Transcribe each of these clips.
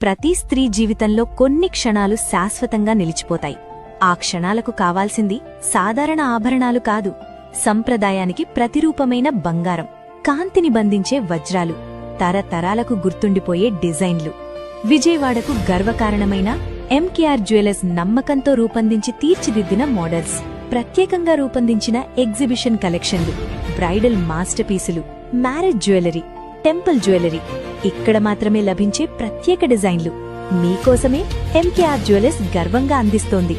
ప్రతి స్త్రీ జీవితంలో కొన్ని క్షణాలు శాశ్వతంగా నిలిచిపోతాయి. ఆ క్షణాలకు కావాల్సింది సాధారణ ఆభరణాలు కాదు, సంప్రదాయానికి ప్రతిరూపమైన బంగారం, కాంతిని బంధించే వజ్రాలు, తరతరాలకు గుర్తుండిపోయే డిజైన్లు. విజయవాడకు గర్వకారణమైన ఎంకేఆర్ జ్యువెలర్స్ నమ్మకంతో రూపొందించి తీర్చిదిద్దిన మోడల్స్, ప్రత్యేకంగా రూపొందించిన ఎగ్జిబిషన్ కలెక్షన్లు, బ్రైడల్ మాస్టర్ పీసులు, మ్యారేజ్ జ్యువెలరీ, టెంపుల్ జ్యువెలరీ, ఇక్కడ మాత్రమే లభించే ప్రత్యేక డిజైన్లు మీకోసమే ఎంకేఆర్ జ్యువెలర్స్ గర్వంగా అందిస్తోంది.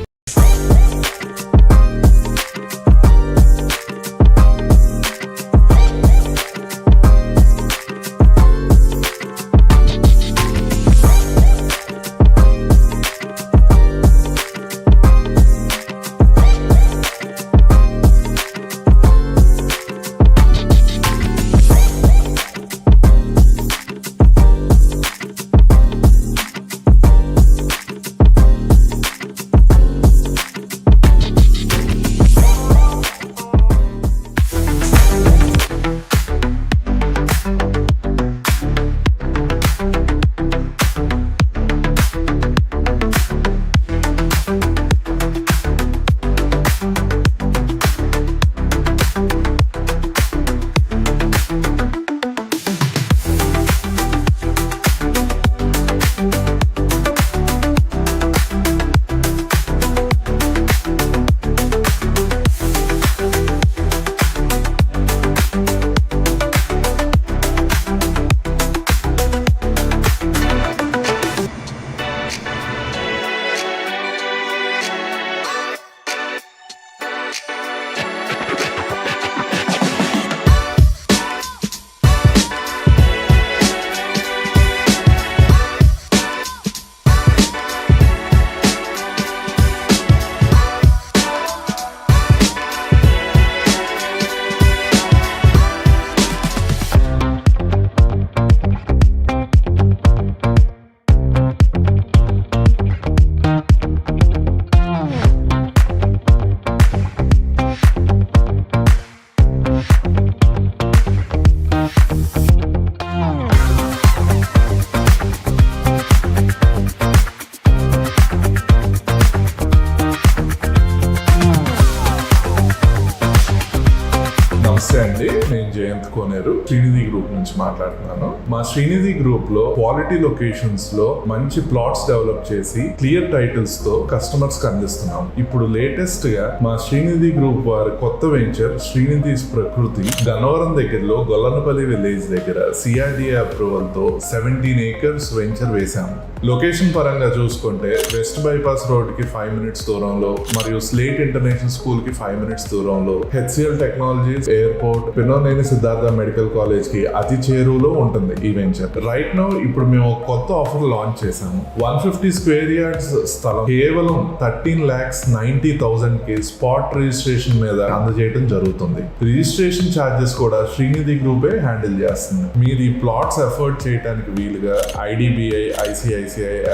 నేను జయంత్ కోనేరు శ్రీనిధి గ్రూప్ నుంచి మాట్లాడుతున్నాను. మా శ్రీనిధి గ్రూప్ లో క్వాలిటీ లొకేషన్స్ లో మంచి ప్లాట్స్ డెవలప్ చేసి క్లియర్ టైటిల్స్ తో కస్టమర్స్ కి అందిస్తున్నాం. ఇప్పుడు లేటెస్ట్ గా మా శ్రీనిధి గ్రూప్ వారి కొత్త వెంచర్ శ్రీనిధి ప్రకృతి గన్నవరం దగ్గరలో గొల్లనపల్లి విలేజ్ దగ్గర సిఆర్డిఏ అప్రూవల్ తో 17 acres వెంచర్ వేశాము. లొకేషన్ పరంగా చూసుకుంటే వెస్ట్ బైపాస్ రోడ్ కి 5 minutes దూరంలో మరియు స్లేట్ ఇంటర్నేషనల్ స్కూల్ కి 5 minutes దూరంలో, HCL technologies airport, Pinnamaneni Siddhartha medical college కి అతి చేరువలో ఉంటుంది ఈ వెంచర్. రైట్ నౌ ఇప్పుడు మేము ఒక కొత్త ఆఫర్ లాంచ్ చేశాము. 150 square yards స్థలం కేవలం 13,90,000 కి స్పాట్ రిజిస్ట్రేషన్ మీద అందజేయడం జరుగుతుంది. రిజిస్ట్రేషన్ ఛార్జెస్ కూడా శ్రీనిధి గ్రూపే హ్యాండిల్ చేస్తుంది. మీరు ఈ ప్లాట్స్ ఎఫర్ట్ చేయడానికి వీలుగా IDBI, ICICI,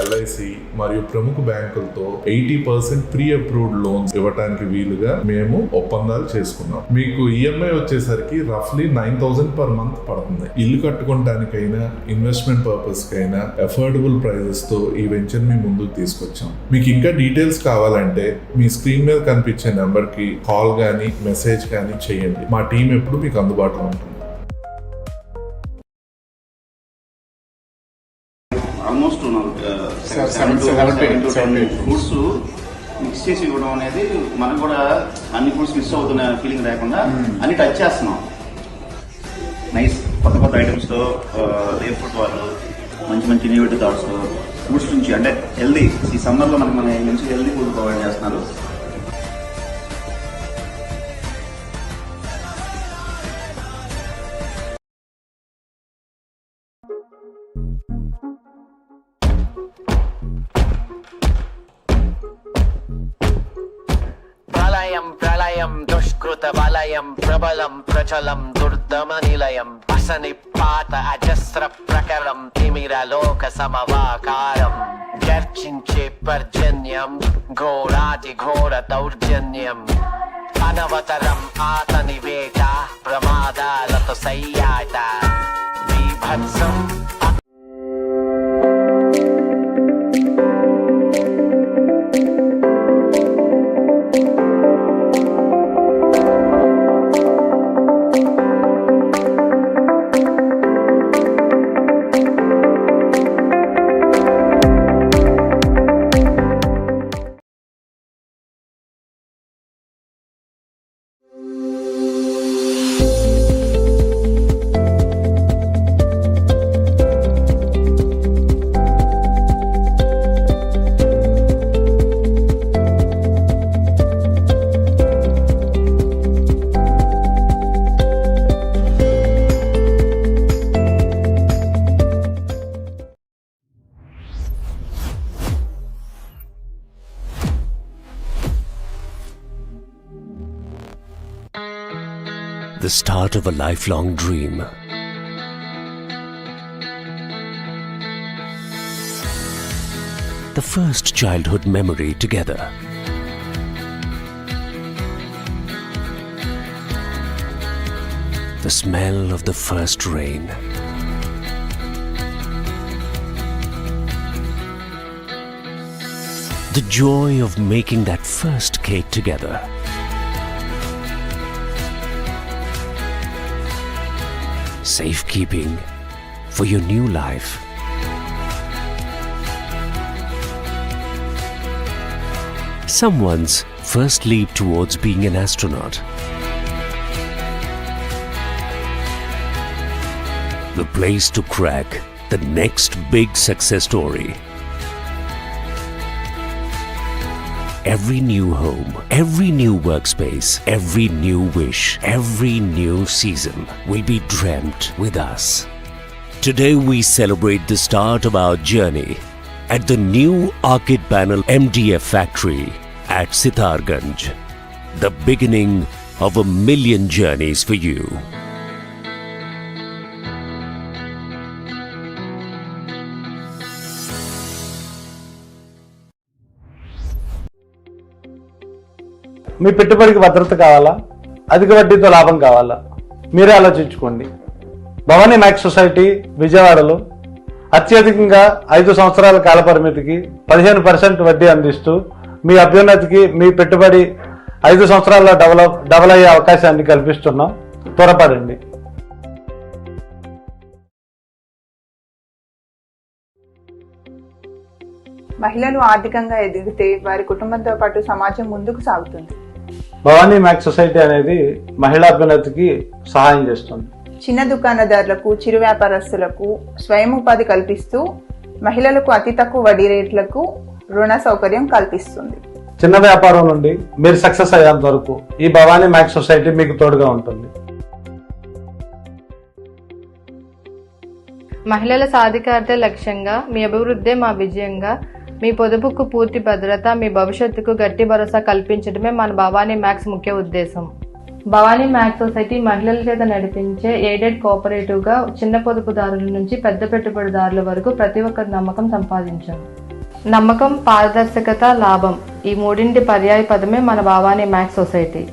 LIC మరియు ప్రముఖ బ్యాంకులతో 80% ప్రీ అప్రూవ్డ్ లోన్స్ ఇవ్వడానికి వీలుగా మేము ఒప్పందాలు చేసుకున్నాం. మీకు ఈఎంఐ వచ్చేసరికి రఫ్లీ 9,000 per month పడుతుంది. ఇల్లు కట్టుకోవడానికైనా ఇన్వెస్ట్మెంట్ పర్పస్ కైనా అఫోర్డబుల్ ప్రైజెస్ తో ఈ వెంచర్ మీ ముందుకు తీసుకొచ్చాం. మీకు ఇంకా డీటెయిల్స్ కావాలంటే మీ స్క్రీన్ మీద కనిపించే నెంబర్ కి కాల్ గానీ మెసేజ్ గానీ చేయండి. మా టీం ఎప్పుడు మీకు అందుబాటులో ఉంటుంది. ఆల్మోస్ట్ 7 ఫ్రూట్స్ మిక్స్ చేసి ఇవ్వడం అనేది మనకు కూడా అన్ని ఫ్రూట్స్ మిస్ అవుతున్న ఫీలింగ్ లేకుండా అన్ని టచ్ చేస్తున్నాం. నైస్ కొత్త కొత్త ఐటమ్స్ తో రేర్ ఫుడ్ వాళ్ళు మంచి మంచి ఇన్నోవేటివ్ థాట్స్ ఫ్రూట్స్ నుంచి అంటే హెల్దీ ఈ సమ్మర్ లో మనకి మంచి హెల్దీ ఫుడ్ ప్రొవైడ్ చేస్తున్నారు. ప్రళయం దుష్కృత వలయం ప్రబలం ప్రచలం దుర్దమ నిలయం అసని పాత అజస్ర ప్రకరం తిమిర లోక సమవాకారం గర్జించే పర్జన్యం ఘోరాది ఘోర దౌర్జన్యం అనవతరం ఆతని వేట ప్రమాదాలతో సయ్యాట బీభత్సం the start of a lifelong dream. The first childhood memory together. The smell of the first rain. The joy of making that first cake together. Safekeeping for your new life. Someone's first leap towards being an astronaut. The place to crack the next big success story. Every new home, every new workspace, every new wish, every new season will be dreamt with us. Today we celebrate the start of our journey at the new Arcade Panel MDF factory at Sitarganj. The beginning of 1,000,000 journeys for you. మీ పెట్టుబడికి భద్రత కావాలా, అధిక వడ్డీతో లాభం కావాలా? మీరే ఆలోచించుకోండి. Bhavani max society విజయవాడలో అత్యధికంగా 5 సంవత్సరాల కాల పరిమితికి 15% వడ్డీ అందిస్తూ మీ అభ్యున్నతికి మీ పెట్టుబడి 5 సంవత్సరాల్లో డబల్ అయ్యే అవకాశాన్ని కల్పిస్తున్నాం. త్వరపడండి. మహిళలు ఆర్థికంగా ఎదిగితే వారి కుటుంబంతో పాటు సమాజం ముందుకు సాగుతుంది. భవానీ మ్యాక్స్ సొసైటీ అనేది మహిళా అభ్యున్నతికి సహాయం చేస్తుంది. చిన్న దుకాణదారులకు, చిరు వ్యాపారస్తులకు స్వయం ఉపాధి కల్పిస్తూ మహిళలకు అతి తక్కువ వడ్డీ రేట్లకు రుణ సౌకర్యం కల్పిస్తుంది. చిన్న వ్యాపారం నుండి మీరు సక్సెస్ అయ్యేంత వరకు ఈ భవానీ మ్యాక్స్ సొసైటీ మీకు తోడుగా ఉంటుంది. మహిళల సాధికారత లక్ష్యంగా, మీ అభివృద్ధే మా విజయంగా, మీ పొదుపుకు పూర్తి భద్రత, మీ భవిష్యత్తుకు గట్టి భరోసా కల్పించడమే మన భవానీ మ్యాక్స్ ముఖ్య ఉద్దేశం. భవానీ మ్యాక్స్ సొసైటీ మహిళల చేత నడిపించే ఎయిడెడ్ కోఆపరేటివ్ గా చిన్న పొదుపుదారుల నుంచి పెద్ద పెట్టుబడిదారుల వరకు ప్రతి ఒక్కరి నమ్మకం సంపాదించాం. నమ్మకం, పారదర్శకత, లాభం ఈ మూడింటి పర్యాయ పదమే మన భవానీ మ్యాక్స్ సొసైటీ.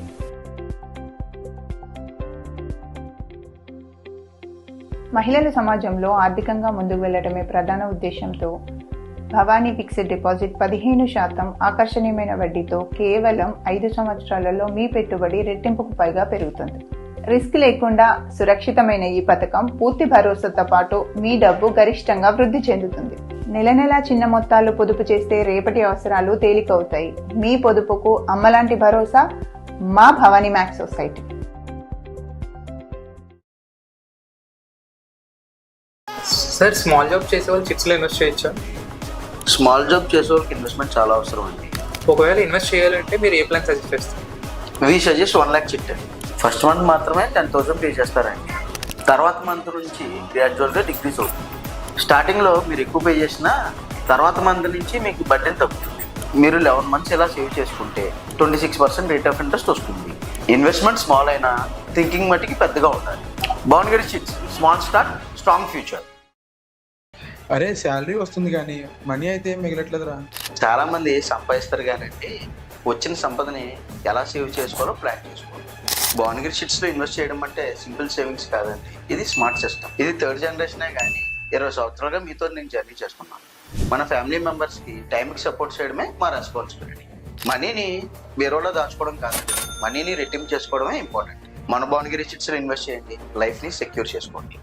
మహిళలు సమాజంలో ఆర్థికంగా ముందుకు వెళ్లడమే ప్రధాన ఉద్దేశంతో భవానీ ఫిక్స్డ్ డిపాజిట్ 15% ఆకర్షణీయమైన వడ్డీతో కేవలం 5 సంవత్సరాలలో మీ పెట్టుబడి రెట్టింపుకు పైగా పెరుగుతుంది. రిస్క్ లేకుండా సురక్షితమైన ఈ పథకం పూర్తి భరోసాతో పాటు మీ డబ్బు గరిష్టంగా వృద్ధి చెందుతుంది. నెల నెలా చిన్న మొత్తాలు పొదుపు చేస్తే రేపటి అవసరాలు తేలికవుతాయి. మీ పొదుపుకు అమ్మలాంటి భరోసా మా Bhavani max society. Sir, small job చేసే వాళ్ళు చిట్స్లో ఇన్వెస్ట్ చేయొచ్చా? స్మాల్ జాబ్ చేసే వాళ్ళకి ఇన్వెస్ట్మెంట్ చాలా అవసరం అండి. ఒకవేళ ఇన్వెస్ట్ చేయాలంటే మీరు ఏ ప్లాన్ సజెస్ట్ చేస్తారు? వీ సజెస్ట్ 1 lakh చిట్ అండి. ఫస్ట్ మంత్ మాత్రమే 10,000 పే చేస్తారండి. తర్వాత మంత్ నుంచి గ్రాడ్యువల్గా డిక్రీస్ అవుతుంది. స్టార్టింగ్లో మీరు ఎక్కువ పే చేసినా తర్వాత మంత్ నుంచి మీకు బడ్జెట్ తగ్గుతుంది. మీరు 11 months ఇలా సేవ్ చేసుకుంటే 26% రేట్ ఆఫ్ ఇంట్రెస్ట్ వస్తుంది. ఇన్వెస్ట్మెంట్ స్మాల్ అయినా థింకింగ్ మట్టికి పెద్దగా ఉండాలి. బాండ్గడి chits, small start, strong future. అరే, శాలరీ వస్తుంది కానీ మనీ అయితే మిగలట్లేదురా. చాలా మంది సంపాదిస్తారు కానీ వచ్చిన సంపదని ఎలా సేవ్ చేసుకోవాలో ప్లాన్ చేసుకోవాలి. బాండ్గిరి షీట్స్లో ఇన్వెస్ట్ చేయడం అంటే సింపుల్ సేవింగ్స్ కాదండి, ఇది స్మార్ట్ సిస్టమ్. ఇది 3rd జనరేషనే కానీ 20 సంవత్సరాలుగా మీతో నేను జర్నీ చేస్తున్నాను. మన ఫ్యామిలీ మెంబర్స్కి టైంకి సపోర్ట్ చేయడమే మా రెస్పాన్సిబిలిటీ. మనీని వేరేలో దాచుకోవడం కాదండి, మనీని రెట్టింపు చేసుకోవడమే ఇంపార్టెంట్. మన బాండ్గిరి షీట్స్లో ఇన్వెస్ట్ చేయండి, లైఫ్ని సెక్యూర్ చేసుకోండి.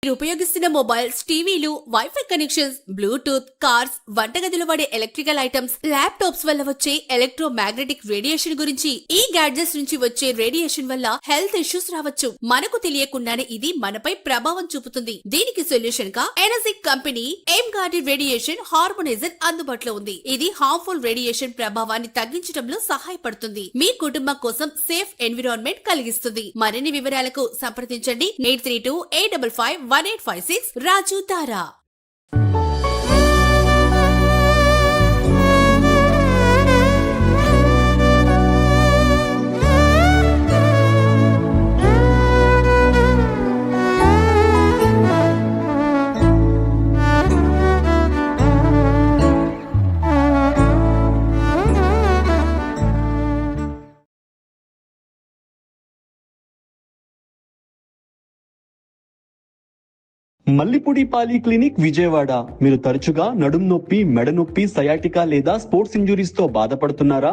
మీరు ఉపయోగిస్తున్న మొబైల్స్, టీవీలు, వైఫై కనెక్షన్స్, బ్లూటూత్, కార్స్, వంటగదిలో వాడే ఎలక్ట్రికల్ ఐటమ్స్, ల్యాప్టాప్స్ వల్ల వచ్చే ఎలక్ట్రోమాగ్నెటిక్ రేడియేషన్ గురించి, ఈ గ్యాడ్జెట్స్ నుంచి వచ్చే రేడియేషన్ వల్ల హెల్త్ ఇష్యూస్ రావచ్చు. మనకు తెలియకుండానే ఇది మనపై ప్రభావం చూపుతుంది. దీనికి సొల్యూషన్ గా Enagic company aim guarded radiation harmonizer అందుబాటులో ఉంది. ఇది హార్మ్ఫుల్ రేడియేషన్ ప్రభావాన్ని తగ్గించడంలో సహాయపడుతుంది. మీ కుటుంబం కోసం సేఫ్ ఎన్విరాన్మెంట్ కలిగిస్తుంది. మరిన్ని వివరాలకు సంప్రదించండి 832-855-1856 రాజు తారా. Mallipudi poly clinic Vijayawada. మీరు తరచుగా నడుం నొప్పి, మెడ నొప్పి, సయాటికా లేదా స్పోర్ట్స్ ఇంజురీస్ తో బాధపడుతున్నారా?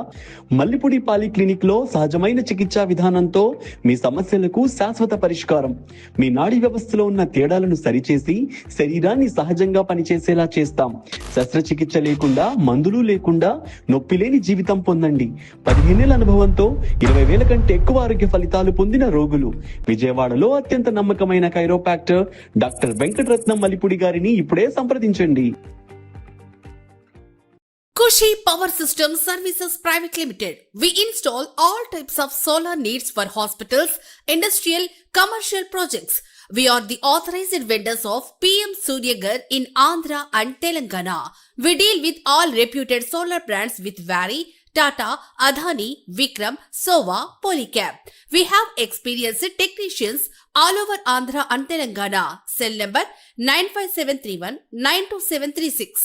మల్లిపూడి పాలీ క్లినిక్ లో సహజమైన చికిత్సా విధానంతో మీ సమస్యలకు శాశ్వత పరిష్కారం. మీ నాడీ వ్యవస్థలో ఉన్న తేడాలను సరిచేసి శరీరాన్ని సహజంగా పనిచేసేలా చేస్తాం. శస్త్రచికిత్స లేకుండా, మందులు లేకుండా నొప్పి లేని జీవితం పొందండి. 15 ఏళ్ల అనుభవంతో 20,000 కంటే ఎక్కువ ఆరోగ్య ఫలితాలు పొందిన రోగులు. విజయవాడలో అత్యంత నమ్మకమైన కైరోపాక్టర్ డాక్టర్ వెంకటరత్నం మల్లిపూడి గారిని ఇప్పుడే సంప్రదించండి. Kushi Power Systems Services Private Limited. We install all types of solar needs for hospitals, industrial, commercial projects. We are the authorized vendors of PM Suryagar in Andhra and Telangana. We deal with all reputed solar brands with Vari, Tata, Adani, Vikram, Sova, Polycab. We have experienced technicians all over Andhra and Telangana. Cell number 95731 92736.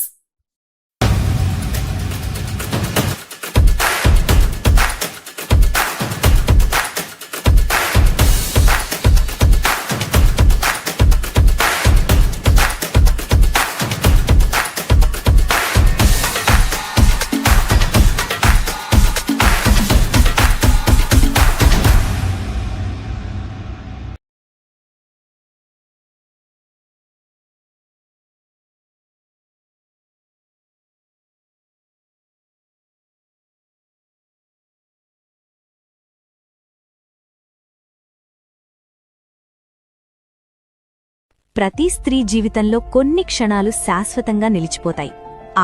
ప్రతి స్త్రీ జీవితంలో కొన్ని క్షణాలు శాశ్వతంగా నిలిచిపోతాయి.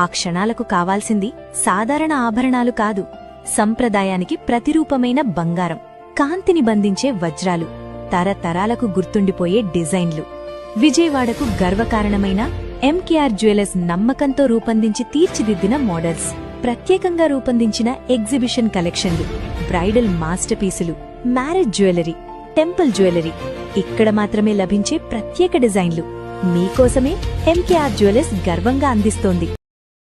ఆ క్షణాలకు కావాల్సింది సాధారణ ఆభరణాలు కాదు, సంప్రదాయానికి ప్రతిరూపమైన బంగారం, కాంతిని బంధించే వజ్రాలు, తరతరాలకు గుర్తుండిపోయే డిజైన్లు. విజయవాడకు గర్వకారణమైన ఎంకేఆర్ జ్యువెలర్స్ నమ్మకంతో రూపొందించి తీర్చిదిద్దిన మోడల్స్, ప్రత్యేకంగా రూపొందించిన ఎగ్జిబిషన్ కలెక్షన్లు, బ్రైడల్ మాస్టర్ పీసులు, మ్యారేజ్ జ్యువెలరీ, టెంపుల్ జ్యువెలరీ, ఇక్కడ మాత్రమే లభించే ప్రత్యేక డిజైన్లు మీకోసమే ఎంకేఆర్ జ్యువెలర్స్ గర్వంగా అందిస్తోంది.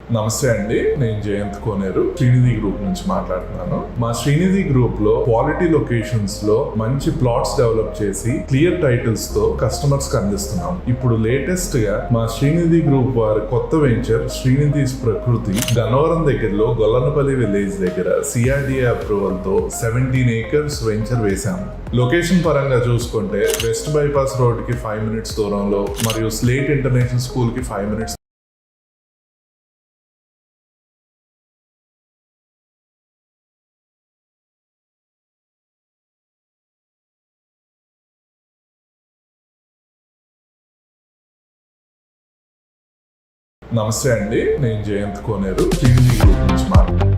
నమస్తే అండి, నేను జయంత్ కోనేరు శ్రీనిధి గ్రూప్ నుంచి మాట్లాడుతున్నాను. మా శ్రీనిధి గ్రూప్ లో క్వాలిటీ లొకేషన్స్ లో మంచి ప్లాట్స్ డెవలప్ చేసి క్లియర్ టైటిల్స్ తో కస్టమర్స్ కి అందిస్తున్నాం. ఇప్పుడు లేటెస్ట్ గా మా శ్రీనిధి గ్రూప్ వారి కొత్త వెంచర్ శ్రీనిధి ప్రకృతి గన్నవరం దగ్గరలో గొల్లనపల్లి విలేజ్ దగ్గర సిఆర్డిఏ అప్రూవల్ తో 17 acres వెంచర్ వేశాము. లొకేషన్ పరంగా చూసుకుంటే వెస్ట్ బైపాస్ రోడ్ కి 5 minutes దూరంలో మరియు స్లేట్ ఇంటర్నేషనల్ స్కూల్ కి 5 minutes నమస్తే అండి, నేను జయంత్ కోనేరు శ్రీనిధి గ్రూప్ నుంచి మాట్లాడుతున్నాను.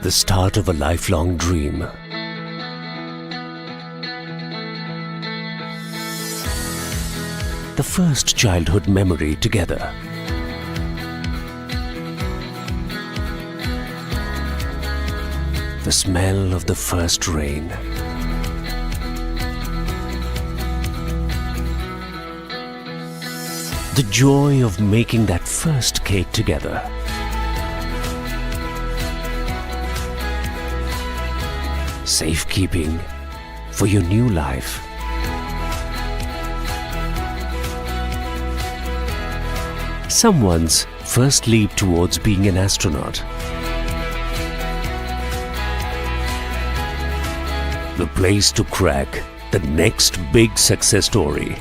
the start of a lifelong dream. The first childhood memory together. The smell of the first rain. The joy of making that first cake together. Safekeeping for your new life. Someone's first leap towards being an astronaut. The place to crack the next big success story.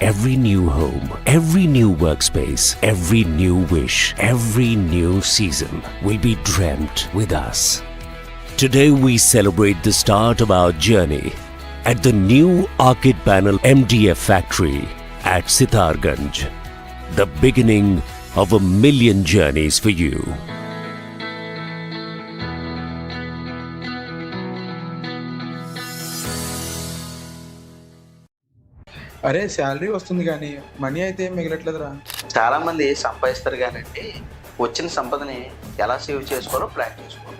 Every new home, every new workspace, every new wish, every new season will be dreamt with us. Today we celebrate the start of our journey at the new Arcade Panel MDF factory at Sitarganj. The beginning of 1,000,000 journeys for you. అరే salary వస్తుంది కానీ money అయితే ఏం మిగలట్లేదురా. చాలా మంది సంపాదిస్తారు కానండి వచ్చిన సంపదని ఎలా సేవ్ చేసుకోవాలో ప్లాన్ చేసుకోవాలి.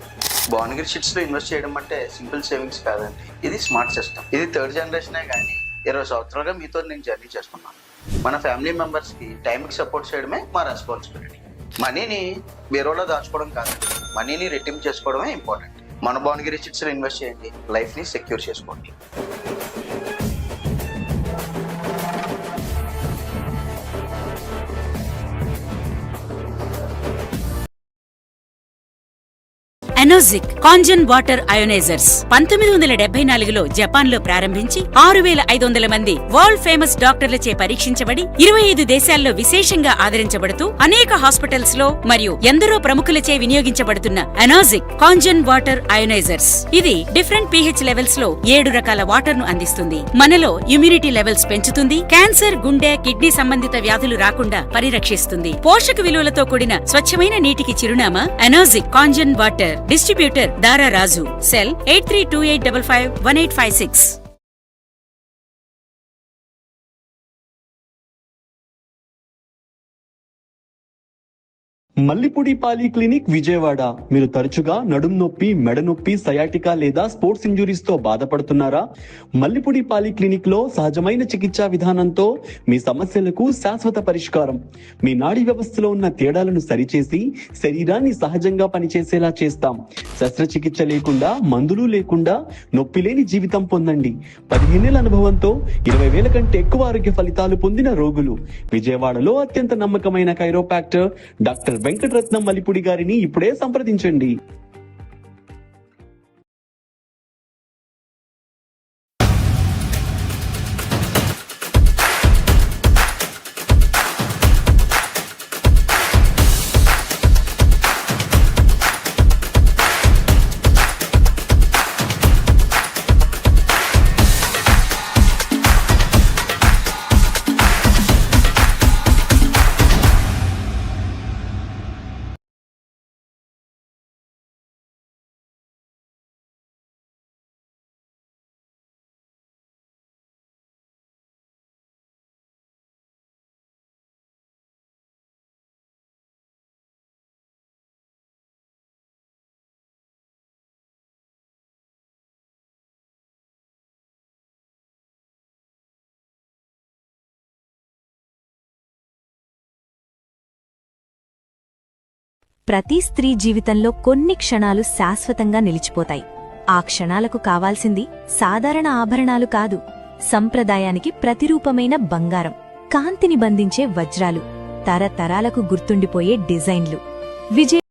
భువనగిరి షీట్స్లో ఇన్వెస్ట్ చేయడం అంటే సింపుల్ సేవింగ్స్ కాదండి, ఇది స్మార్ట్ సిస్టమ్. ఇది థర్డ్ జనరేషనే కానీ 20 సంవత్సరాలుగా మీతో నేను జర్నీ చేస్తున్నాను. మన ఫ్యామిలీ మెంబర్స్కి టైంకి సపోర్ట్ చేయడమే మా రెస్పాన్సిబిలిటీ. మనీని వేరేలో దాచుకోవడం కాదండి, మనీని రెట్టింపు చేసుకోవడమే ఇంపార్టెంట్. మన భువనగిరి షీట్స్లో ఇన్వెస్ట్ చేయండి, లైఫ్ని సెక్యూర్ చేసుకోండి. ఎనోజిక్ కాంజన్ వాటర్ అయోనైజర్స్ 1974లో జపాన్ లో ప్రారంభించి 6,500 మంది వరల్డ్ ఫేమస్ డాక్టర్లచే పరీక్షించబడి 25 దేశాల్లో విశేషంగా ఆదరించబడుతూ అనేక హాస్పిటల్స్ లో మరియు ఎందరో ప్రముఖులచే వినియోగించబడుతున్న ఎనోజిక్ కాంజన్ వాటర్ అయోనైజర్స్. ఇది డిఫరెంట్ pH లెవెల్స్ లో 7 రకాల వాటర్ ను అందిస్తుంది. మనలో ఇమ్యూనిటీ లెవెల్స్ పెంచుతుంది. క్యాన్సర్, గుండె, కిడ్నీ సంబంధిత వ్యాధులు రాకుండా పరిరక్షిస్తుంది. పోషక విలువలతో కూడిన స్వచ్ఛమైన నీటికి చిరునామా ఎనోజిక్ కాంజన్ వాటర్. డిస్ట్రిబ్యూటర్ దారా రాజు. సెల్ 8328551856. మల్లిపూడి పాలి క్లినిక్ విజయవాడ. మీరు తరచుగా నడుం నొప్పి, మెడ నొప్పి, సయాటికా లేదా స్పోర్ట్స్ ఇంజురీస్ తో బాధపడుతున్నారా? మల్లిపూడి పాలి క్లినిక్ లో సహజమైన చికిత్సా విధానంతో మీ సమస్యలకు శాశ్వత పరిష్కారం. మీ నాడీ వ్యవస్థలో ఉన్న తేడాలను సరిచేసి శరీరాన్ని సహజంగా పనిచేసేలా చేస్తాం. శస్త్రచికిత్స లేకుండా, మందులు లేకుండా నొప్పి లేని జీవితం పొందండి. 15 ఏళ్ల అనుభవంతో 20,000 కంటే ఎక్కువ ఆరోగ్య ఫలితాలు పొందిన రోగులు. విజయవాడలో అత్యంత నమ్మకమైన కైరోపాక్టర్ డాక్టర్ వెంకటరత్నం మల్లిపూడి గారిని ఇప్పుడే సంప్రదించండి. ప్రతి స్త్రీ జీవితంలో కొన్ని క్షణాలు శాశ్వతంగా నిలిచిపోతాయి. ఆ క్షణాలకు కావాల్సింది సాధారణ ఆభరణాలు కాదు, సంప్రదాయానికి ప్రతిరూపమైన బంగారం, కాంతిని బంధించే వజ్రాలు, తరతరాలకు గుర్తుండిపోయే డిజైన్లు. విజయ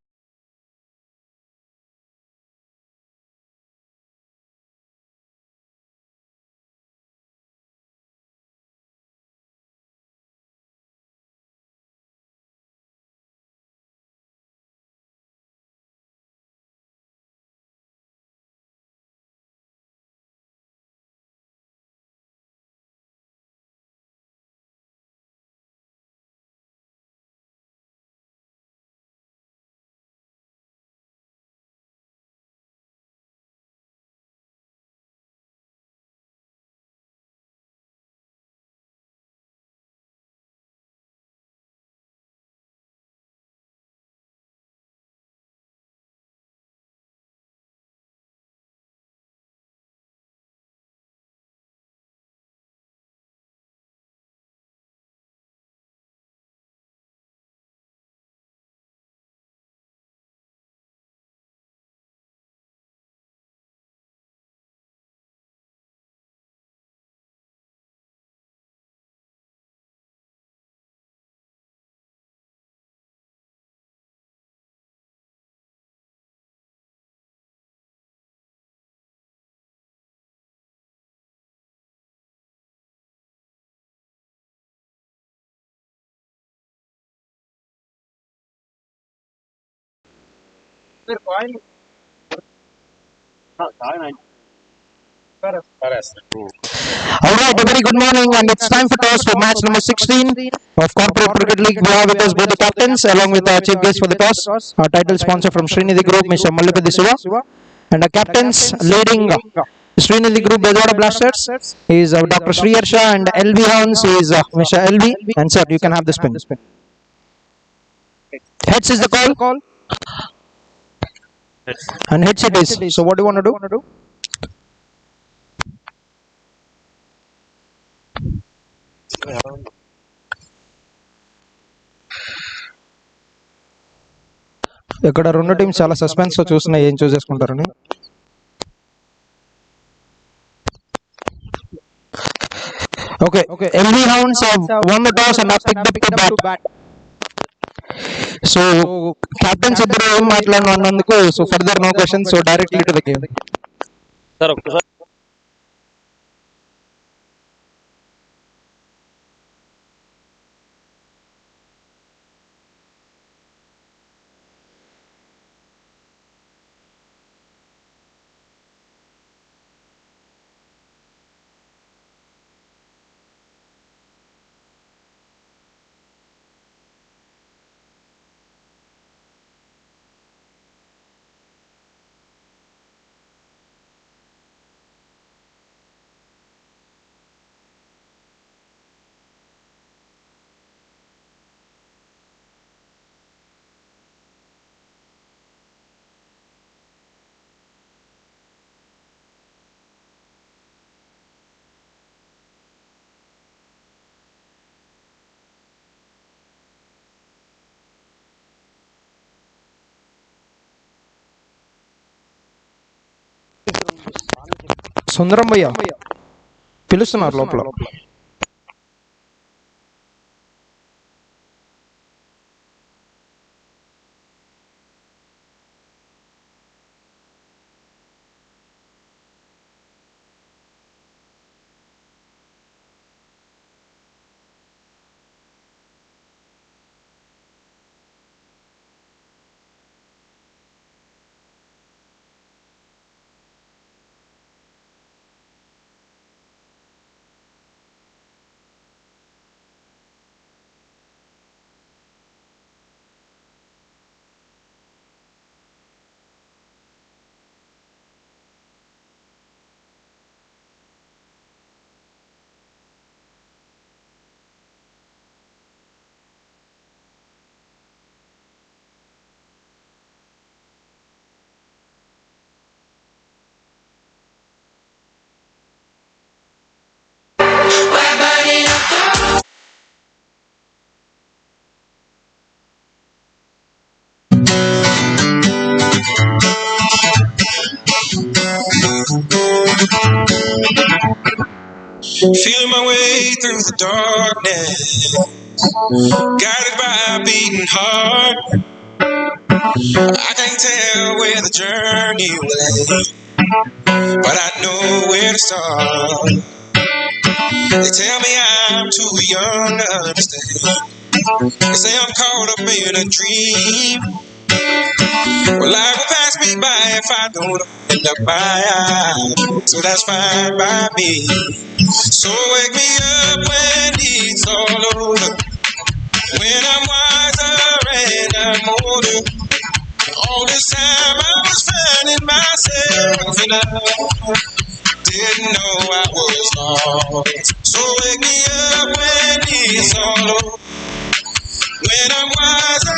Alright, a very good morning, and it's time for toss for match number 16 of Corporate Cricket League. We have with us both the captains along with our chief guest for the toss, our title sponsor from SRINIDI Group, Mr. Mallipedi Siva, and our captains leading SRINIDI Group BEZAWADA Blasters is Dr. Sri Harsha, and LV HOUNDS is Mr. LV. And sir, you can have the spin. Heads is the call. And heads it is. So what do you want to do? ఇక్కడ రెండు teams చాలా suspense తో చూస్తున్నాయి ఏం చూస్ చేసుకుంటారని. Okay, LV Hounds have won the toss and have picked up the bat. So captains ఇద్దరు ఏం మాట్లాడినందుకు so further no questions, so directly to the game. Sir, okay. సుందరం భయ్య పిలుస్తున్నారు లోపల. Feel my way through the darkness, guided by a beating heart. I can't tell where the journey will end, but I know where to start. They tell me I'm too young to understand. They say I'm caught up in a dream. Well, life will pass me by if I don't open up my eyes, so that's fine by me. So wake me up when it's all over, when I'm wiser and I'm older. All this time I was finding myself and I didn't know I was lost. So wake me up when it's all over, when I'm wiser.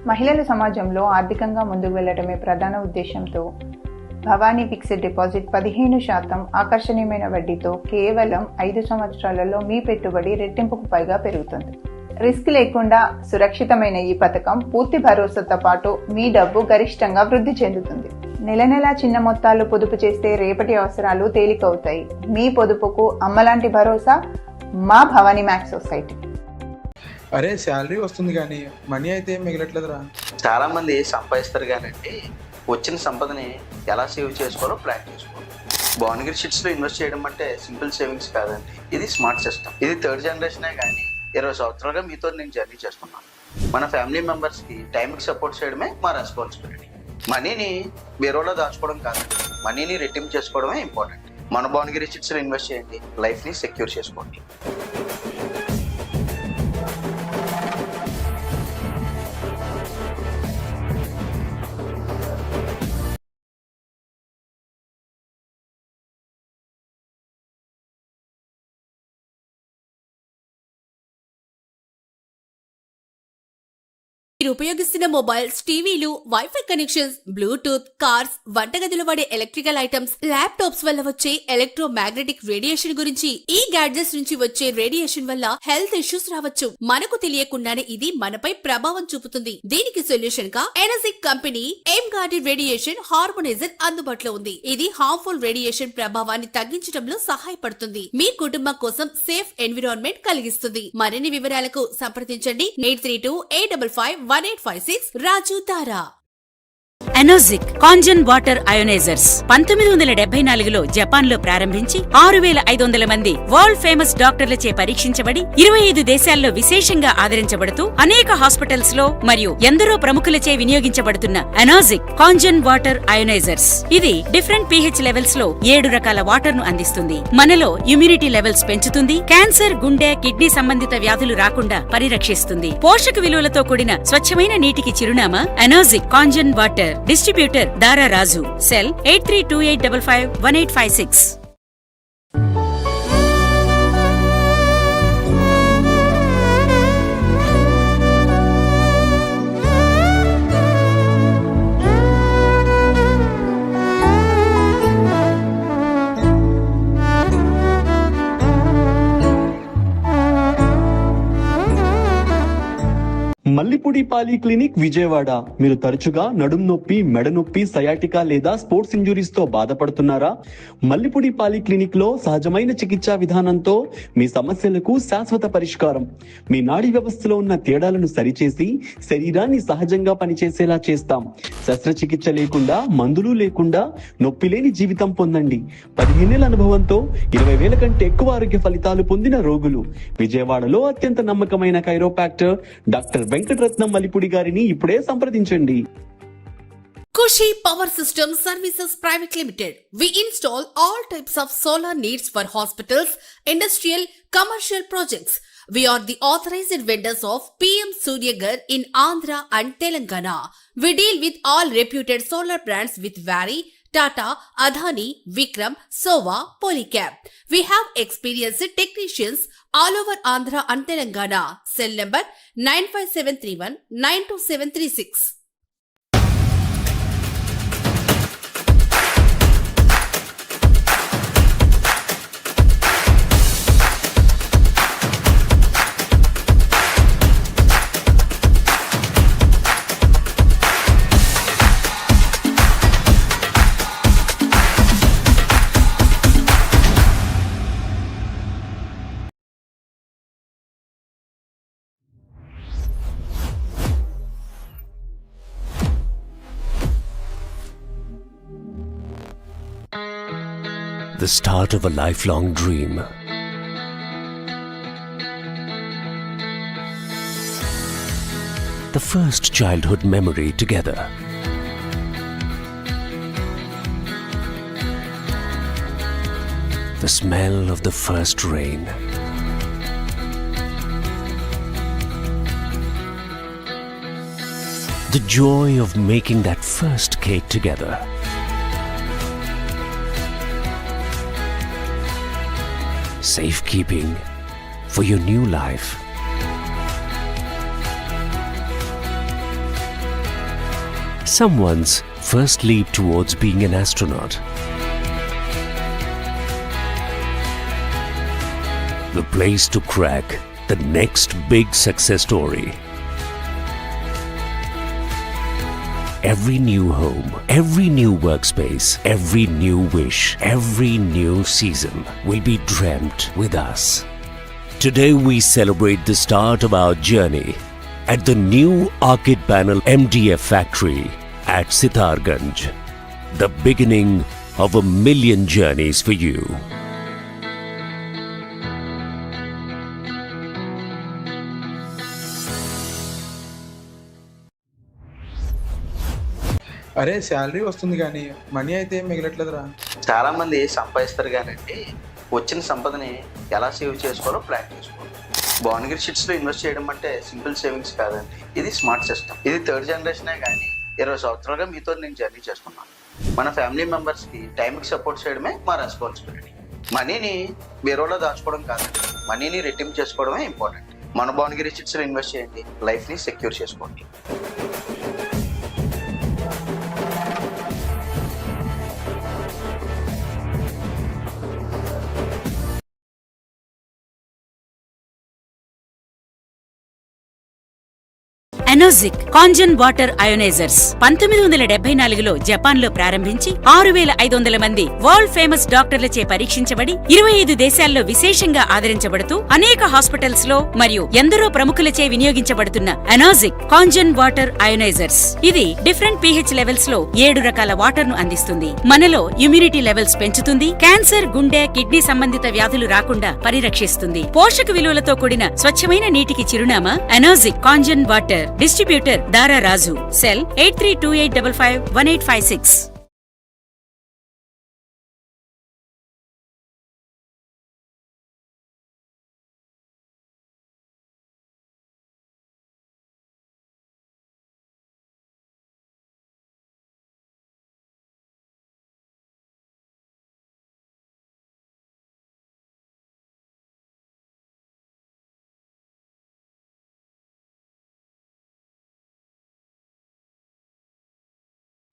మహిళల సమాజంలో ఆర్థికంగా ముందుకు వెళ్లడమే ప్రధాన ఉద్దేశంతో Bhavani fixed deposit 15% ఆకర్షణీయమైన వడ్డీతో కేవలం 5 సంవత్సరాలలో మీ పెట్టుబడి రెట్టింపుకు పైగా పెరుగుతుంది. రిస్క్ లేకుండా సురక్షితమైన ఈ పథకం పూర్తి భరోసాతో పాటు మీ డబ్బు గరిష్టంగా వృద్ధి చెందుతుంది. నెల నెలా చిన్న మొత్తాలు పొదుపు చేస్తే రేపటి అవసరాలు తేలికవుతాయి. మీ పొదుపుకు అమ్మలాంటి భరోసా మా భవానీ మ్యాక్స్ సొసైటీ. అరే శాలరీ వస్తుంది కానీ మనీ అయితే మిగలట్లేదురా. చాలా మంది సంపాదిస్తారు కానండి వచ్చిన సంపదని ఎలా సేవ్ చేసుకోవాలో ప్లాన్ చేసుకోవాలి. భువనగిరి షీట్స్లో ఇన్వెస్ట్ చేయడం అంటే సింపుల్ సేవింగ్స్ కాదండి, ఇది స్మార్ట్ సిస్టమ్. ఇది థర్డ్ జనరేషనే కానీ 20 సంవత్సరాలుగా మీతో నేను జర్నీ చేస్తున్నాను. మన ఫ్యామిలీ మెంబర్స్కి టైంకి సపోర్ట్ చేయడమే మా రెస్పాన్సిబిలిటీ. మనీని బీరోలో దాచుకోవడం కాదండి, మనీని రిటర్న్ చేసుకోవడమే ఇంపార్టెంట్. మన భువనగిరి షీట్స్లో ఇన్వెస్ట్ చేయండి, లైఫ్ని సెక్యూర్ చేసుకోండి. మీరు ఉపయోగిస్తున్న మొబైల్స్, టీవీలు, వైఫై కనెక్షన్స్, బ్లూటూత్, కార్స్, వంటగదిలో వాడే ఎలక్ట్రికల్ ఐటమ్స్, ల్యాప్టాప్స్ వల్ల వచ్చే ఎలక్ట్రోమాగ్నెటిక్ రేడియేషన్ గురించి, ఈ గ్యాడ్జెట్స్ నుంచి వచ్చే రేడియేషన్ వల్ల హెల్త్ ఇష్యూస్ రావచ్చు. మనకు తెలియకుండానే ఇది మనపై ప్రభావం చూపుతుంది. దీనికి సొల్యూషన్ గా Enagic company aim guarded radiation harmonizer అందుబాటులో ఉంది. ఇది హార్మ్ఫుల్ రేడియేషన్ ప్రభావాన్ని తగ్గించడంలో సహాయపడుతుంది. మీ కుటుంబం కోసం సేఫ్ ఎన్విరాన్మెంట్ కలిగిస్తుంది. మరిన్ని వివరాలకు సంప్రదించండి 8328551856 రాజు తారా. ఎనోజిక్ కాంజన్ వాటర్ అయోనైజర్స్ 1974లో జపాన్లో ప్రారంభించి 6500 మంది వరల్డ్ ఫేమస్ డాక్టర్లచే పరీక్షించబడి 25 దేశాల్లో విశేషంగా ఆదరించబడుతూ అనేక హాస్పిటల్స్ లో మరియు ఎందరో ప్రముఖులచే వినియోగించబడుతున్న ఎనోజిక్ కాంజన్ వాటర్ అయోనైజర్స్. ఇది డిఫరెంట్ pH లెవెల్స్ లో 7 రకాల వాటర్ ను అందిస్తుంది. మనలో ఇమ్యూనిటీ లెవెల్స్ పెంచుతుంది. క్యాన్సర్, గుండె, కిడ్నీ సంబంధిత వ్యాధులు రాకుండా పరిరక్షిస్తుంది. పోషక విలువలతో కూడిన స్వచ్ఛమైన నీటికి చిరునామా ఎనోజిక్ కాంజన్ వాటర్. డిస్ట్రిబ్యూటర్ దారా రాజు. సెల్ 8328551856. మల్లిపూడి పాలి క్లినిక్ విజయవాడ. మీరు తరచుగా నడుం నొప్పి, మెడ నొప్పి, సయాటికా లేదా స్పోర్ట్స్ ఇంజురీస్ తో బాధపడుతున్నారా? మల్లిపూడి పాలి క్లినిక్ లో సహజమైన చికిత్సా విధానంతో మీ సమస్యలకు శాశ్వత పరిష్కారం. మీ నాడీ వ్యవస్థలో ఉన్న తేడాలను సరిచేసి శరీరాన్ని సహజంగా పనిచేసేలా చేస్తాం. శస్త్రచికిత్స లేకుండా, మందులు లేకుండా నొప్పి లేని జీవితం పొందండి. 15 ఏళ్ల అనుభవంతో 20,000 కంటే ఎక్కువ ఆరోగ్య ఫలితాలు పొందిన రోగులు. విజయవాడలో అత్యంత నమ్మకమైన కైరోపాక్టర్ డాక్టర్ వెంకటరత్నం మల్లిపూడి గారిని ఇప్పుడే సంప్రదించండి. Kushi Power Systems Services Private Limited. We install all types of solar needs for hospitals, industrial, commercial projects. We are the authorized vendors of PM Suryagar in Andhra and Telangana. We deal with all reputed solar brands with Vari, Tata, Adani, Vikram, Sova, Polycab. We have experienced technicians all over Andhra and Telangana. Cell number 95731 92736. The start of a lifelong dream. The first childhood memory together. The smell of the first rain. The joy of making that first cake together. Safekeeping for your new life. Someone's first leap towards being an astronaut. The place to crack the next big success story. Every new home, every new workspace, every new wish, every new season will be dreamt with us. Today we celebrate the start of our journey at the new Arcade Panel MDF factory at Sitarganj. The beginning of a million journeys for you. అరే salary వస్తుంది కానీ money అయితే మిగలట్లేదురా. చాలా మంది సంపాదిస్తారు కానండి వచ్చిన సంపదని ఎలా సేవ్ చేసుకోవాలో ప్లాన్ చేసుకోవాలి. భువనగిరి షిట్స్లో ఇన్వెస్ట్ చేయడం అంటే సింపుల్ సేవింగ్స్ కాదండి, ఇది స్మార్ట్ సిస్టమ్. ఇది థర్డ్ జనరేషనే కానీ 20 సంవత్సరాలుగా మీతో నేను జర్నీ చేస్తున్నాను. మన ఫ్యామిలీ మెంబర్స్కి టైంకి సపోర్ట్ చేయడమే మా రెస్పాన్సిబిలిటీ. మనీని వేరేలో దాచుకోవడం కాదండి, మనీని రెట్టింపు చేసుకోవడమే ఇంపార్టెంట్. మన భువనగిరి షిట్స్లో ఇన్వెస్ట్ చేయండి, లైఫ్ని సెక్యూర్ చేసుకోండి. ఎనోజిక్ కాంజన్ వాటర్ అయోనైజర్స్ 1974లో జపాన్లో ప్రారంభించి 6500 మంది వరల్డ్ ఫేమస్ డాక్టర్లచే పరీక్షించబడి 25 దేశాల్లో విశేషంగా ఆదరించబడుతూ అనేక హాస్పిటల్స్ లో మరియు ఎందరో ప్రముఖులచే వినియోగించబడుతున్న ఎనోజిక్ కాంజన్ వాటర్ అయోనైజర్స్. ఇది డిఫరెంట్ pH లెవెల్స్ లో 7 రకాల వాటర్ ను అందిస్తుంది. మనలో ఇమ్యూనిటీ లెవెల్స్ పెంచుతుంది. క్యాన్సర్, గుండె, కిడ్నీ సంబంధిత వ్యాధులు రాకుండా పరిరక్షిస్తుంది. పోషక విలువలతో కూడిన స్వచ్ఛమైన నీటికి చిరునామా ఎనోజిక్ కాంజన్ వాటర్. డిస్ట్రిబ్యూటర్ దారా రాజు. సెల్ 8328551856.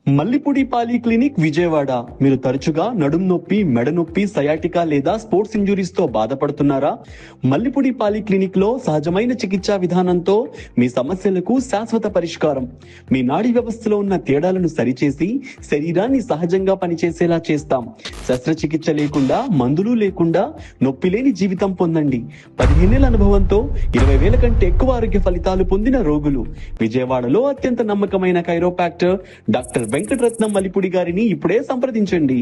మల్లిపుడి పాలి క్లినిక్ విజయవాడ. మీరు తరచుగా నడుం నొప్పి, మెడ నొప్పి, సయాటికా లేదా స్పోర్ట్స్ ఇంజురీస్ తో బాధపడుతున్నారా? మల్లిపుడి పాలి క్లినిక్ లో సహజమైన చికిత్సా విధానంతో మీ సమస్యలకు శాశ్వత పరిష్కారం. మీ నాడీ వ్యవస్థలో ఉన్న తేడాలను సరిచేసి శరీరాన్ని సహజంగా పనిచేసేలా చేస్తాం. శస్త్రచికిత్స లేకుండా, మందులు లేకుండా నొప్పి లేని జీవితం పొందండి. 15 ఏళ్ల అనుభవంతో 20,000 కంటే ఎక్కువ ఆరోగ్య ఫలితాలు పొందిన రోగులు. విజయవాడలో అత్యంత నమ్మకమైన కైరోపాక్టర్ డాక్టర్ వెంకటరత్నం మల్లిపుడి గారిని ఇప్పుడే సంప్రదించండి.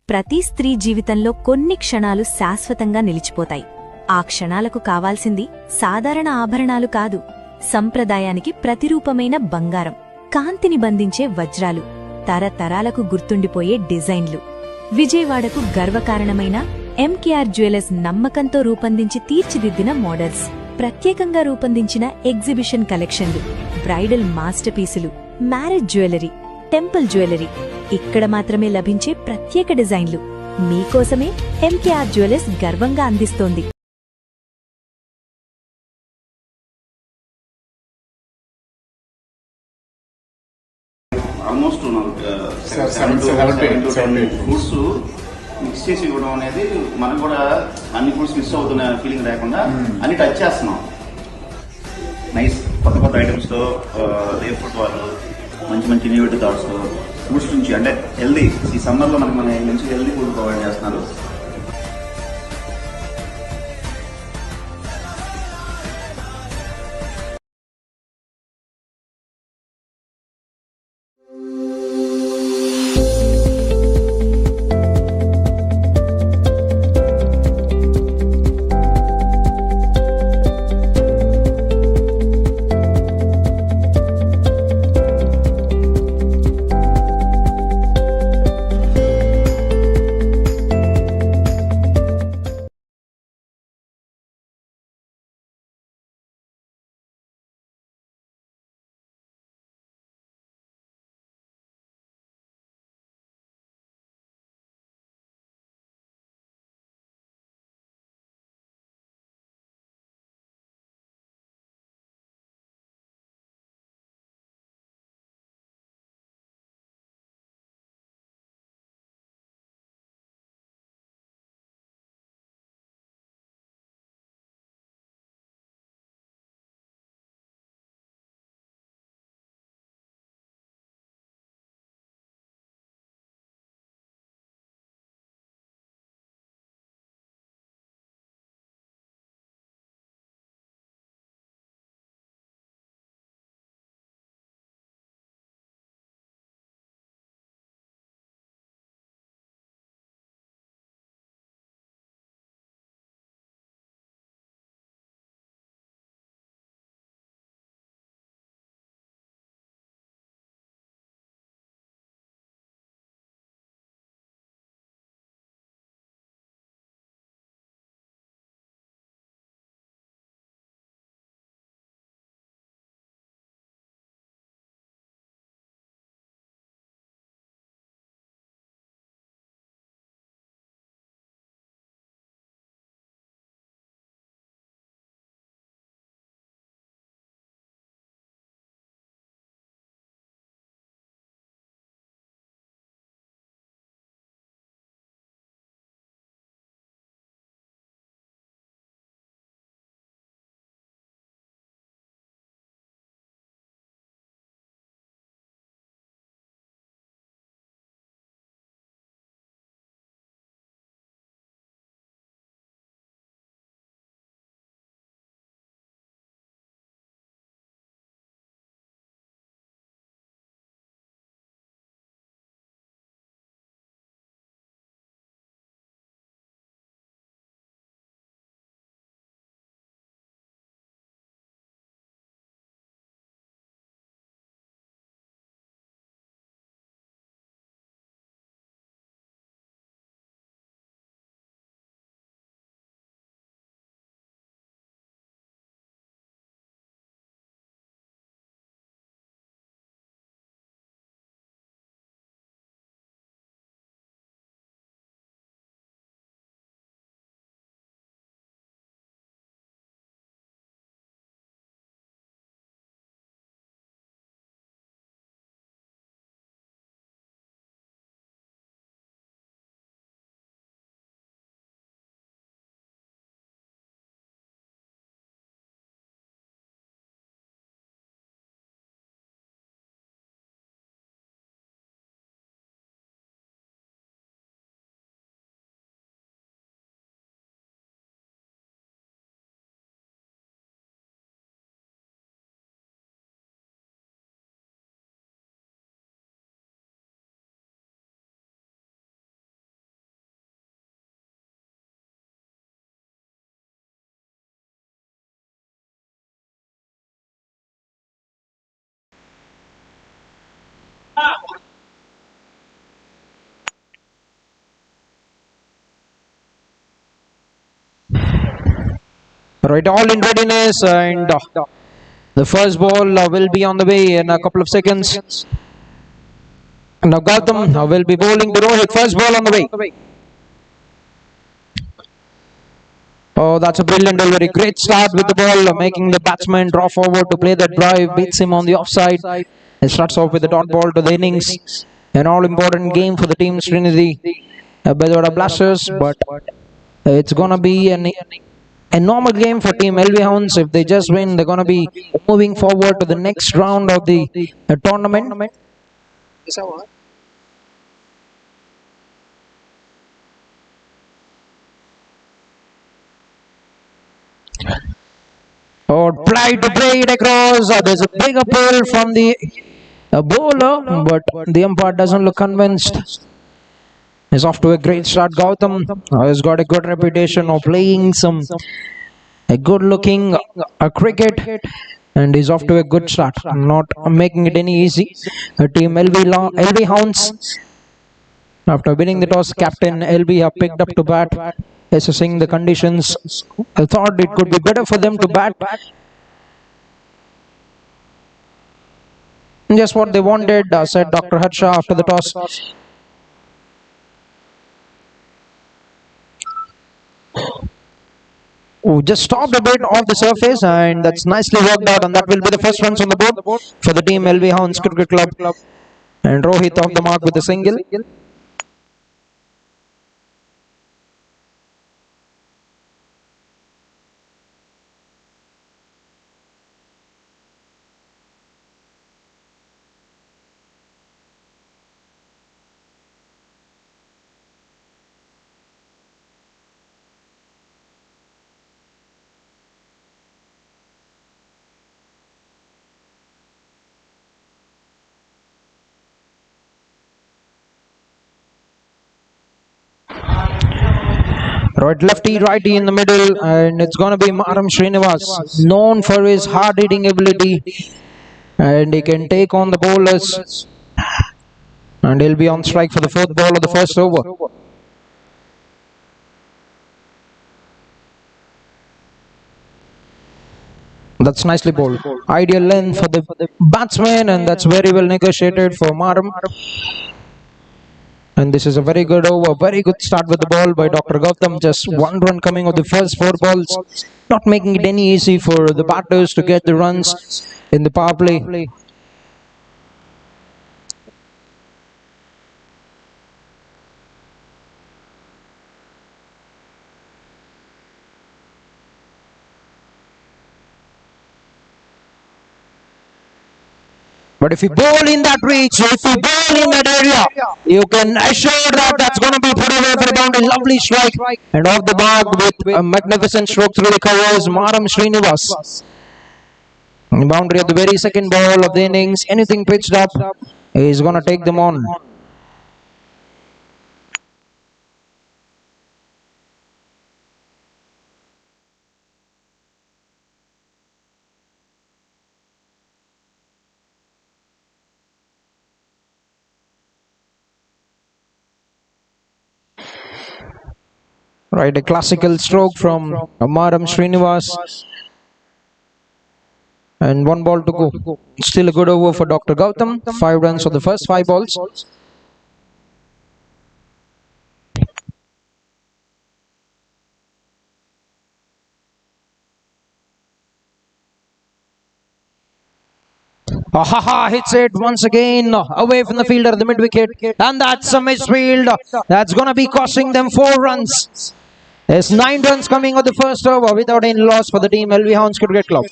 ప్రతి స్త్రీ జీవితంలో కొన్ని క్షణాలు శాశ్వతంగా నిలిచిపోతాయి. ఆ క్షణాలకు కావాల్సింది సాధారణ ఆభరణాలు కాదు, సంప్రదాయానికి ప్రతిరూపమైన బంగారం, కాంతిని బంధించే వజ్రాలు, తరతరాలకు గుర్తుండిపోయే డిజైన్లు. విజయవాడకు గర్వకారణమైన ఎంకేఆర్ జ్యువెలర్స్ నమ్మకంతో రూపొందించి తీర్చిదిద్దిన మోడల్స్, ప్రత్యేకంగా రూపొందించిన ఎగ్జిబిషన్ కలెక్షన్లు, బ్రైడల్ మాస్టర్ పీసులు, మ్యారేజ్ జ్యువెలరీ, టెంపుల్ జ్యువెలరీ, ఇక్కడ మాత్రమే లభించే ప్రత్యేక డిజైన్లు మీకోసమే ఎంకేఆర్ జ్యువెలర్స్ గర్వంగా అందిస్తోంది. ఆల్మోస్ట్ ఫ్రూట్స్ మిక్స్ చేసి ఇవ్వడం అనేది మనకు కూడా అన్ని ఫ్రూట్స్ మిస్ అవుతున్న ఫీలింగ్ లేకుండా అన్ని టచ్ చేస్తున్నాం. నైస్ కొత్త కొత్త ఐటమ్స్తో రేర్ ఫుడ్ వాళ్ళు మంచి మంచి ఇన్నోవేటివ్ థాట్స్ ఫ్రూట్స్ నుంచి, అంటే హెల్దీ, ఈ సమ్మర్లో మనకి మన మంచి హెల్దీ ఫుడ్ ప్రొవైడ్ చేస్తున్నారు. Right, all in readiness, and the first ball will be on the way in a couple of seconds. Now Gautam will be bowling to Rohit. First ball on the way. Oh, that's a brilliant delivery. Great start with the ball, making the batsman draw forward to play that drive. Beats him on the offside. He starts off with the dot ball to the innings. An all-important game for the team Srinidhi. BEZAWADA Blasters, but it's gonna be a normal game for Team LV Hounds. If they just win, they're gonna be moving forward to the next round of the tournament. Oh, try to play it across. There's a bigger pull from the bowler, but the umpire doesn't look convinced. He's off to a great start. Gautam has got a good reputation of playing a good-looking cricket, and he's off to a good start. Not making it any easy. Team LV Hounds, after winning the toss, Captain LV have picked up to bat, assessing the conditions. I thought it could be better for them to bat. Just what they wanted, said Dr. Harsha after the toss. Oh, just stopped a bit off the surface, and that's nicely worked out, and that will be the first runs on the board for the team LV Hounds Cricket Club. And Rohit off the mark with a single. Right, lefty, righty in the middle, and it's going to be Maram Srinivas, known for his hard-hitting ability, and he can take on the bowlers, and he'll be on strike for the fourth ball of the first over. That's nicely bowled. Ideal length for the batsman, and that's very well negotiated for Maram. And this is a very good over, very good start with the ball by Dr. Gautam. Just one run coming of the first four balls, not making it any easy for the batters to get the runs in the power play. But if you bowl in that reach, if you bowl in that area, you can assure that that's going to be put away for a boundary. Lovely strike, and off the mark with a magnificent stroke through the covers, Maram Srinivas. Boundary at the very second ball of the innings. Anything pitched up, he's going to take them on. Right, a classical stroke from Maram Srinivas. And one ball to go. Still a good over for Dr. Gautam. 5 runs for the first 5 balls. Hits it once again away from the fielder, the mid wicket, and that's a misfield. That's going to be costing them 4 runs. There's 9 runs coming on the first over without any loss for the team LV Hounds Cricket Club.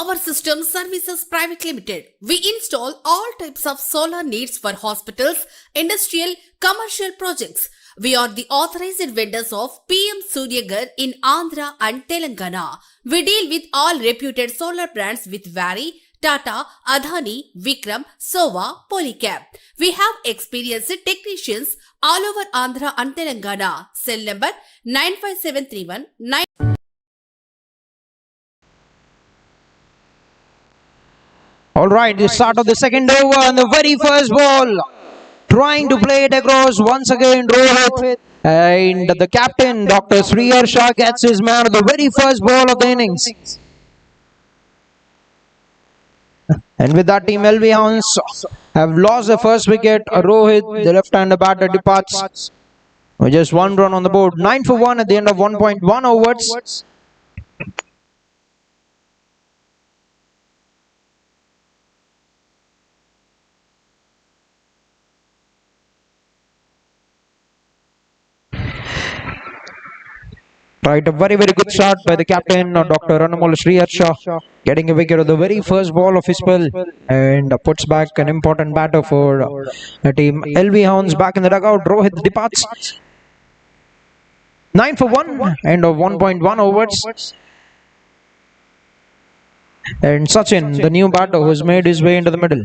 Power Systems Services Private Limited. We install all types of solar needs for hospitals, industrial, commercial projects. We are the authorized vendors of PM Suryagar in Andhra and Telangana. We deal with all reputed solar brands with Vari, Tata, Adani, Vikram, Sova, Polycab. We have experienced technicians all over Andhra and Telangana. Cell number 95731 All right, the start of the second over and the very first ball. Trying to play it across once again, Rohit. And the captain, Dr. Sriharsha, gets his man at the very first ball of the innings. And with that, team LV Hounds have lost the first wicket. Rohit, the left-hander batter, departs with just one run on the board. 9 for 1 at the end of 1.1 overs. Right, a very good start by the captain, Dr. Ranamol Sriharsha, getting a wicket of the very first ball of his spell and puts back an important batter for the team. LV Hounds back in the dugout. Rohit departs. 9 for 1, end of 1.1 overs. And Sachin, the new batter, who has made his way into the middle.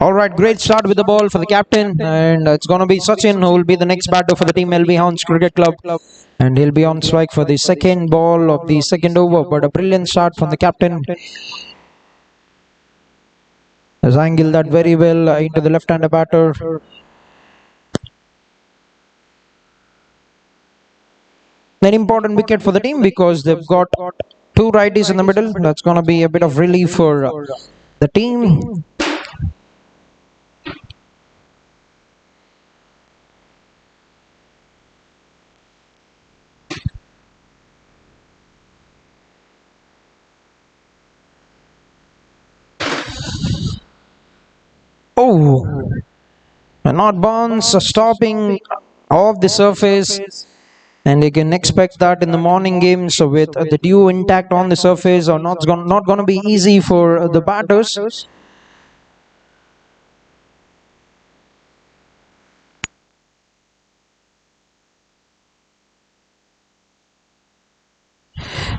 All right, great start with the ball for the captain, and it's going to be Sachin who will be the next batter for the team LV Hounds Cricket Club, and he'll be on strike for the second ball of the second over. But a brilliant start from the captain. Has angled that very well into the left-hander batter. An important wicket for the team because they've got two righties in the middle. That's going to be a bit of relief for the team. Oh, not bounce, stopping off the surface, and you can expect that in the morning games with the dew intact on the surface, or not going to be easy for the batters.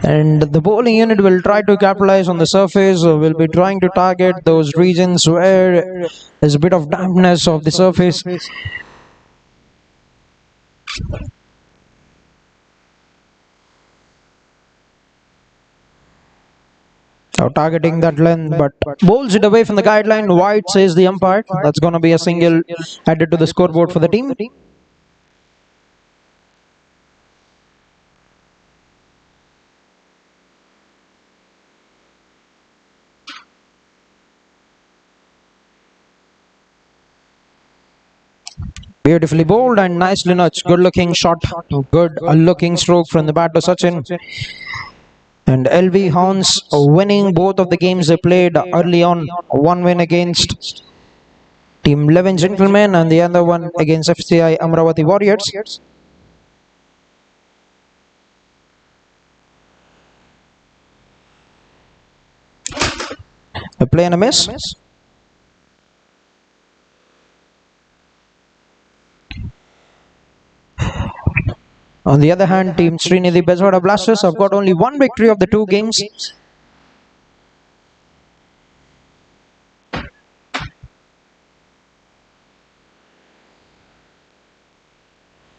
And the bowling unit will try to capitalize on the surface, will be trying to target those regions where there's a bit of dampness of the surface. So targeting that length, but bowls it away from the guideline. Wide, says the umpire. That's going to be a single added to the scoreboard for the team. Beautifully bowled and nicely nudged. Good looking shot. Good looking stroke from the batter Sachin. And LV Hounds winning both of the games they played early on. One win against Team 11 Gentlemen and the other one against FCI Amravati Warriors. A play and a miss. On the other hand, Team SRINIDI BEZAWADA Blasters have got only one victory of the two games.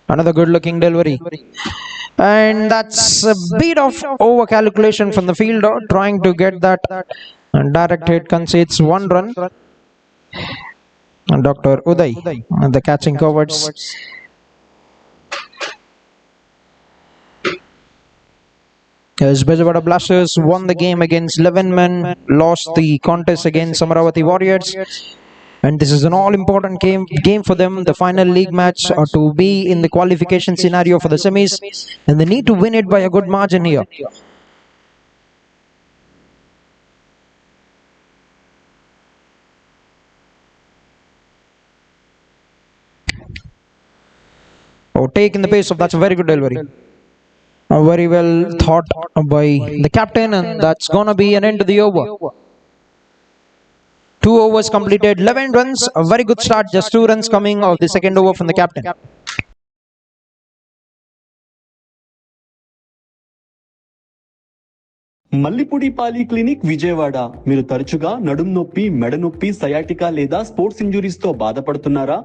Another good looking delivery. And that's a bit of over calculation from the fielder, trying to get that direct hit, concedes one run. And Dr. Uday, the catching coverts. As Bezawada Blasters won the game against 11 men, lost the contest against Amaravati Warriors. And this is an all-important game for them, the final league match, to be in the qualification scenario for the semis. And they need to win it by a good margin here. Oh, take in the pace of, that's a very good delivery. Very well thought by the captain, and that's gonna be an end to the over. 2 overs completed, 11 runs, a very good start, just 2 runs coming of the second over from the captain. Mallipudi పాలి clinic Vijayawada. మీరు తరచుగా నడుం నొప్పి, మెడ నొప్పి, sciatica లేదా sports injuries తో బాధపడుతున్నారా?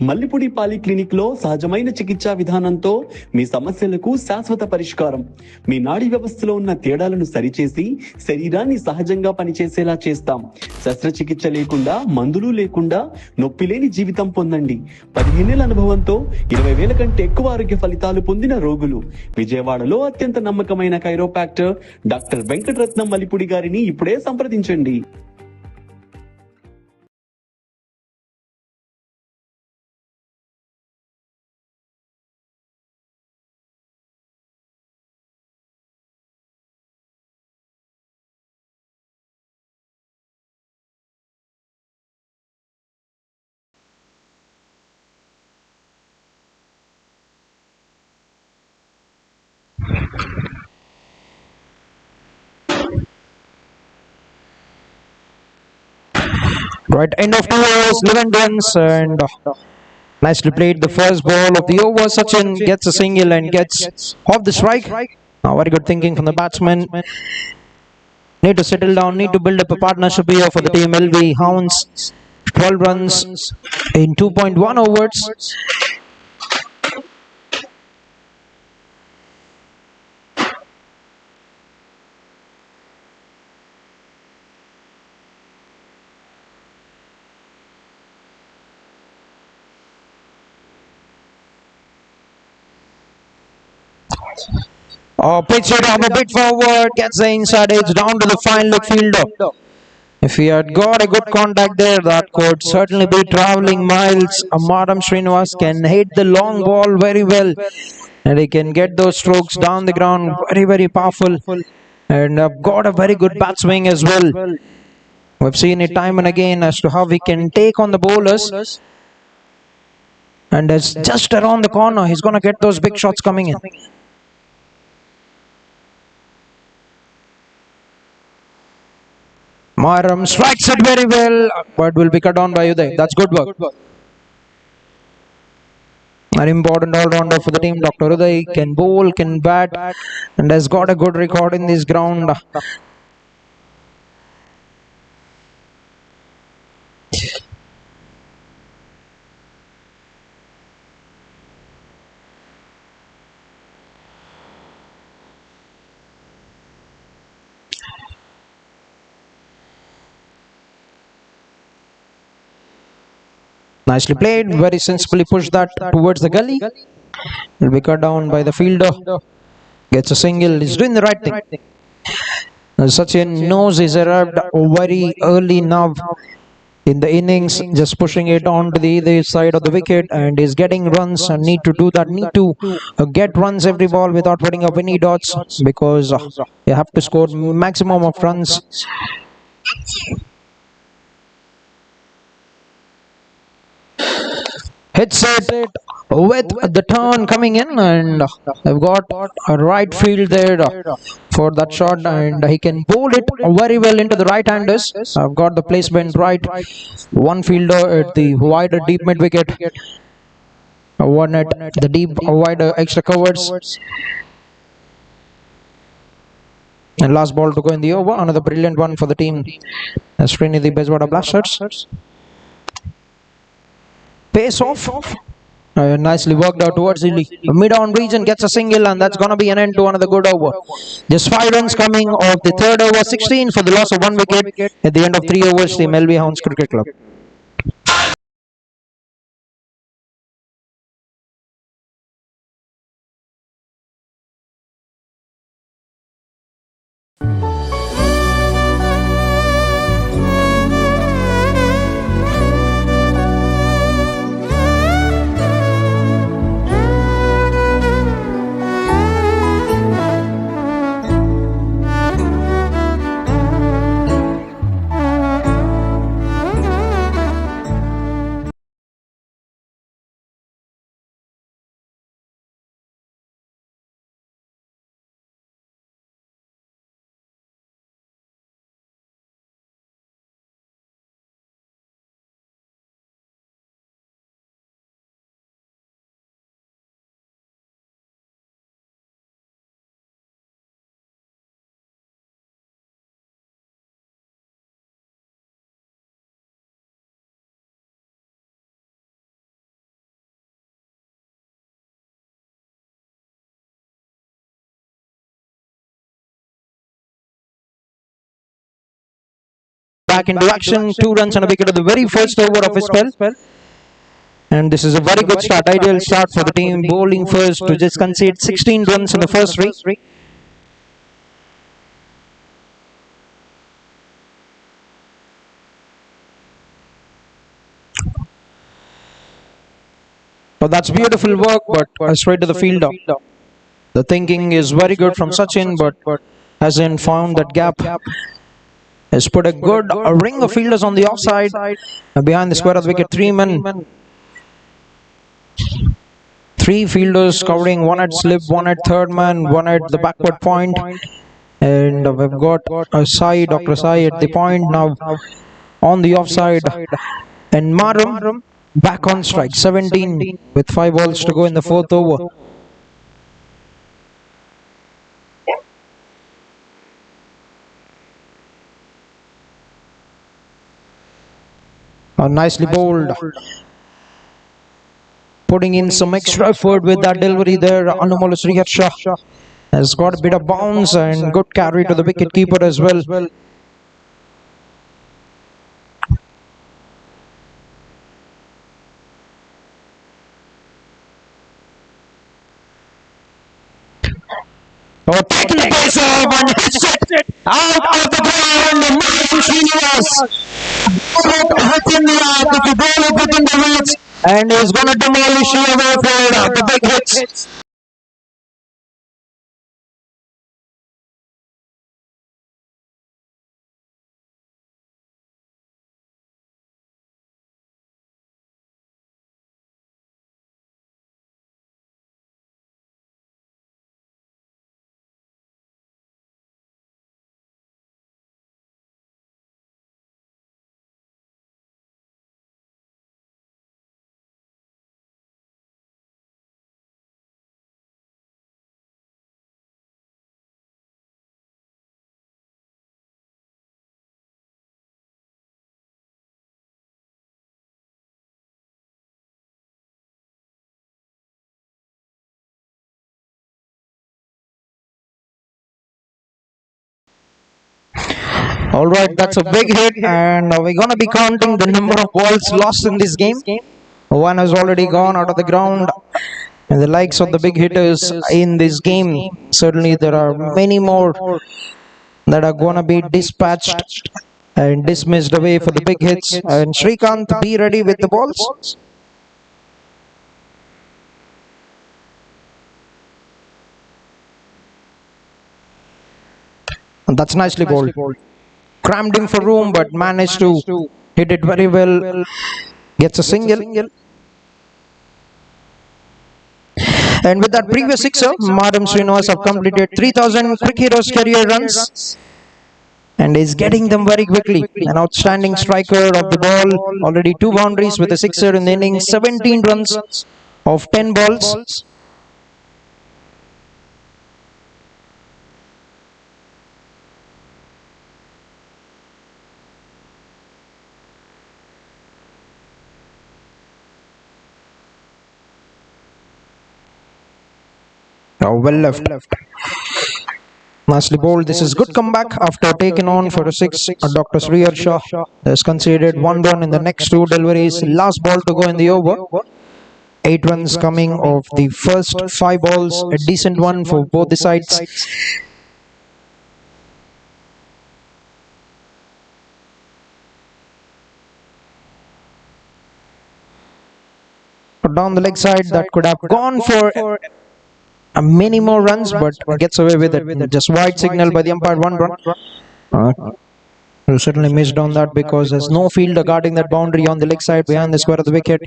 మల్లిపూడి పాలి క్లినిక్ లో సహజమైన చికిత్సా విధానంతో మీ సమస్యలకు శాశ్వత పరిష్కారం. మీ నాడీ వ్యవస్థలో ఉన్న తేడాలను సరిచేసి శరీరాన్ని సహజంగా పనిచేసేలా చేస్తాం. శస్త్రచికిత్స లేకుండా, మందులు లేకుండా నొప్పి లేని జీవితం పొందండి. 15 ఏళ్ల అనుభవంతో 20,000 కంటే ఎక్కువ ఆరోగ్య ఫలితాలు పొందిన రోగులు. విజయవాడలో అత్యంత నమ్మకమైన కైరోపాక్టర్ డాక్టర్ వెంకటరత్నం మల్లిపూడి గారిని ఇప్పుడే సంప్రదించండి. Right, end of 2 overs, 11 runs, and nicely played. The first ball of the over, Sachin gets a single and gets off the strike. Very good thinking from the batsman. Need to settle down, need to build up a partnership here for the team. LV Hounds, 12 runs in 2.1 overs. Pitch it up a bit forward, gets the inside edge down to the fine leg fielder. If he had got a good contact there, that could certainly be travelling miles. Madam Srinivas can hit the long ball very well, and he can get those strokes down the ground, very, very powerful, and got a very good bat swing as well. We've seen it time and again as to how he can take on the bowlers, and it's just around the corner, he's going to get those big shots coming in. Maram strikes it very well, but will be cut down by Uday. That's good work. An important all-rounder for the team. Dr. Uday can bowl, can bat, and has got a good record in this ground. Nicely played, very sensibly pushed that towards the gully. Will be cut down by the fielder. Gets a single, he's doing the right thing. Sachin knows he's arrived very early now in the innings, just pushing it on to the other side of the wicket, and is getting runs and need to do that, need to get runs every ball without putting up any dots, because you have to score maximum of runs. Hits it with the turn coming in, and they've got a right field there for that shot, and he can bowl it very well into the right-handers. I've got the placement right. One fielder at the wider deep mid-wicket, one at the deep wider extra covers, and last ball to go in the over. Another brilliant one for the team, SRINIDI BEZAWADA Blasters. Pace off. Nicely worked out towards the mid-on region, gets a single, and that's going to be an end to another good over. Just 5 runs coming of the third over, 16 for the loss of 1 wicket at the end of 3 overs, Team LV Hounds Cricket Club. back into action. 2 runs on a wicket at the very first over of his spell. And this is a very good start, ideal start for the team bowling first to just concede 16 runs in the first 3. So that's beautiful work, but straight to the fielder. The thinking is very good from Sachin, but hasn't found that gap. Has put a good ring of fielders on the offside. Behind the square of the wicket, 3 men. 3 fielders covering, 1 at slip, 1 at third man, 1 at the backward point. And we've got a side, Dr. Sai at the point now on the offside. And Marum back on strike, 17 with 5 balls to go in the 4th over. Nicely bowled. Putting in some extra effort with that delivery there. Anumala Sriharsha has got a bit of bounce and good carry to the wicket keeper as well. Oh, taking the pace off and hits it out of the ground. Srinivas hitting the arc, if you ball it within the reach, and he's going to demolish away for the big hits. Alright, that's a big hit, and we're going to be counting the number of balls lost in this game. 1 has already gone out of the ground, and the likes of the big hitters in this game. Certainly there are many more that are going to be dispatched and dismissed away for the big hits. And Srikanth, be ready with the balls. And that's nicely bowled. Crammed him for room, but managed to hit it very well. Gets a single. And with that previous sixer, Madam Srinivas have completed 3,000 Cricket Heroes career runs and is getting them very quickly. An outstanding striker of the ball. Already 2 boundaries with a sixer in the innings. 17 runs of 10 balls. Oh, well left. Nicely bowled. This is good comeback after taking on for a 6. Dr. Sriharsha has conceded 1 run in the next 2 deliveries. Last ball to go in the over. 8 runs coming of the first 5 balls. A decent one for both the sides. But down the leg side, that could have gone for many more runs, but gets away with it. Just wide signal by the umpire, 1 run. You certainly missed on that because there's no fielder guarding that boundary on the leg side behind the square of the wicket.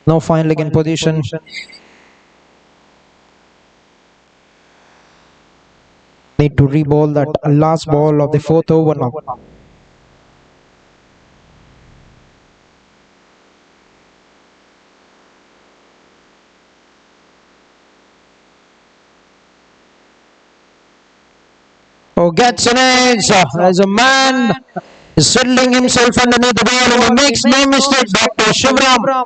No fine leg in position. Need to re-bowl that last ball of the 4th over now. Oh, gets an edge as a man is settling himself underneath the ball, and he makes no mistake. Dr. Shivram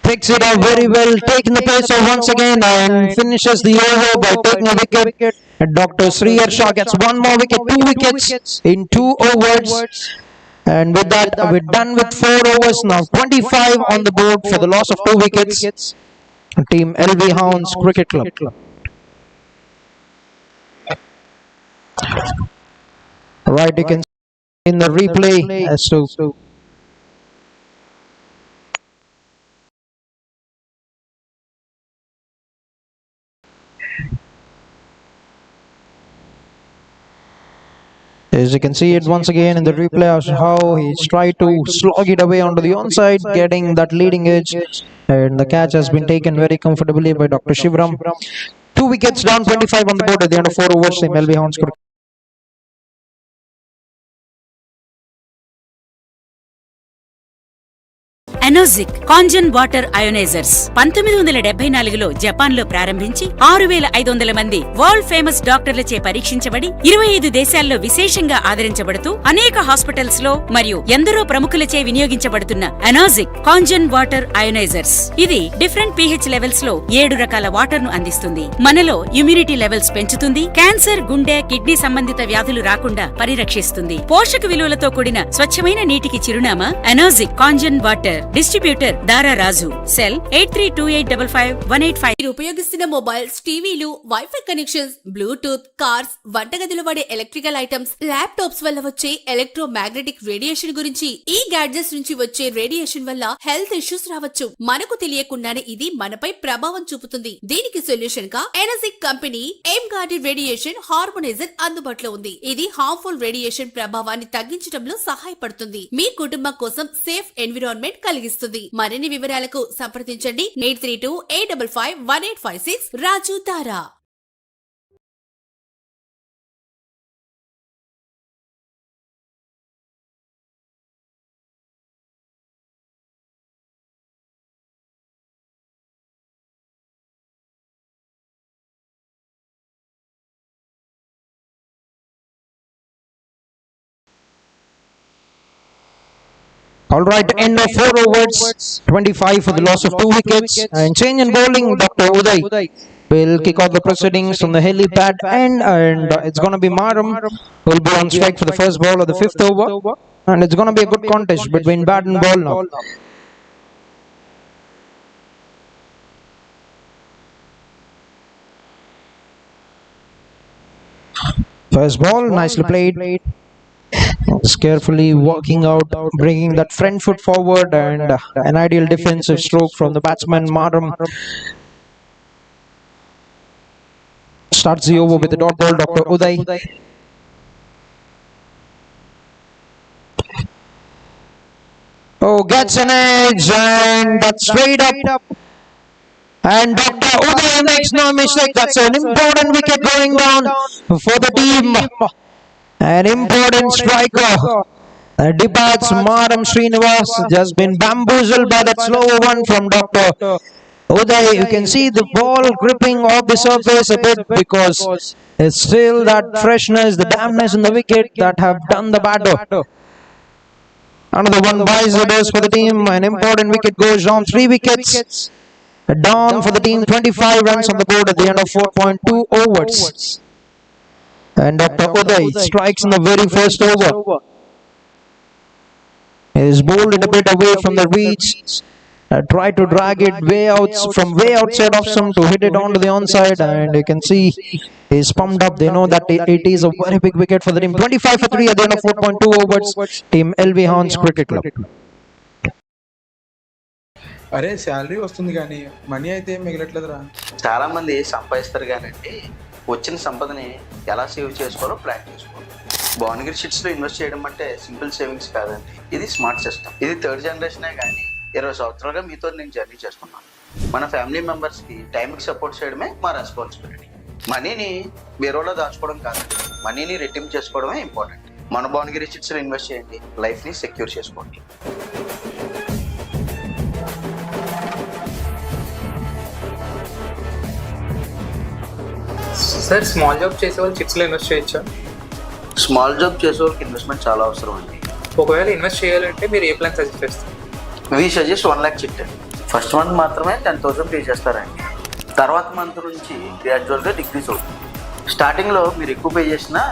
picks it up very well, taking the pace off once again and finishes the over by taking a wicket. And Dr. Sriharsha gets 1 more wicket, 2 wickets in 2 overs. And with that, we're done with 4 overs now. 25 on the board for the loss of 2 wickets. Team LV Hounds Cricket Club. Right, you can see in the replay as to as you can see it once again in the replay of how he's tried to slog it away onto the onside, getting that leading edge, and the catch has been taken very comfortably by Dr. Shivram. 2 wickets down, 25 on the board at the end of 4 overs. Team LV Hounds Cricket. Enagic Kangen water ionizers 1974లో జపాన్లో ప్రారంభించి 6500 మంది world famous డాక్టర్లచే పరీక్షించబడి 25 దేశాల్లో విశేషంగా ఆదరించబడుతూ అనేక hospitals లో మరియు ఎందరో ప్రముఖులచే వినియోగించబడుతున్న ఎనోజిక్ కాంజన్ వాటర్ అయోనైజర్స్. ఇది డిఫరెంట్ pH లెవెల్స్ లో 7 రకాల వాటర్ ను అందిస్తుంది. మనలో ఇమ్యూనిటీ లెవెల్స్ పెంచుతుంది. క్యాన్సర్, గుండె, కిడ్నీ సంబంధిత వ్యాధులు రాకుండా పరిరక్షిస్తుంది. పోషక విలువలతో కూడిన స్వచ్ఛమైన నీటికి చిరునామా ఎనోజిక్ కాంజన్ వాటర్. డిస్ట్రిబ్యూటర్ దారా రాజు. సెల్ 8328551855. మీరు ఉపయోగిస్తున్న మొబైల్స్, టీవీలు, వైఫై కనెక్షన్స్, బ్లూటూత్, కార్స్, వంటగదిలో వాడే ఎలక్ట్రికల్ ఐటమ్స్, ల్యాప్టాప్స్ వల్ల వచ్చే ఎలక్ట్రో మ్యాగ్నెటిక్ రేడియేషన్ గురించి, ఈ గ్యాడ్జెట్స్ నుంచి వచ్చే రేడియేషన్ వల్ల హెల్త్ ఇష్యూస్ రావచ్చు. మనకు తెలియకుండానే ఇది మనపై ప్రభావం చూపుతుంది. దీనికి సొల్యూషన్ గా Enagic company garden radiation harmonizer అందుబాటులో ఉంది. ఇది హార్మ్ఫుల్ రేడియేషన్ ప్రభావాన్ని తగ్గించడంలో సహాయపడుతుంది. మీ కుటుంబం కోసం సేఫ్ ఎన్విరాన్మెంట్ కలిగిస్తుంది. మరిన్ని వివరాలకు సంప్రదించండి 8328551856 రాజు దారా. All right, end of 4 overs, 25 for the loss of 2 wickets. And change in bowling, Dr. Uday will kick off the proceedings from the helipad end, and it's going to be Maram who will be on strike for the first ball of the 5th over. And it's going to be a good contest between bat and ball now. First ball, nicely played. Just carefully working out, bringing that front foot forward, and an ideal defensive stroke from the batsman Maram. Starts the over with the dot ball, Dr. Uday. Oh, gets an edge, and that's straight up. And Dr. Uday makes no mistake. That's an important wicket going down for the team. An important striker. Departs Maram Srinivas. Just been bamboozled by that slow one from Dr. Uday. You can see the ball gripping off the surface a bit because it's still that freshness, the dampness in the wicket that have done the batter. Another one buys the best for the team. An important wicket goes down. 3 wickets down for the team. 25 runs on the board at the end of 4.2 overs. And Dr. Uday strikes in the very first over. He is bowled it a bit away from the reach. Try to drag it way outside of some to hit it onto the onside, and you can see he's pumped up. They know that it is a very big wicket for the team. 25 for 3 at the end of 4.2 overs. Team LV Hounds Cricket Club. అరే salary వస్తుంది కానీ money అయితే మిగలట్లేదురా. చాలా మంది సంపాదిస్తారు కానీ వచ్చిన సంపదని ఎలా సేవ్ చేసుకోవాలో ప్లాన్ చేసుకోవాలి. భువనగిరి షీట్స్లో ఇన్వెస్ట్ చేయడం అంటే సింపుల్ సేవింగ్స్ కాదండి, ఇది స్మార్ట్ సిస్టమ్. ఇది 3rd జనరేషనే కానీ 20 సంవత్సరాలుగా మీతో నేను జర్నీ చేస్తున్నాను. మన ఫ్యామిలీ మెంబర్స్కి టైంకి సపోర్ట్ చేయడమే మా రెస్పాన్సిబిలిటీ. మనీని వేరేలో దాచుకోవడం కాదండి, మనీని రెట్టింపు చేసుకోవడమే ఇంపార్టెంట్. మన భువనగిరి షీట్స్లో ఇన్వెస్ట్ చేయండి, లైఫ్ని సెక్యూర్ చేసుకోండి. సార్, స్మాల్ జాబ్ చేసే వాళ్ళు చిట్స్లో ఇన్వెస్ట్ చేయొచ్చా? స్మాల్ జాబ్ చేసే వాళ్ళకి ఇన్వెస్ట్మెంట్ చాలా అవసరం అండి. ఒకవేళ ఇన్వెస్ట్ చేయాలంటే మీరు ఏ ప్లాన్ సజెస్ట్ చేస్తారు? వీ సజెస్ట్ 1 lakh చిట్ అండి. ఫస్ట్ మంత్ మాత్రమే 10,000 పే చేస్తారండి. తర్వాత మంత్ నుంచి గ్రాడ్యువల్గా డిక్రీజ్ అవుతుంది. స్టార్టింగ్లో మీరు ఎక్కువ పే చేసినా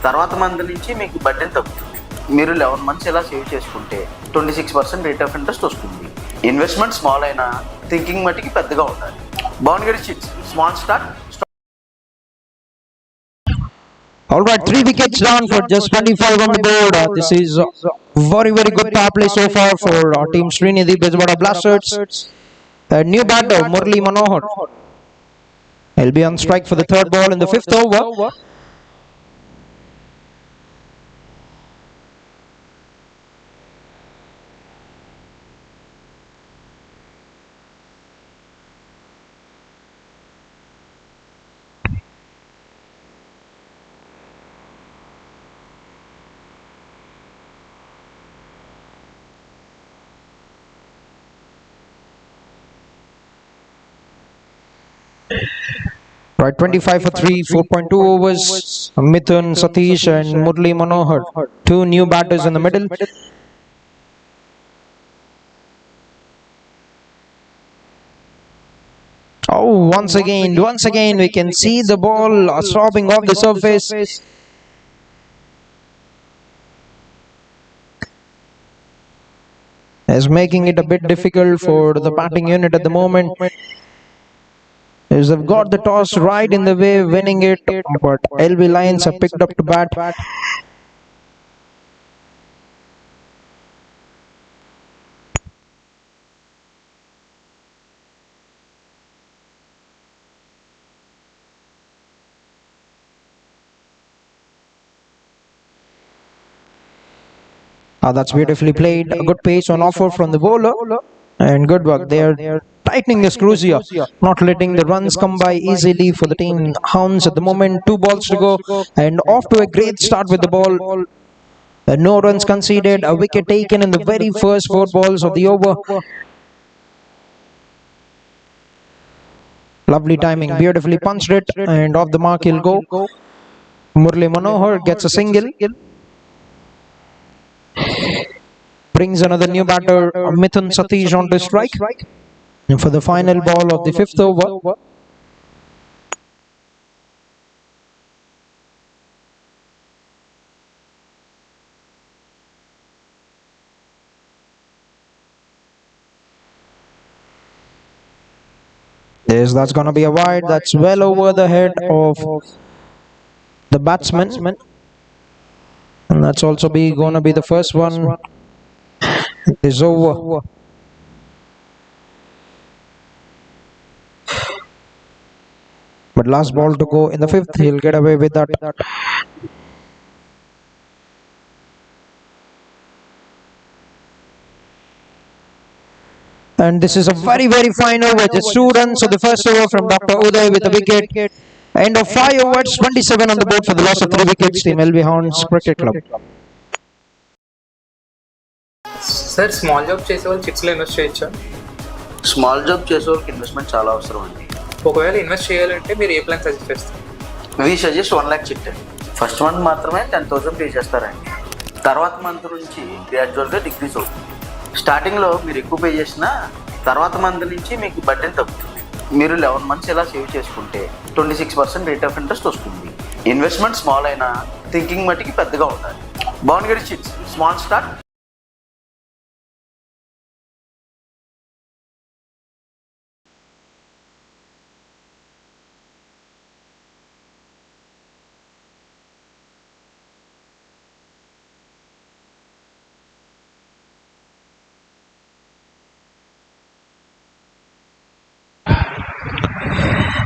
తర్వాత మంత్ నుంచి మీకు బడ్జెట్ తగ్గుతుంది. మీరు 11 months ఇలా సేవ్ చేసుకుంటే 26% రేట్ ఆఫ్ ఇంట్రెస్ట్ వస్తుంది. ఇన్వెస్ట్మెంట్ స్మాల్ అయినా థింకింగ్ మట్టికి పెద్దగా ఉండాలి. Bhuvanagiri sheets small start. All right, 3 wickets down for just 25 on the board. This is very good power play so far for team Srinidhi BEZAWADA Blasters. New batter Murli Manohar. He'll be on strike for the third ball in the 5th over. Right, 25 for 3, 4.2 overs. Mithun, Satish and Murli Manohar. 2 new batters in the middle. Oh, once again we can see the ball sobbing off the surface. Is making it a bit difficult for the batting unit at the moment. As they've got the toss right in the way, winning it, but LB Lions have picked up to bat. That's beautifully played. A good pace on offer from the bowler, and good work. They are tightening the screws here, not letting the runs come by easily for the team Hounds at the moment. 2 balls to go, and off to a great start with the ball. No runs conceded, a wicket taken in the very first 4 balls of the over. Lovely timing, beautifully punched it, and off the mark he'll go. Murli Manohar gets a single. Brings another new batter, Mithun Satish, on to strike. And for the final ball of the 5th over. Yes, that's going to be a wide. That's well over the head of the batsman. And that's also going to be the first one. Is over. But last ball to go in the 5th, he'll get away with that. And this is a very fine over. Just 2 runs of the first over from Dr. Uday with a wicket. End of 5 overs, 27 on the board for the loss of 3 wickets. Team LB Hounds Cricket Club. Sir small job చేసే వాళ్ళు చిట్స్లో invest చేయొచ్చా? Small job చేసే వాళ్ళకి investment చాలా అవసరం అండి. ఒకవేళ invest చేయాలంటే మీరు ఏ ప్లాన్ సజెస్ట్ చేస్తారు? వీ సజెస్ట్ 1 lakh చిట్ అండి. ఫస్ట్ మంత్ మాత్రమే 10,000 పే చేస్తారండి. తర్వాత మంత్ నుంచి గ్రాడ్యువల్గా డిక్రీస్ అవుతుంది. స్టార్టింగ్లో మీరు ఎక్కువ పే చేసినా తర్వాత మంత్ నుంచి మీకు బడ్జెట్ తగ్గుతుంది. మీరు 11 months ఇలా సేవ్ చేసుకుంటే 26% రేట్ ఆఫ్ ఇంట్రెస్ట్ వస్తుంది. ఇన్వెస్ట్మెంట్ స్మాల్ అయినా థింకింగ్ మట్టికి పెద్దగా ఉండాలి. Bhuvanagiri sheets small start.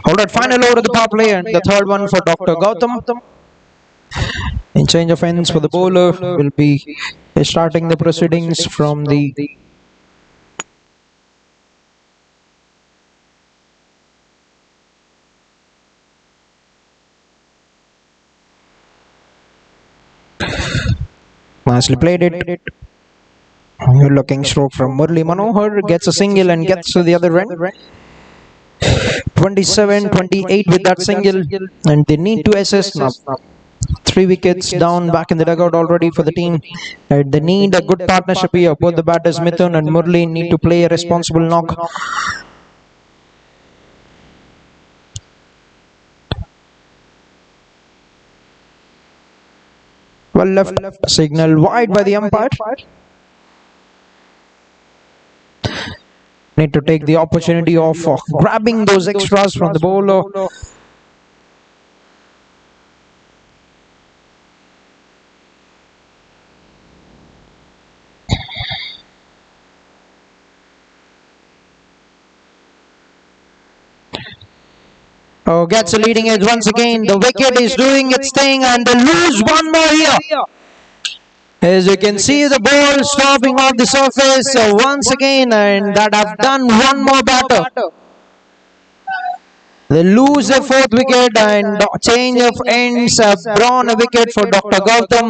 Alright, final over of the power play, and the third one for Dr. Gautam. In change of ends for the bowler, will be starting the proceedings from the nicely played it. Good looking stroke from Murli Manohar, gets a single and gets to the other end. 27-28 with that single, and they need to assess now. 3 wickets down back in the dugout already for the team. They need a good partnership here. Both the batters Mithun and Murli need to play a responsible knock. Well left, signal wide by the umpire. Need to take the opportunity of grabbing those extras from the bowler. Oh, gets a leading edge once again. The wicket is doing its thing and they lose one more here. As you can see, the ball stopping off the surface once again, and that have done one more batter. They lose a fourth wicket and change of ends have drawn a wicket for Dr. Gautam.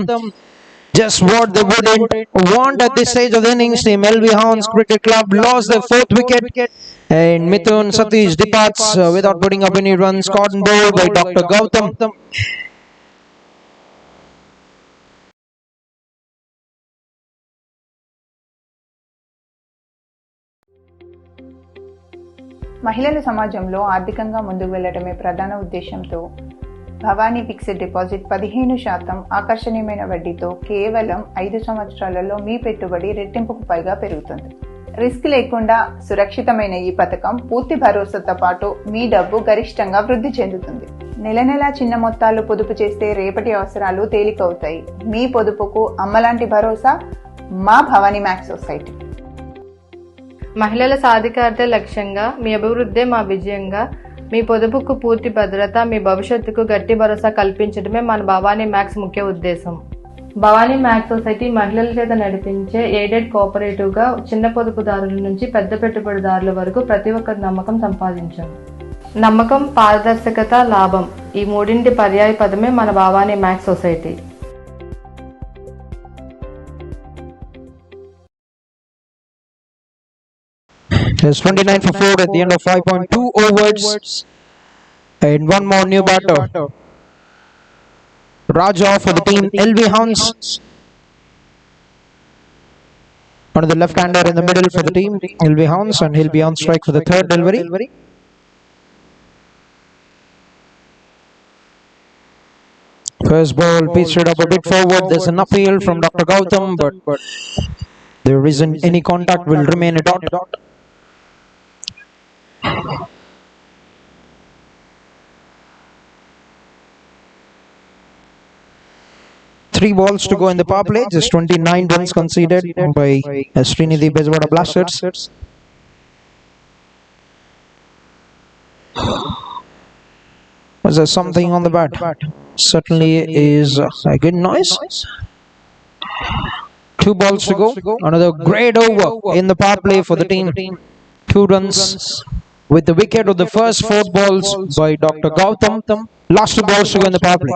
Just what they wouldn't want at this stage of the innings. Team LV Hounds Cricket Club lost their fourth wicket, and Mithun Satish departs without putting up any runs. Caught and bowled by Dr. Gautam. మహిళల సమాజంలో ఆర్థికంగా ముందుకు వెళ్లడమే ప్రధాన ఉద్దేశంతో Bhavani fixed deposit 15% ఆకర్షణీయమైన వడ్డీతో కేవలం 5 సంవత్సరాలలో మీ పెట్టుబడి రెట్టింపుకు పైగా పెరుగుతుంది. రిస్క్ లేకుండా సురక్షితమైన ఈ పథకం పూర్తి భరోసాతో పాటు మీ డబ్బు గరిష్టంగా వృద్ధి చెందుతుంది. నెల నెలా చిన్న మొత్తాలు పొదుపు చేస్తే రేపటి అవసరాలు తేలికవుతాయి. మీ పొదుపుకు అమ్మలాంటి భరోసా మా భవానీ మ్యాక్స్ సొసైటీ. మహిళల సాధికారత లక్ష్యంగా మీ అభివృద్ధే మా విజయంగా మీ పొదుపుకు పూర్తి భద్రత మీ భవిష్యత్తుకు గట్టి భరోసా కల్పించడమే మన భవానీ మ్యాక్స్ ముఖ్య ఉద్దేశం. భవానీ మ్యాక్స్ సొసైటీ మహిళల చేత నడిపించే ఎయిడెడ్ కోఆపరేటివ్గా చిన్న పొదుపుదారుల నుంచి పెద్ద పెట్టుబడిదారుల వరకు ప్రతి ఒక్కరి నమ్మకం సంపాదించాం. నమ్మకం, పారదర్శకత, లాభం ఈ మూడింటి పర్యాయ పదమే మన Bhavani max society. There's 29 for 4 at the end of 5.2 overs. And one more new batter. Raja for the team LV Hounds. One of the left-hander in the middle for the team LV Hounds, and he'll be on strike for the third delivery. First ball pitched up a bit forward. There's an appeal from Dr. Gautam, but there isn't any contact. Will remain a dot. Three balls to go in the power play. Just 29 runs conceded by SRINIDI BEZAWADA Blasters. Was there something on the bat? Certainly is a good noise. Two balls to go. Another great over in the power play for the team. 2 runs with the wicket of the first 4 balls by Dr. Gautam. Last 2 balls to go in the power play.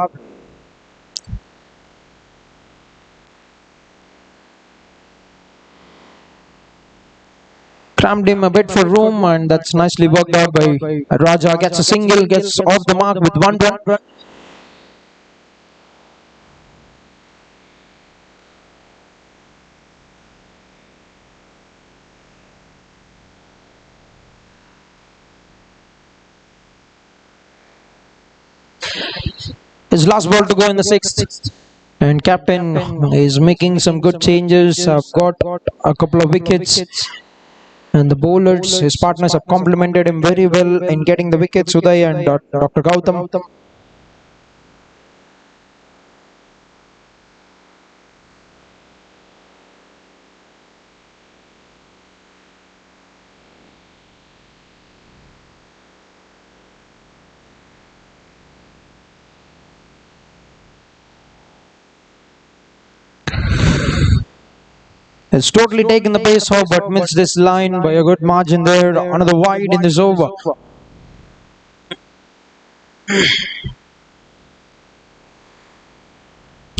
Crammed him a bit for room, and that's nicely worked out by Raja. Gets a single, gets off the mark with 1 run. His last ball to go in the 6th, and captain is making some good changes. Got a couple of wickets, and the bowlers, his partners, have complimented him very well in getting the wickets. Uday and Dr. Gautam. It's totally taken the pace off, but missed this line by a good margin there. Another wide in this over.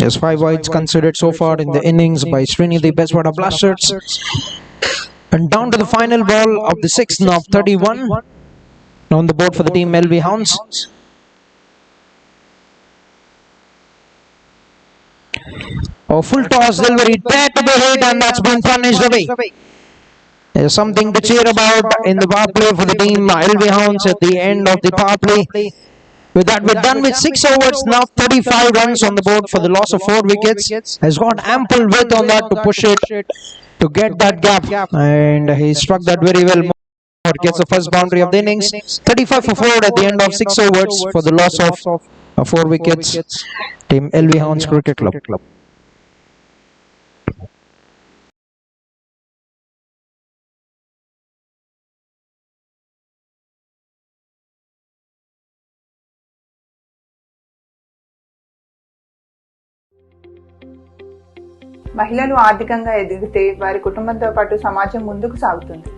Yes, 5 wides considered so far in the innings by SRINIDI BEZAWADA Blasters. And down to the final ball of the 6th now, 31. On the board for the team LV Hounds. Oh, full toss delivery, dead to the hit, and that's been punished away. There's something to cheer about in the power play for the team LV Hounds at the end of the power play. With that, we're done with 6 overs. Now 35 runs on the board for the loss of 4 wickets. Has got ample width on that to push it to get that gap, and he struck that very well. Gets the first boundary of the innings. 35 for 4 at the end of 6 overs for the loss of 4 wickets. Team LV Hounds Cricket Club. మహిళలు ఆర్థికంగా ఎదిగితే వారి కుటుంబంతో పాటు సమాజం ముందుకు సాగుతుంది.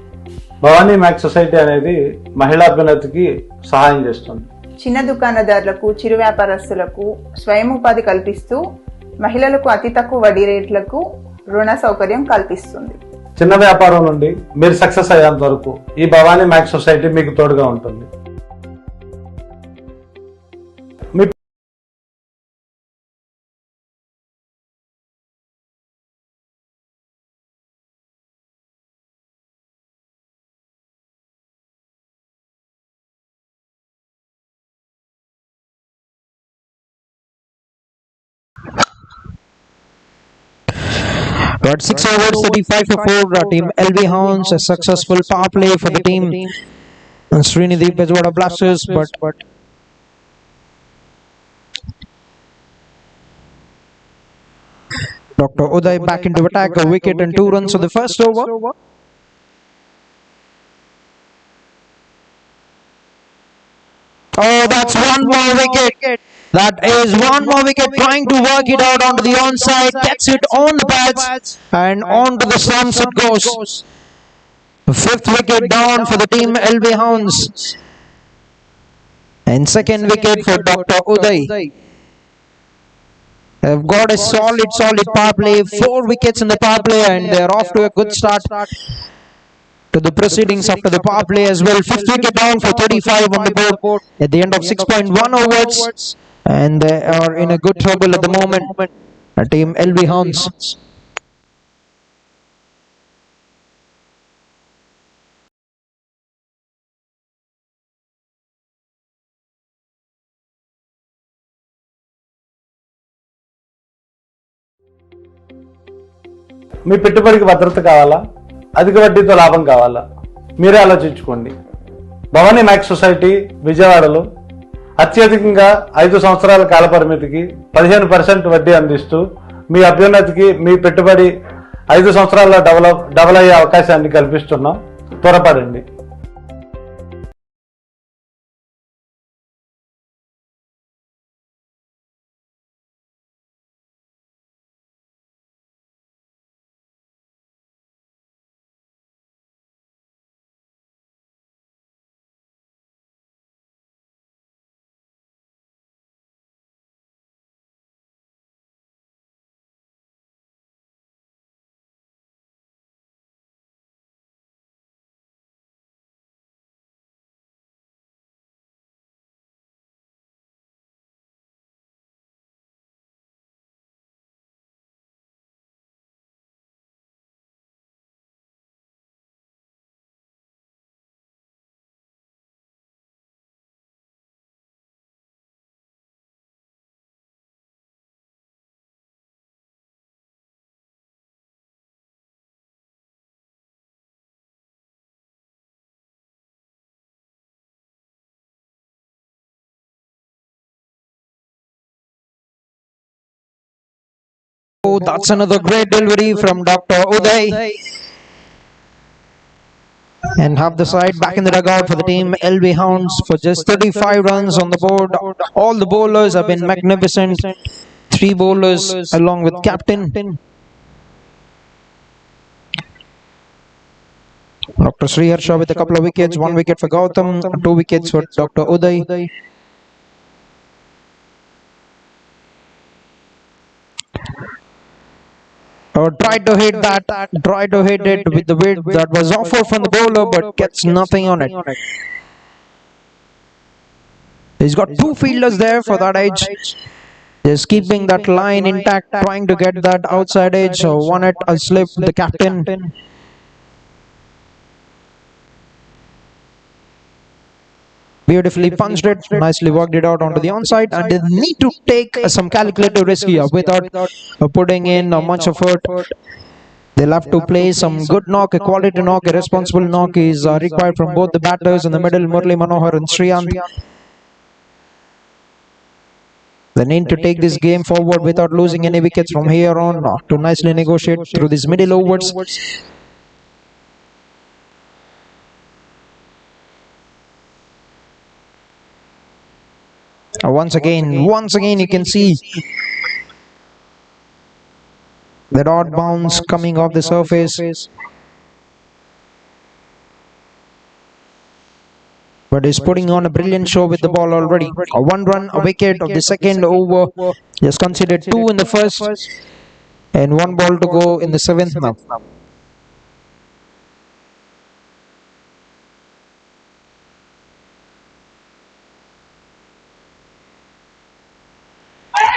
Bhavani max society అనేది మహిళా అభ్యున్నతికి సహాయం చేస్తుంది. చిన్న దుకాణదారులకు, చిరు వ్యాపారస్తులకు స్వయం ఉపాధి కల్పిస్తూ మహిళలకు అతి తక్కువ వడ్డీ రేట్లకు రుణ సౌకర్యం కల్పిస్తుంది. చిన్న వ్యాపారం నుండి మీరు సక్సెస్ అయ్యేంత వరకు ఈ భవానీ మ్యాక్స్ సొసైటీ మీకు తోడుగా ఉంటుంది. Got 6 overs, 35 for 4. Team LV Hounds, a successful power play for the team. SRINIDI BEZAWADA Blasters, but Dr. Uday back into attack, a wicket and 2 runs for the first over. Oh, that's one more wicket. That is one more wicket, trying to work it out onto the onside, gets it on the pads and onto the stumps it goes. 5th wicket down for the team LV Hounds. And 2nd wicket for Dr. Uday. They've got a solid power play, 4 wickets in the power play, and they're off to a good start to the proceedings after the power play as well. 5th wicket down for 35 on the board at the end of 6.1 overs. And they are in a good trouble at the moment. Team LV Hounds. మీ పెట్టుబడికి భద్రత కావాలా, అధిక వడ్డీతో లాభం కావాలా, మీరే ఆలోచించుకోండి. Bhavani max society విజయవాడలో అత్యధికంగా 5 సంవత్సరాల కాల పరిమితికి 15% వడ్డీ అందిస్తూ మీ అభ్యున్నతికి మీ పెట్టుబడి 5 సంవత్సరాల్లో డబల్ అయ్యే అవకాశాన్ని కల్పిస్తున్నాం. త్వరపడండి. Oh, that's another great delivery from Dr. Uday. And half the side back in the dugout for the team LV Hounds for just 35 runs on the board. All the bowlers have been magnificent. 3 bowlers along with captain. Dr. Sriharsha with a couple of wickets, 1 wicket for Gautam, 2 wickets for Dr. Uday. Tried to hit it with the width that was offered from the bowler, but gets nothing on it. He's got 2 fielders there for that edge. Just keeping that line intact, trying to get that outside edge. So 1 at a slip, the captain. Beautifully punched it, nicely worked it out onto the onside, and they need to take some calculated risk here without putting in much effort. They'll have to play some good knock, a quality knock, a responsible knock is required from both the batters in the middle, Murli Manohar and Shriyant. They need to take this game forward without losing any wickets from here on to nicely negotiate through these middle overs. Once again you can see that odd bounce coming off the surface. But he's putting on a brilliant show with the ball already. A 1 run, a wicket of the second over. He has conceded 2 in the first and 1 ball to go in the 7th now.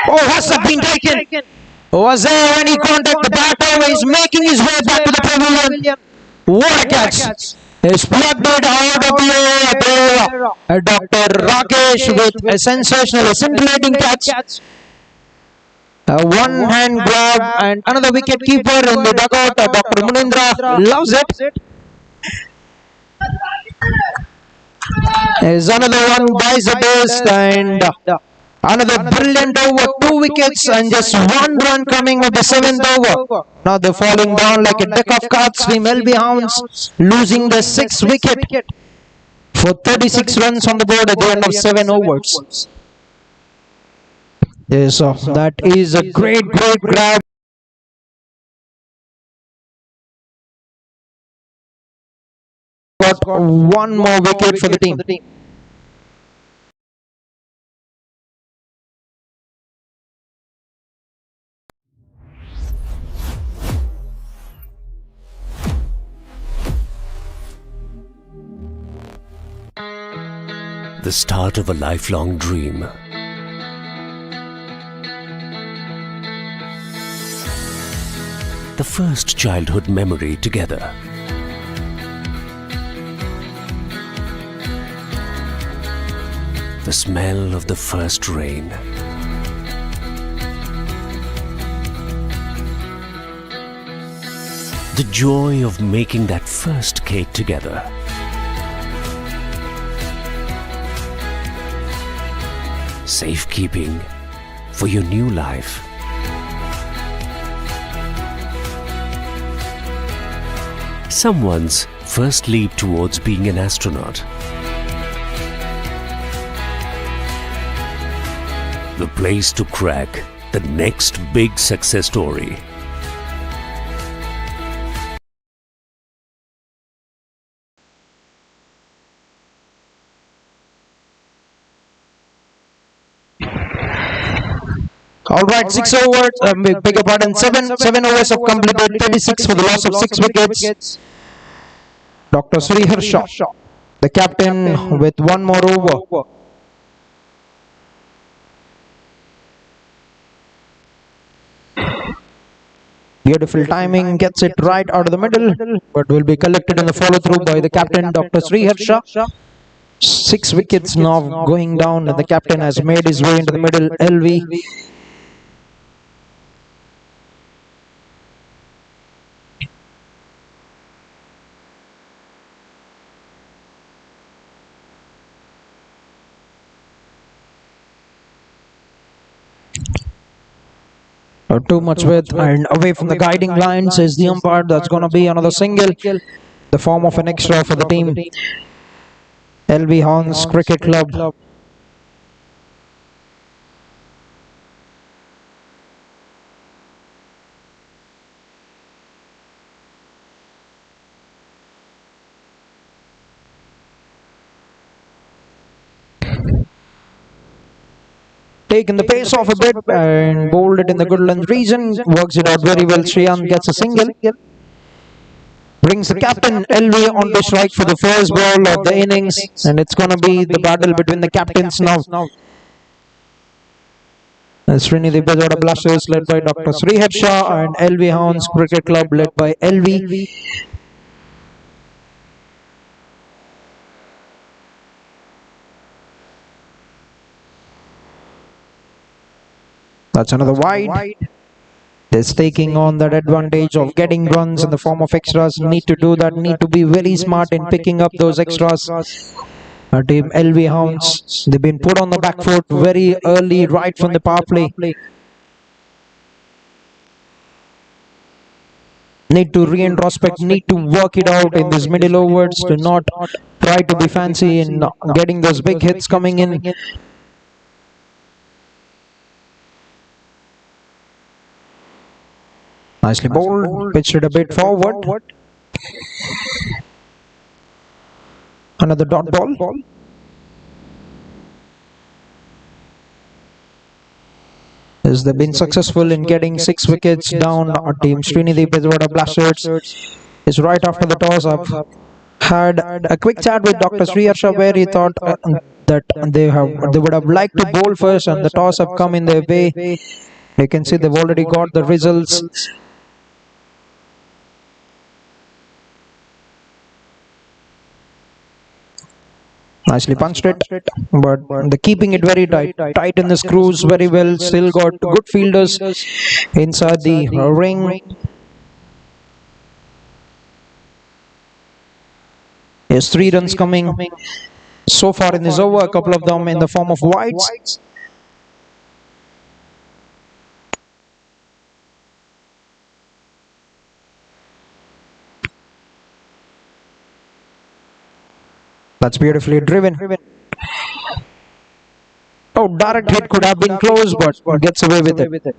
Oh, has that been taken? Was there any contact? The batter is making his way back to the pavilion. What a catch! He's plugged it out of the air. Dr. Rakesh with a sensational, scintillating catch. A one-hand grab and another wicket keeper in the dugout. Dr. Munindra loves it. There's another one buys the best and another brilliant over, 2 wickets and just 1 run coming with the 7th over. Now they're falling down like a deck of cards. Team LB Hounds losing the 6th wicket for 36 runs on the board at the end of 7 overs. Yes, that is a great grab. Got 1 more wicket for the team. The start of a lifelong dream. The first childhood memory together. The smell of the first rain. The joy of making that first cake together. Safekeeping for your new life. Someone's first leap towards being an astronaut. The place to crack the next big success story. Alright, 6 overs, beg your pardon, 7 overs have completed, 36 for the loss of 6 wickets. Dr. Sri Harsha, the captain with 1 more over. Beautiful timing, gets it right out of the middle, but will be collected in the follow through by the captain, Dr. Sri Harsha. 6 wickets now going down, and the captain has made his way into the middle. LV. Too much width and away from the guiding lines is the umpire. That's going to be another single, the form of an extra for the team. LB Hounds Cricket Club. Taken the pace off a bit and bowled it in the good length region. Works it out very well. Shriyant gets a single. Brings the captain LV on the strike for the first ball of the innings. And it's going to be the battle between the captains now. SRINIDI BEZAWADA Blasters led by Dr. Sri Harsha and LV Hounds Cricket Club led by LV. That's another wide. They're taking on that advantage of getting runs in the form of extras. Need to do that. Need to be very smart in picking up those extras. Team LV Hounds, they've been put on the back foot very early, right from the power play. Need to reintrospect, need to work it out in these middle overs to not try to be fancy in getting those big hits coming in. Nicely bowled, pitched it a bit forward. Another dot ball. As they've been successful in getting 6 wickets down, our team SRINIDI BEZAWADA Blasters is right after the toss up. Had a quick chat with Dr. Sriharsha where he thought that they would have liked to bowl first, and the toss have come in their way. You can see they've already got the results. Nicely punched it, but they're keeping it very tight in the screws very well. Still got good fielders inside the ring. Yes, 3 runs coming so far in this over, a couple of them in the form of wides. That's beautifully driven. Oh, direct hit could have been close, but gets away with it.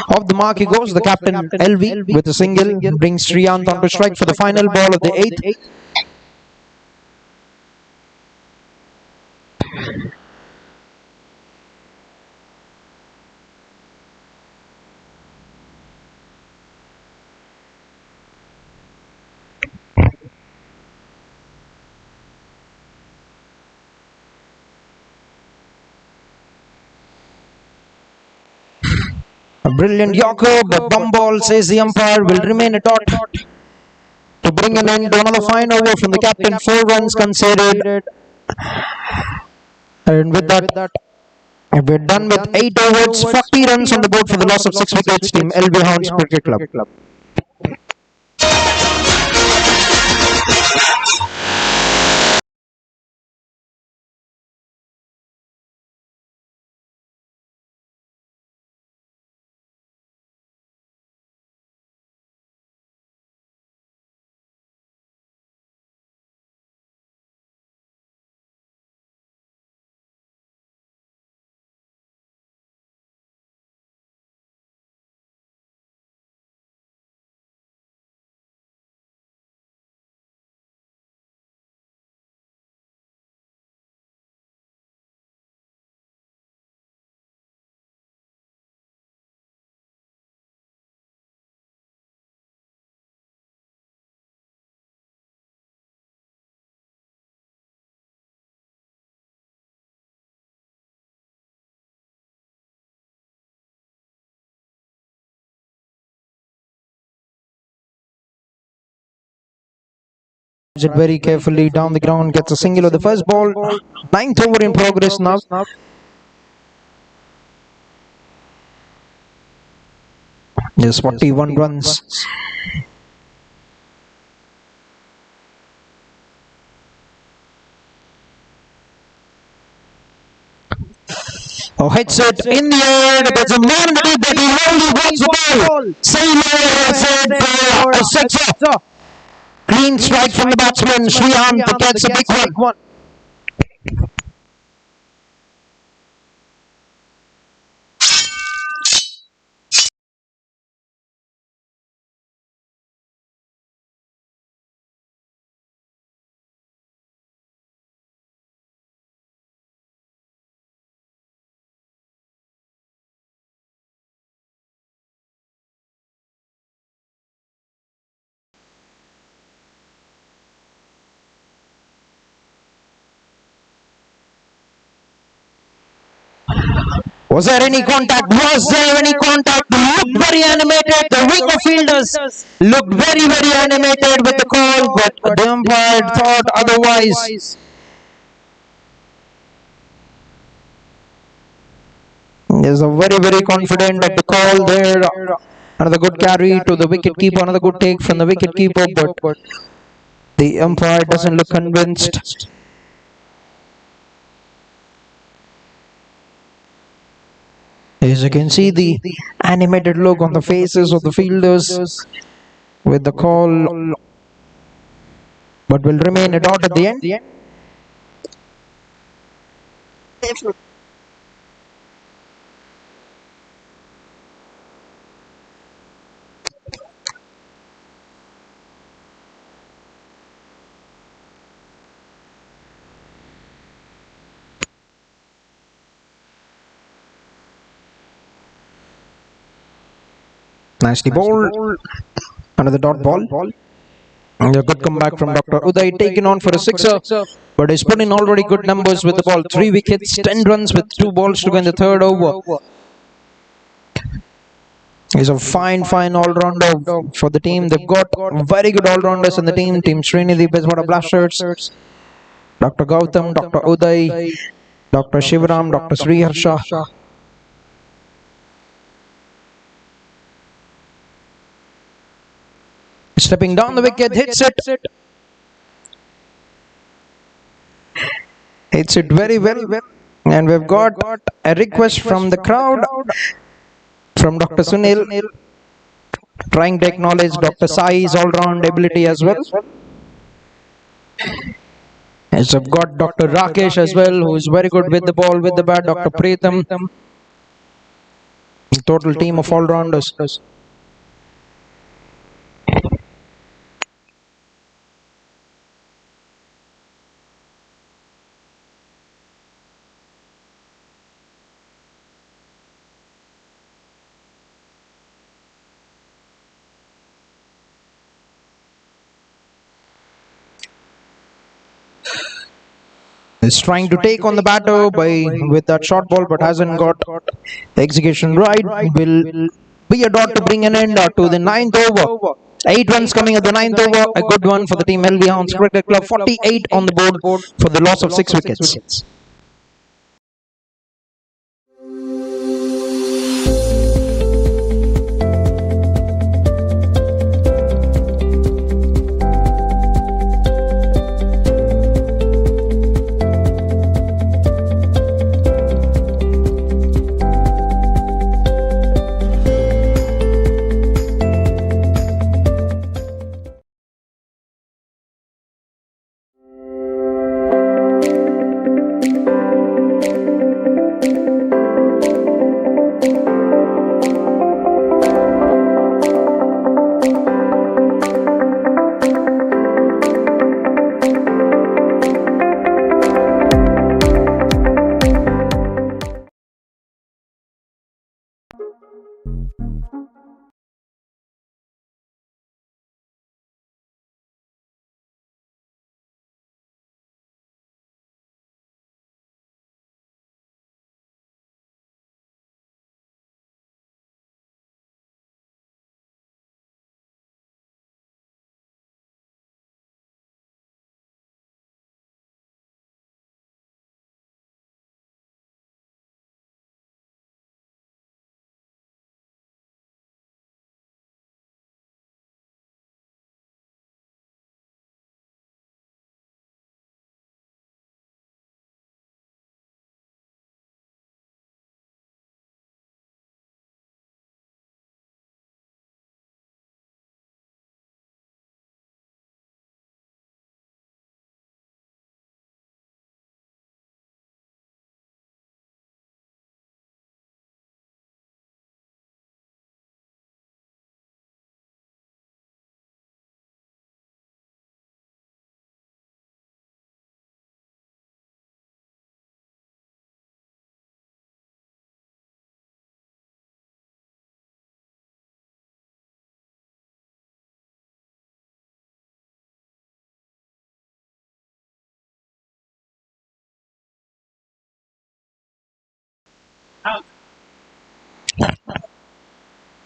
Off the mark he goes, the captain LV with a single, brings Shriyant on to strike for the final ball of the 8th. A brilliant Yorker, but bum ball, says the umpire, will remain a dot to bring an end to another fine over from the captain. 4 runs conceded. And with that, we're done with 8 overs, 40 runs on the board for the loss of 6 wickets. Team LV Hounds Cricket Club. It very carefully down the ground, gets a single of the first ball. 9th over in progress now. Yes, 41 runs. Oh, hits it in the air. There's a man that he only wants the ball. Sailor for a sixer. Clean strike from the batsman. Shriyant gets a big one. Was there any contact? Was there any contact? Looked very animated. The winger fielders looked very, very animated with the call, but the umpire thought otherwise. is a very confident of the call there. Another good carry to the wicket keeper, another good take from the wicket keeper, but the umpire doesn't look convinced. As you can see, the animated look on the faces of the fielders with the call, but will remain a dot at the end. Nicely bowled. Another dot ball. And a good comeback from Dr. Uday, taken on for a sixer, but he's put in already good numbers with the ball. 3 wickets, 10 runs with 2 balls to go in the third over. He's a fine all-rounder for the team. They've got very good all-rounders in the team. Team SRINIDI, BEZAWADA Blasters, Dr. Gautam, Dr. Uday, Dr. Shivaram, Dr. Sriharsha. Stepping down the wicket, hits it. Hits it very well. And we've got a request from the crowd, from Dr. Sunil, trying to acknowledge Dr. Sai's all-round ability as well. As I've got Dr. Rakesh as well, who is very good with the ball, with the bat. Dr. Preetham. Total team of all-rounders. Is trying to take on the batter with that short ball, but hasn't got execution right. Will be a dot to bring an end to the 9th over. 8 runs coming at the 9th over. A good one for the team LV Hounds Cricket Club. 48 on the board for the loss of 6 wickets.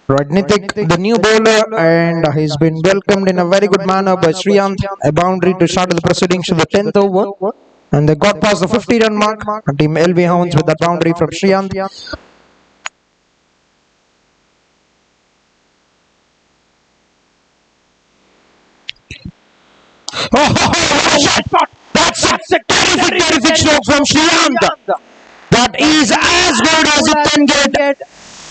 Right, Nitik, the new bowler, and he's been welcomed in a very good manner by Sriant. A boundary to start the proceedings to the 10th over. And they got past the 50-run mark. Team LV Hounds with that boundary from Sriant. That's a terrific stroke from Shriyant. That is as good as it can get.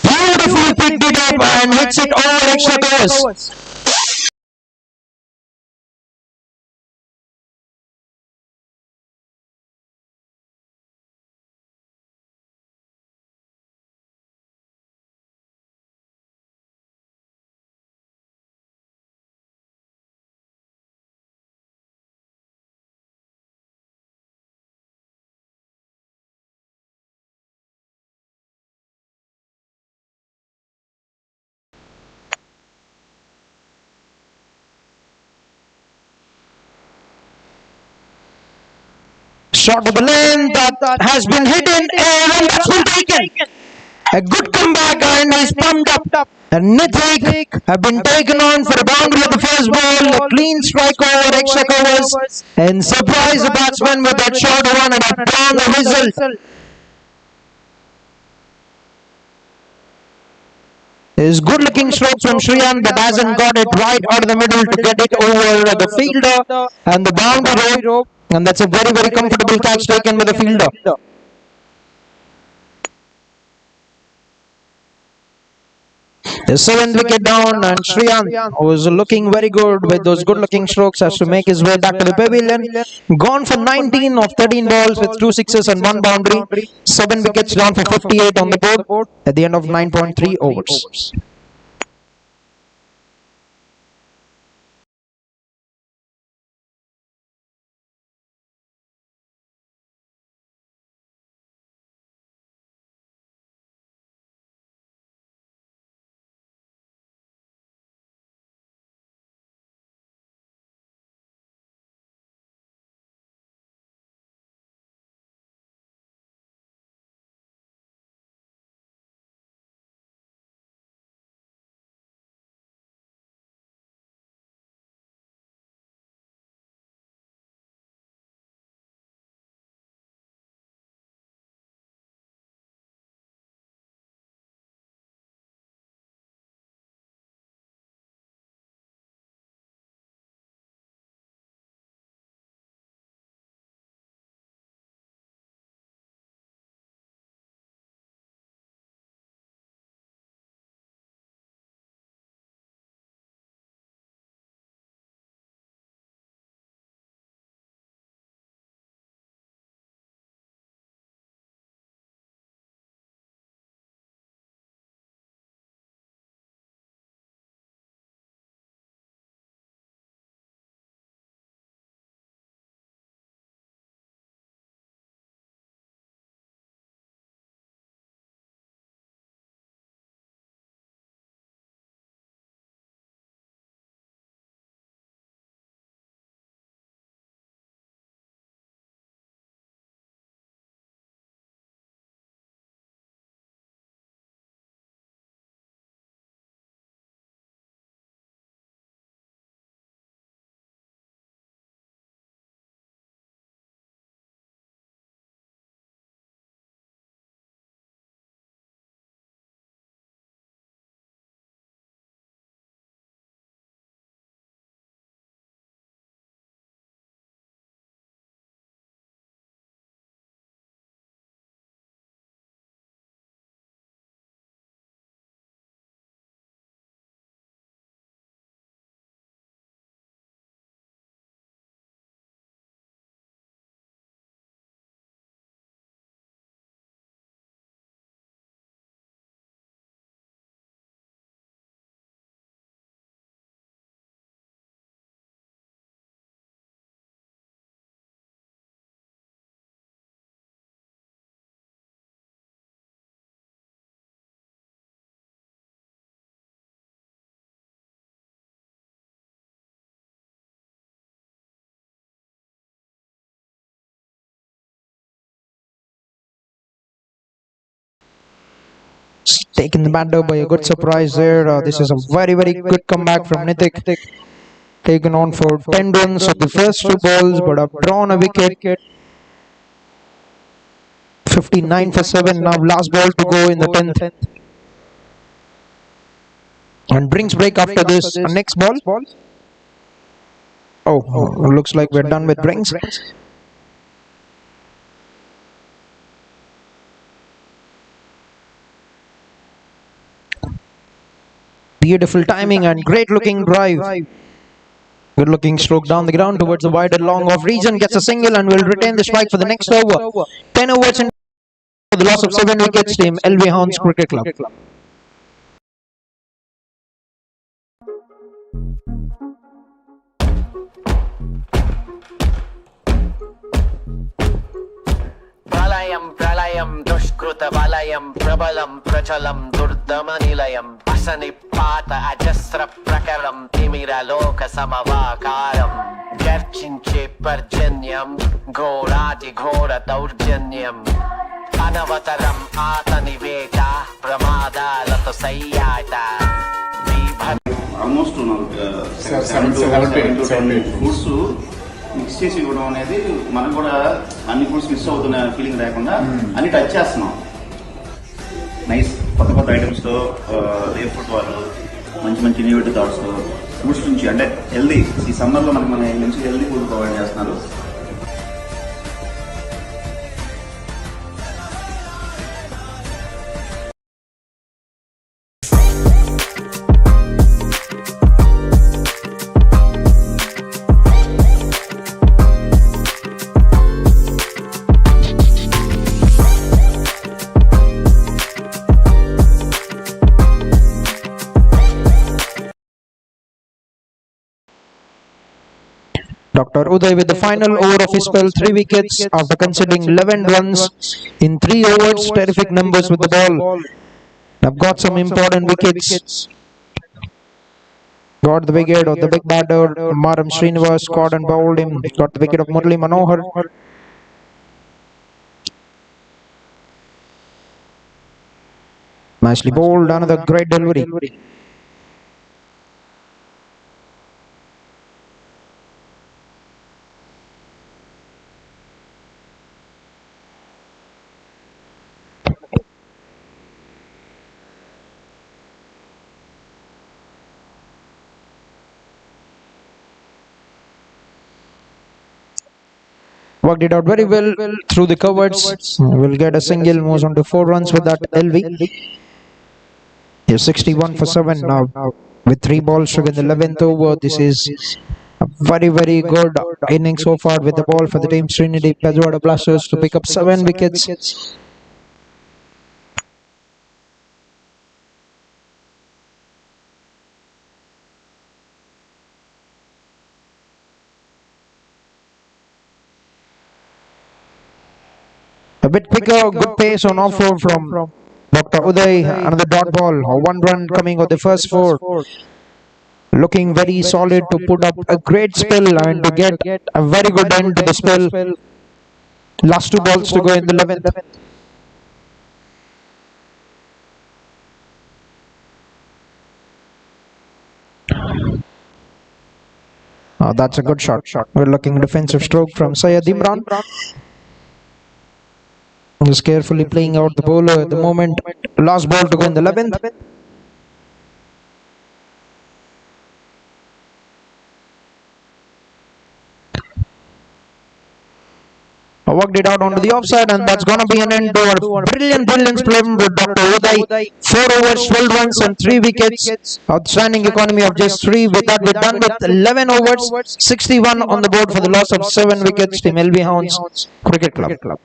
Beautifully picked it up and hits it over extra covers. Shot to the lane that has been hit in air and that's been taken. A good comeback and he's pumped up. And Nithik have been taken on for a boundary at the first ball. A clean strike over extra covers. And surprise the batsman with that short one and a drawn the whistle. There's good looking stroke from Shriyant but hasn't got it right out of the middle to get it over the fielder and the boundary rope. And that's a very comfortable catch taken by the fielder. The 7th wicket down and Shriyant was looking very good with those good looking strokes has to make his way back to the pavilion. Gone for 19 of 13 balls with 2 sixes and 1 boundary. 7 wickets down for 58 on the board at the end of 9.3 overs. Taking the batter by a good surprise there. This is a very good comeback from Nithik. Taken on for 10 runs of the first 2 balls but have drawn a wicket. 59 for 7 now, last ball to go in the 10th. And brings break after this. Next ball. Oh, looks like we're done with rings. Beautiful timing and great looking drive. Good looking stroke down the ground towards the wider long off region. Gets a single and will retain the strike for the next over. 10 overs and the loss of 7 wickets. Team LV Hounds Cricket Club. ప్రళయం దుష్కృత వలయం ప్రబలం ప్రచలం దుర్దమ నిలయం అసని పాత అజస్ర ప్రకరం తిమిరలోక సమవాకారం గర్జించే పర్జన్యం ఘోరాతి ఘోర దౌర్జన్యం అనవతరం ఆతని వేట ప్రమాదాలతో సయ్యాట almost foods mix చేసి ఇవ్వడం అనేది మనకు కూడా అన్ని ఫుడ్స్ మిస్ అవుతున్న ఫీలింగ్ లేకుండా అన్ని టచ్ చేస్తున్నాం. నైస్ కొత్త కొత్త ఐటమ్స్తో రేపు ఫుడ్ వాళ్ళు మంచి మంచి ఇన్నోవేటివ్ థాట్స్తో ఫుడ్స్ నుంచి అంటే హెల్దీ ఈ సమ్మర్లో మనకి మన మంచి హెల్దీ ఫుడ్ ప్రొవైడ్ చేస్తున్నారు. Dr. Uday with the final over of his spell, 3 wickets after conceding 11 runs in 3 overs. Terrific numbers with the ball. I've got some important wickets. Got the wicket of the big batter, Maram Srinivas, scored and bowled him. Got the wicket of Murali Manohar. Nicely bowled, another great delivery. Worked it out very well through the covers. Will get a single, moves on to 4 runs with that LV. He's 61 for 7 now. With 3 balls struck in the 11th over. This is a very, very good inning so far with the ball for the team SRINIDI BEZAWADA Blasters to pick up 7 wickets. A bit quicker, good pace on offer from Dr. Uday. Another dot ball, 1 run coming of the first 4. Looking very solid to put up a great spell and to get a very good end to the spell. Last 2 balls to go in the 11th. That's a good shot. We're looking defensive stroke from Syed Imran. Is carefully playing out the bowler at the moment. Last ball to go in the 11th. Worked it out onto the offside, and that's going to be an end to our brilliant play with Dr. Uday. 4 overs, 12 runs and 3 wickets. Outstanding economy of just 3. With that, we're done with 11 overs, 61 on the board for the loss of 7 wickets. Team LV Hounds Cricket Club.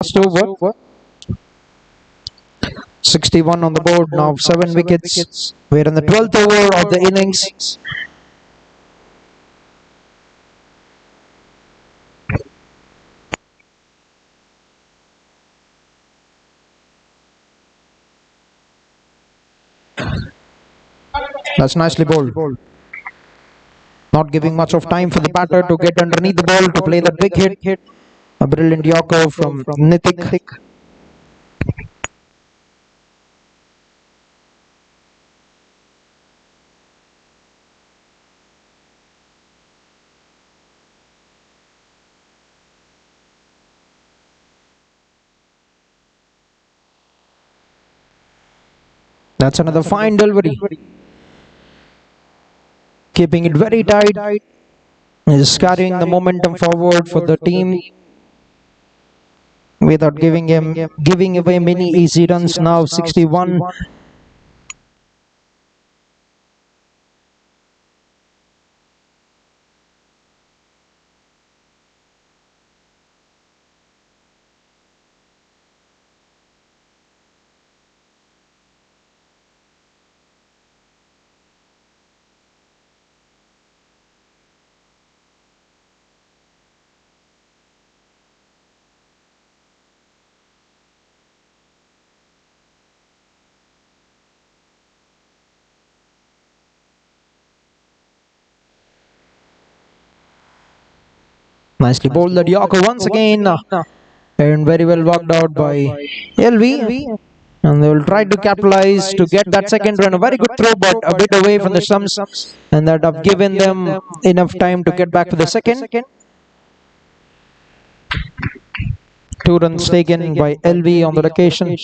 first over. 61 on the board, now 7 wickets. We're in the 12th over of the innings. That's nicely bowled. Not giving much of time for the batter to get underneath the ball to play that big hit. A brilliant Yorker from Nithik. That's another fine delivery. Keeping it very tight. Is carrying the momentum forward for the team without giving away many easy runs. Now 61. Nicely bowled that Yorker once again, and very well worked out by LV. And they will try to capitalize to get that second run. A very good throw, but a bit away from the stumps, and that have given them enough time to get back for the second. 2 runs taken by LV on the occasion.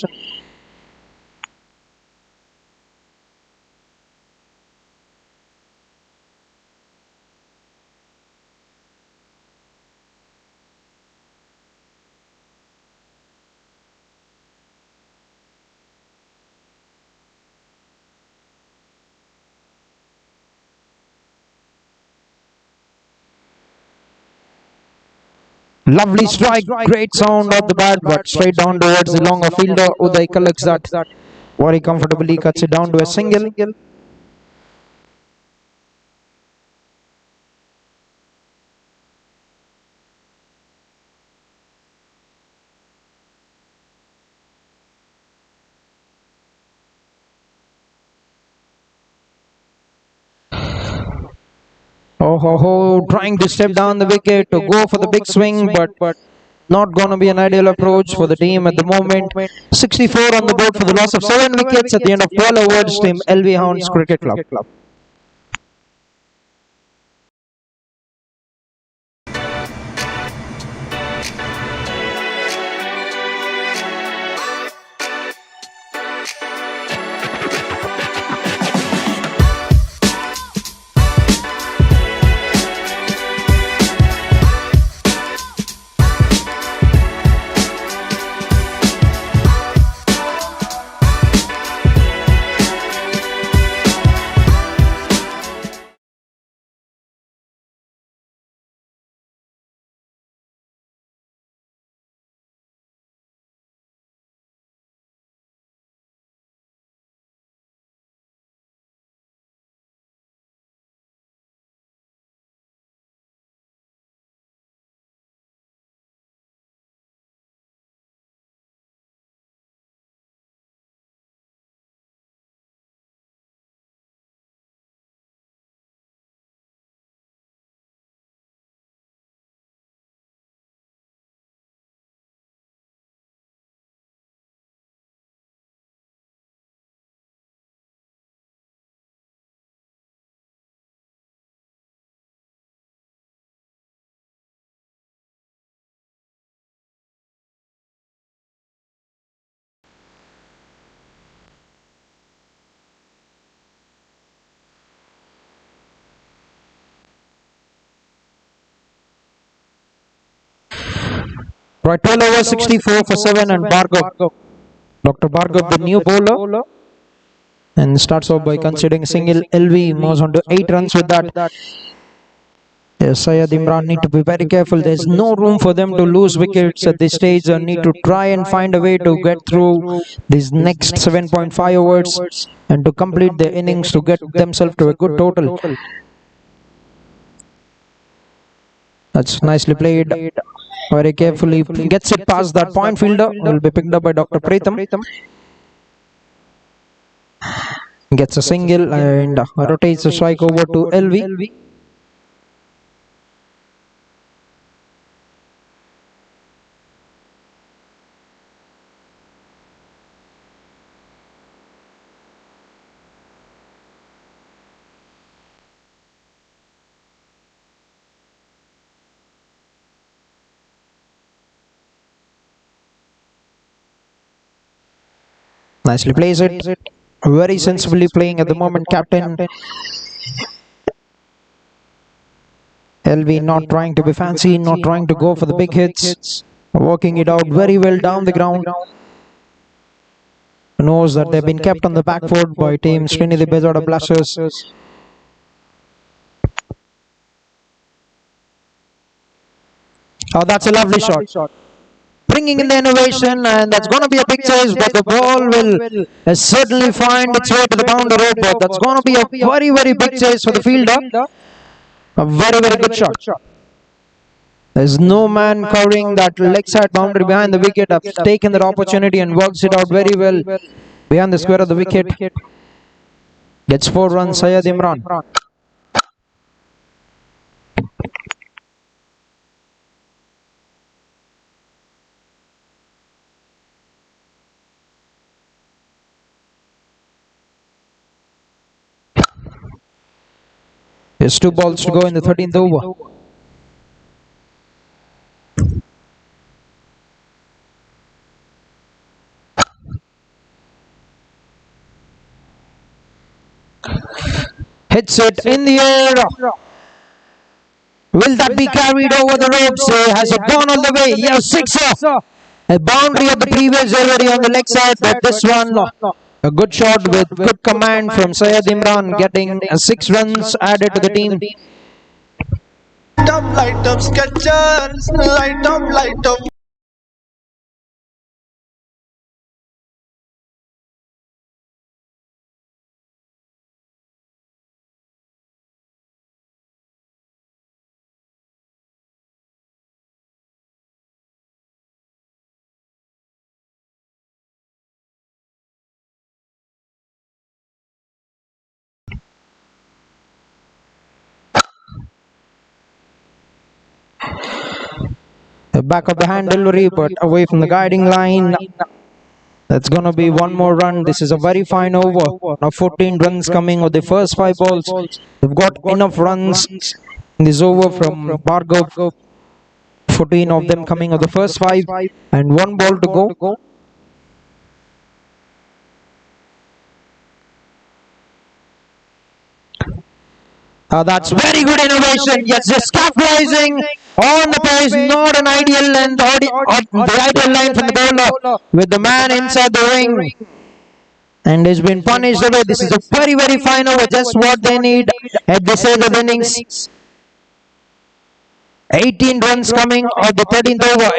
Lovely strike, great sound of the bat, but straight down towards the longer fielder. Uday collects that very comfortably, cuts it down to a single. Trying to step down the wicket to go for the big swing, but not going to be an ideal approach for the team at the moment. 64 on the board for the loss of 7 wickets at the end of 12 overs. Team LV Hounds Cricket Club. Right, 12 over 64 for 7, and Bhargav. Dr. Bhargav, the new bowler, and starts off by conceding a single. LV moves on to 8 runs with that. Yes, Syed Imran need to be very careful. There's no room for them to lose wickets at this stage and need to try and find a way to get through these next 7.5 overs and to complete their innings to get themselves to a good total. That's nicely played. Very carefully gets it past that point fielder. Will be picked up by Dr. Pritham. Gets a single and rotates the strike over to LV. Nicely plays it. Very sensibly playing at the moment, captain. LV not trying to be fancy, not trying to go for the big hits. Working it out very well down the ground. Knows that they've been kept on the back foot by team SRINIDI BEZAWADA Blasters. Oh, that's a lovely shot. Bringing in the innovation, and that's going to be a big chase, but the ball will certainly find its way to the boundary rope. But that's going to be a very, very big chase for the fielder. A very, very good shot. There's no man covering that leg side boundary behind the wicket. Have taken that opportunity and works it out very well behind the square of the wicket. Gets 4 runs, Syed Imran. There's 2 balls to go in the 13th over. Hits it in the air. Will that be carried over the ropes? Has it gone all the way? Yes, sixer. A boundary of the previous delivery on the leg side, but this one, a good shot with good command from Syed Imran, getting 6 runs added to the team. Light up sketchers, light up. The back of the hand delivery, but away from the guiding line. That's going to be 1 more run. This is a very fine over. Now 14 runs coming with the first 5 balls. They've got enough runs in this over from Bhargav. 14 of them coming of the first 5 and 1 ball to go. That's very good innovation. Yes, just capitalizing on the pace. Not an ideal length, the ideal line from the bowler with the man inside the ring. And he's been punished away. This is a very, very fine over. Just what they need at this end of the innings. 18 runs coming of the 13th over.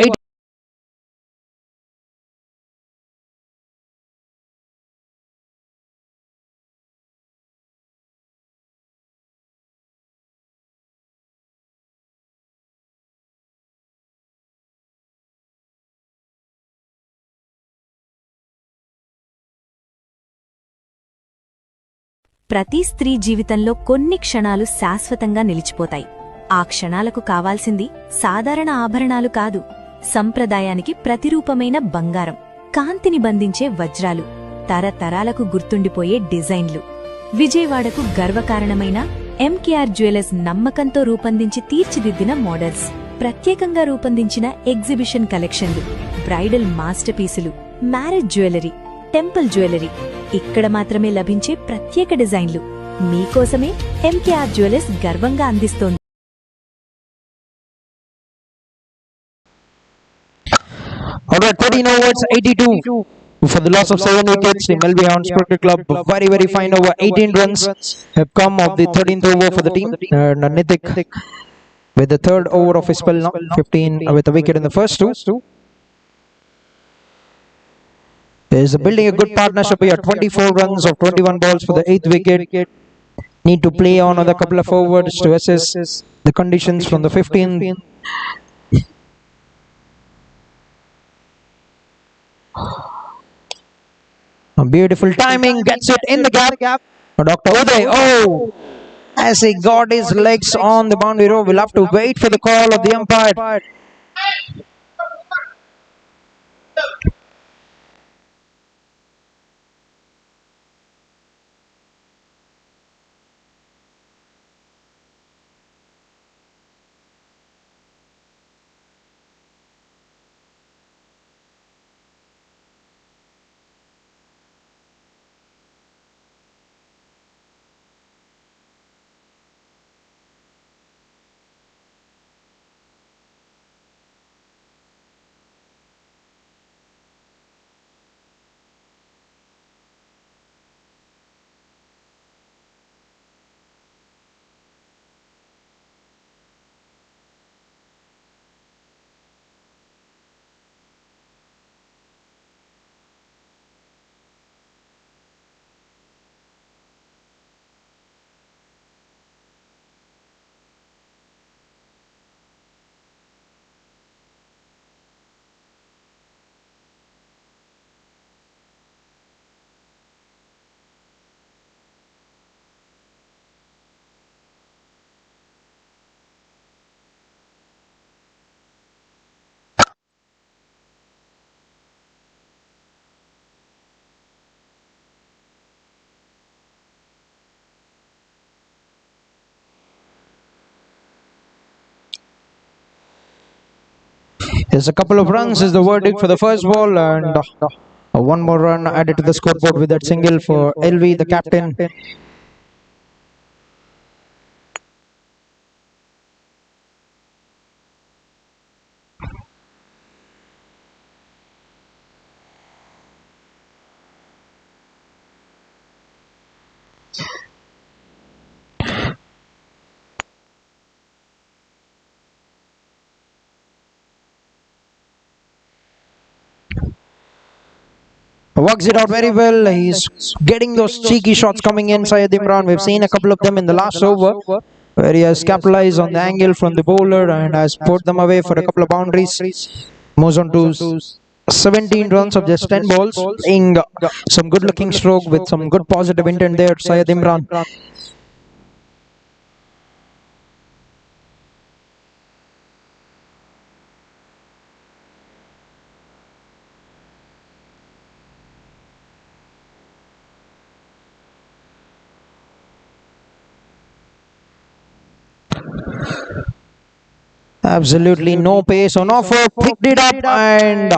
ప్రతి స్త్రీ జీవితంలో కొన్ని క్షణాలు శాశ్వతంగా నిలిచిపోతాయి. ఆ క్షణాలకు కావాల్సింది సాధారణ ఆభరణాలు కాదు, సంప్రదాయానికి ప్రతిరూపమైన బంగారం, కాంతిని బంధించే వజ్రాలు, తరతరాలకు గుర్తుండిపోయే డిజైన్లు. విజయవాడకు గర్వకారణమైన ఎంకేఆర్ జ్యువెలర్స్ నమ్మకంతో రూపొందించి తీర్చిదిద్దిన మోడల్స్, ప్రత్యేకంగా రూపొందించిన ఎగ్జిబిషన్ కలెక్షన్లు, బ్రైడల్ మాస్టర్ పీసులు, మ్యారేజ్ జ్యువెలరీ, టెంపుల్ జ్యువెలరీ, ఇక్కడ మాత్రమే లభించే ప్రత్యేక డిజైన్లు మీకోసమే ఎంకేఆర్ జ్యువెలర్స్ గర్వంగా అందిస్తోంది. Alright, 13 overs, 82 for the loss of 7 wickets. The Melby Hounds Cricket Club, very, very fine over. 18 runs have come of the 13th over for the team. And Nithik with the third over of his spell now. 15 with a wicket in the first two. Is building a good partnership here. 24 runs of 21 balls for the 8th wicket. Need to play on a couple of overs to assess the conditions from the 15th. A beautiful timing, gets it in the gap. Dr. Uday, as he got his legs on the boundary row, we'll have to wait for the call of the umpire. There's a couple of runs is the verdict for the first ball, and one more run added to the scoreboard with that single for LV, the captain. Works it out very well. He's getting those cheeky shots coming in, Syed Imran. We've seen a couple of them in the last over, where he has capitalized on the angle from the bowler and has put them away for a couple of boundaries. Moves on to 17 runs of just 10 balls, playing some good looking stroke with some good positive intent there, Syed Imran. Absolutely no pace on offer, picked it up and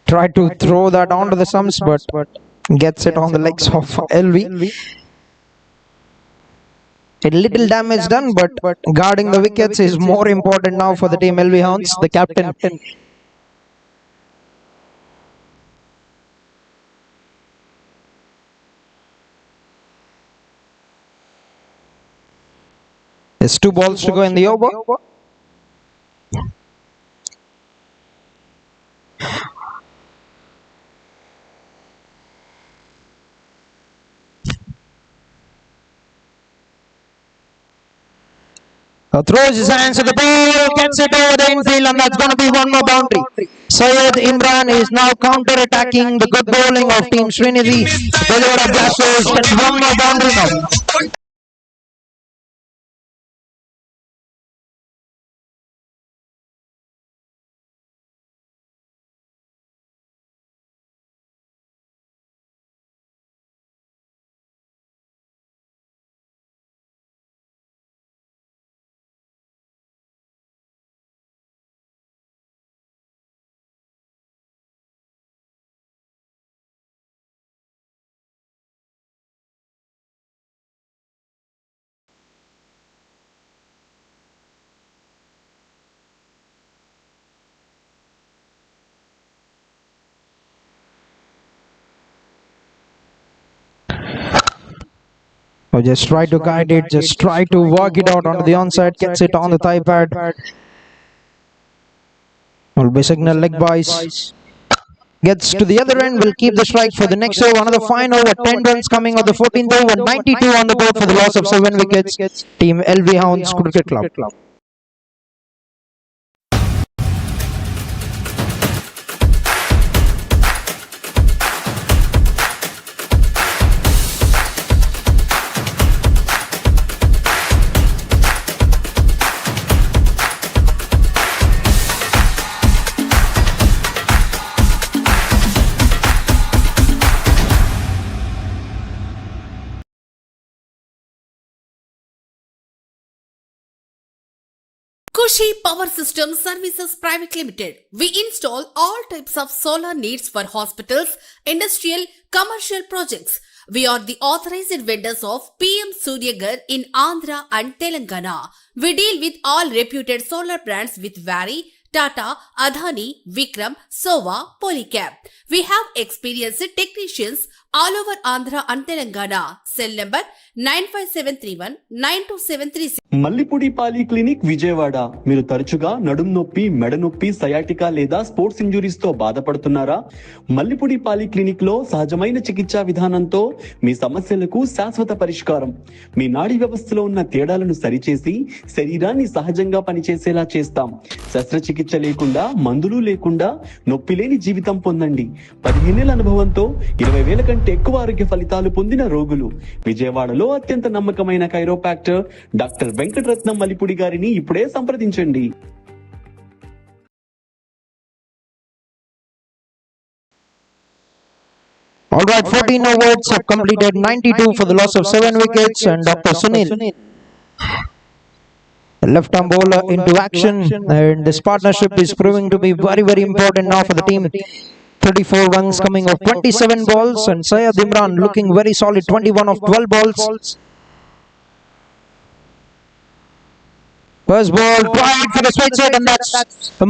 tried to throw that onto the stumps, but gets it on the legs of LV. A little damage done, but guarding the wickets is more important now for the team LV Hounds, the captain. There's 2 balls to go in the over. Throws his hands to the ball, gets it over the infield, and that's going to be one more boundary. Syed Imran is now counter-attacking the good bowling of Team Srinidhi. Bezawada Blasters gets one more boundary now. So just try to guide it, just try to work it out onto the onside, gets it on the thigh pad. Will be signal leg bias. Gets to the other end, will keep the strike for the next over. Another fine over, 10 runs coming of the 14th over, 92 on the board for the loss of 7 wickets. Team LV Hounds Cricket Club. Kushi Power Systems Services Private Limited. We install all types of solar needs for hospitals, industrial, commercial projects. We are the authorized vendors of PM Suryagar in Andhra and Telangana. We deal with all reputed solar brands with Vari, Tata, Adani, Vikram, Sova, Polycab. We have experienced technicians all over Andhra and Telangana. Cell number 95731 92736. Mallipudi పాలి clinic Vijayawada. మీరు తరచుగా నడుం నొప్పి, మెడ నొప్పి, sciatica లేదా sports injuries తో బాధపడుతున్నారా? మల్లిపూడి పాలి క్లినిక్ లో సహజమైన చికిత్సా విధానంతో మీ సమస్యలకు శాశ్వత పరిష్కారం. మీ నాడీ వ్యవస్థలో ఉన్న తేడాలను సరిచేసి శరీరాన్ని సహజంగా పనిచేసేలా చేస్తాం. శస్త్రచికిత్స లేకుండా, మందులు లేకుండా నొప్పి లేని జీవితం పొందండి. 15 ఏళ్ల అనుభవంతో 20,000 కంటే ఎక్కువ ఆరోగ్య ఫలితాలు పొందిన రోగులు. విజయవాడలో అత్యంత నమ్మకమైన కైరోపాక్టర్ డాక్టర్ వెంకటరత్నం మల్లిపూడి గారిని ఇప్పుడే సంప్రదించండి. All right, 14 overs have completed, 92 for the loss of 7 wickets, and Dr. Sunil, left-arm bowler, into action, and this partnership is proving to be very, very important now for the team. 34 runs coming of 27 balls, and Syed Imran looking very solid, 21 of 12 balls. First ball, tried for the straight set, and that's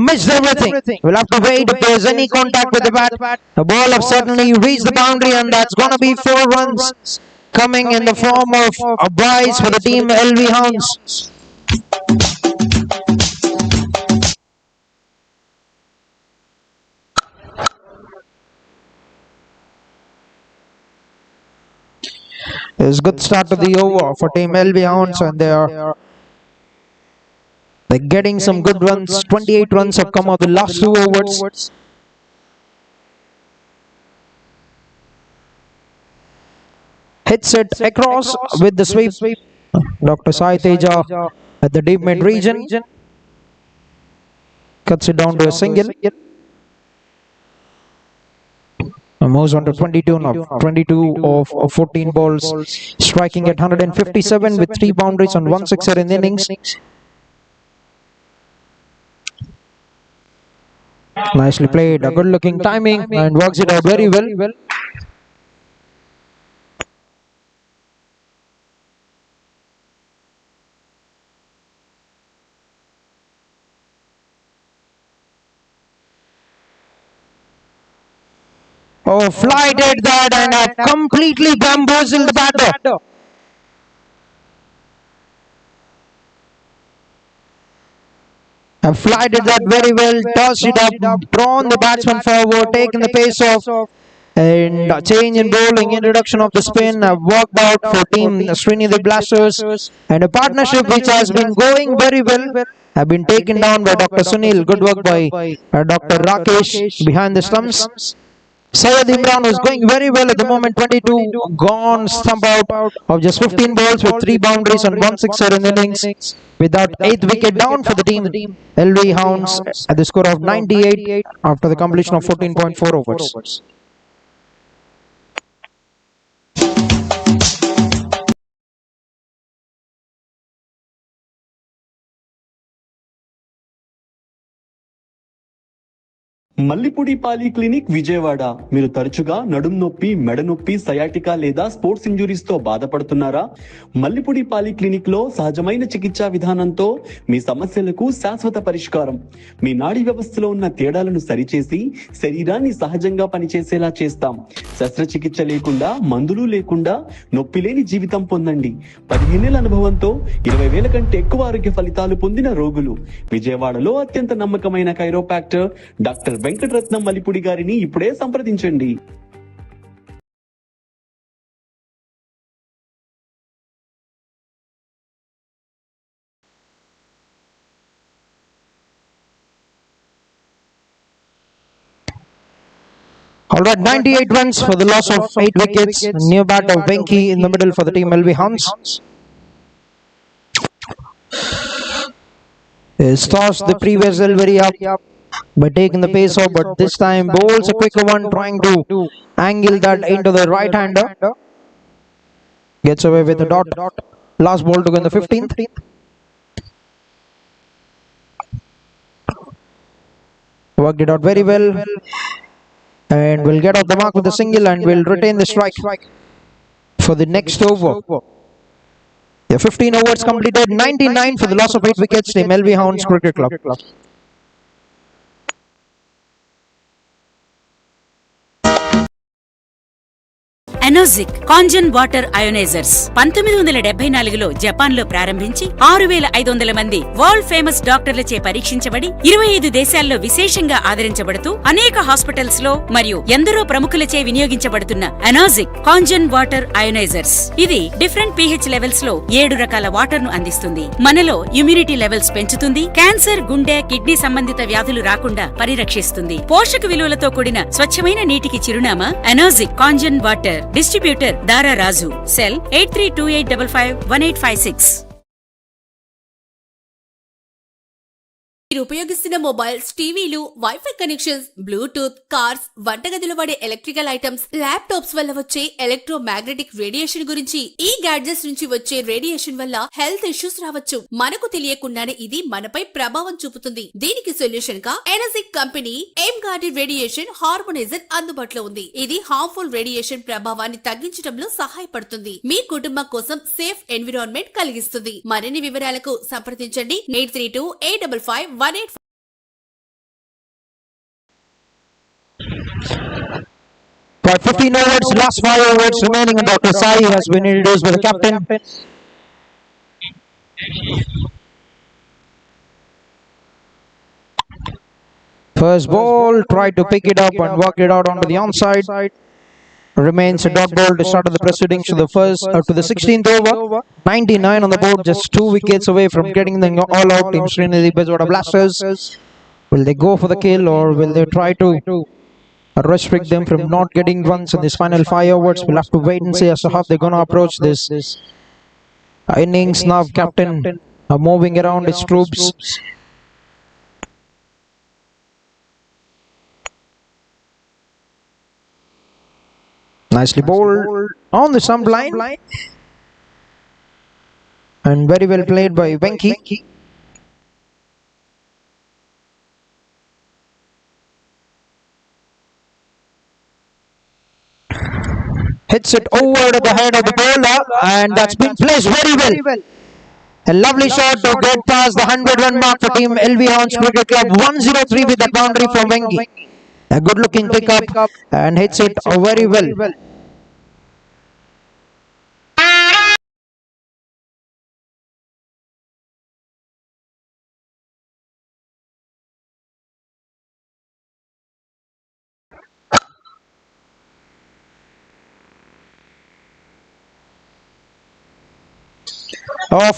missed everything. We'll have to wait if there's any contact with the bat. The ball have certainly reached the boundary, and that's going to be 4 runs coming in the form of a prize for the team LV Hounds. It's a good start to the over for team LV Hounds, and they're getting some good runs. 28 runs have come out the last 2 overs. Hits it across with the sweep. Dr. Sai Teja at the deep mid region cuts it down to a single. Moves on to 22 now. 22 of 14 balls, striking at 157 with 3 boundaries and 1 sixer in innings. Nicely played, a good looking timing, and works it out very well. Oh, fly did that, and have completely bamboozled the batter. Fly did that very well, tossed it up, drawn the batsman forward, taken the pace off, and a change in bowling, introduction of the spin, worked out for team SRINIDI Blasters, and a partnership which has been going very well, have been taken down by Dr. Sunil. Good work by Dr. Rakesh behind the stumps. Syed Imran was going very well at the moment. 22 gone, stump out of just 15 balls with 3 boundaries and 1 sixer in innings. With that 8th wicket down for the team LV Hounds at the score of 98 after the completion of 14.4 overs. Mallipudi పాలి clinic Vijayawada. మీరు తరచుగా నడుం నొప్పి, మెడ నొప్పి, sciatica లేదా sports injuries తో బాధపడుతున్నారా? మల్లిపుడి పాలి క్లినిక్ లో సహజమైన చికిత్సా విధానంతో మీ సమస్యలకు శాశ్వత పరిష్కారం. మీ నాడీ వ్యవస్థలో ఉన్న తేడాలను సరిచేసి శరీరాన్ని సహజంగా పనిచేసేలా చేస్తాం. శస్త్రచికిత్స లేకుండా, మందులు లేకుండా నొప్పి లేని జీవితం పొందండి. 15 ఏళ్ల అనుభవంతో 20,000 కంటే ఎక్కువ ఆరోగ్య ఫలితాలు పొందిన రోగులు. విజయవాడలో అత్యంత నమ్మకమైన కైరోపాక్టర్ డాక్టర్ వెంకటరత్నం మల్లిపుడి గారిని ఇప్పుడే సంప్రదించండి. All right, 98 runs for the loss of 8 wickets. New bat of Venki in the middle for the team LV Hounds. Is tossed the previous delivery up by taking the pace off, but this time bowls a quicker one, trying to angle that into the right hander. Gets away with a dot. Last ball to go in the 15th. Worked it out very well, and will get off the mark with a single and will retain the strike for the next over. The 15 overs completed, 99 for the loss of 8 wickets. Team LV Hounds Cricket Club. Enagic Kangen water ionizers 1974లో Japan లో ప్రారంభించి 6,500 మంది world famous డాక్టర్లచే పరీక్షించబడి 25 దేశాల్లో విశేషంగా ఆదరించబడుతూ అనేక hospitals లో మరియు ఎందరో ప్రముఖులచే వినియోగించబడుతున్న ఎనోజిక్ కాంజన్ వాటర్ అయోనైజర్స్. ఇది డిఫరెంట్ pH లెవెల్స్ లో 7 రకాల వాటర్ ను అందిస్తుంది. మనలో ఇమ్యూనిటీ లెవెల్స్ పెంచుతుంది. క్యాన్సర్, గుండె, కిడ్నీ సంబంధిత వ్యాధులు రాకుండా పరిరక్షిస్తుంది. పోషక విలువలతో కూడిన స్వచ్ఛమైన నీటికి చిరునామా ఎనోజిక్ కాంజన్ వాటర్. డిస్ట్రిబ్యూటర్ దారా రాజు. సెల్ 8328551856. మీరు ఉపయోగిస్తున్న మొబైల్స్, టీవీలు, వైఫై కనెక్షన్స్, బ్లూటూత్, కార్స్, వంటగదిలో వాడే ఎలక్ట్రికల్ ఐటమ్స్, ల్యాప్టాప్స్ వల్ల వచ్చే ఎలక్ట్రోమాగ్నెటిక్ రేడియేషన్ గురించి, ఈ గ్యాడ్జెట్స్ నుంచి వచ్చే రేడియేషన్ వల్ల హెల్త్ ఇష్యూస్ రావచ్చు. మనకు తెలియకుండానే ఇది మనపై ప్రభావం చూపుతుంది. దీనికి సొల్యూషన్ గా Enagic company aim guarded radiation harmonizer అందుబాటులో ఉంది. ఇది హార్మ్ఫుల్ రేడియేషన్ ప్రభావాన్ని తగ్గించడంలో సహాయపడుతుంది. మీ కుటుంబం కోసం సేఫ్ ఎన్విరాన్మెంట్ కలిగిస్తుంది. మరిన్ని వివరాలకు సంప్రదించండి 83285518. But 15 overs, last 5 overs remaining, and Dr. Sai has been introduced by the captain. First ball, tried to pick it up and work it out onto the onside. Remains a dot ball to start the proceedings to the to the 16th over. 99 on the board, just 2 wickets away from getting the all out. Team SRINIDI BEZAWADA Blasters. Will they go for the kill, or will they try to restrict them from not getting runs in this final 5 overs? We'll have to wait and see as to how they're going to approach this innings. Now captain moving around his troops. Nicely bowled on the stump line, and very well played by Venki. Hits it over to the head of the bowler, and that's been placed very well. A lovely shot to get past the 100-run mark for Team LV Hounds Cricket Club. 103 with that boundary from Venki. A good looking pickup and hits it very well.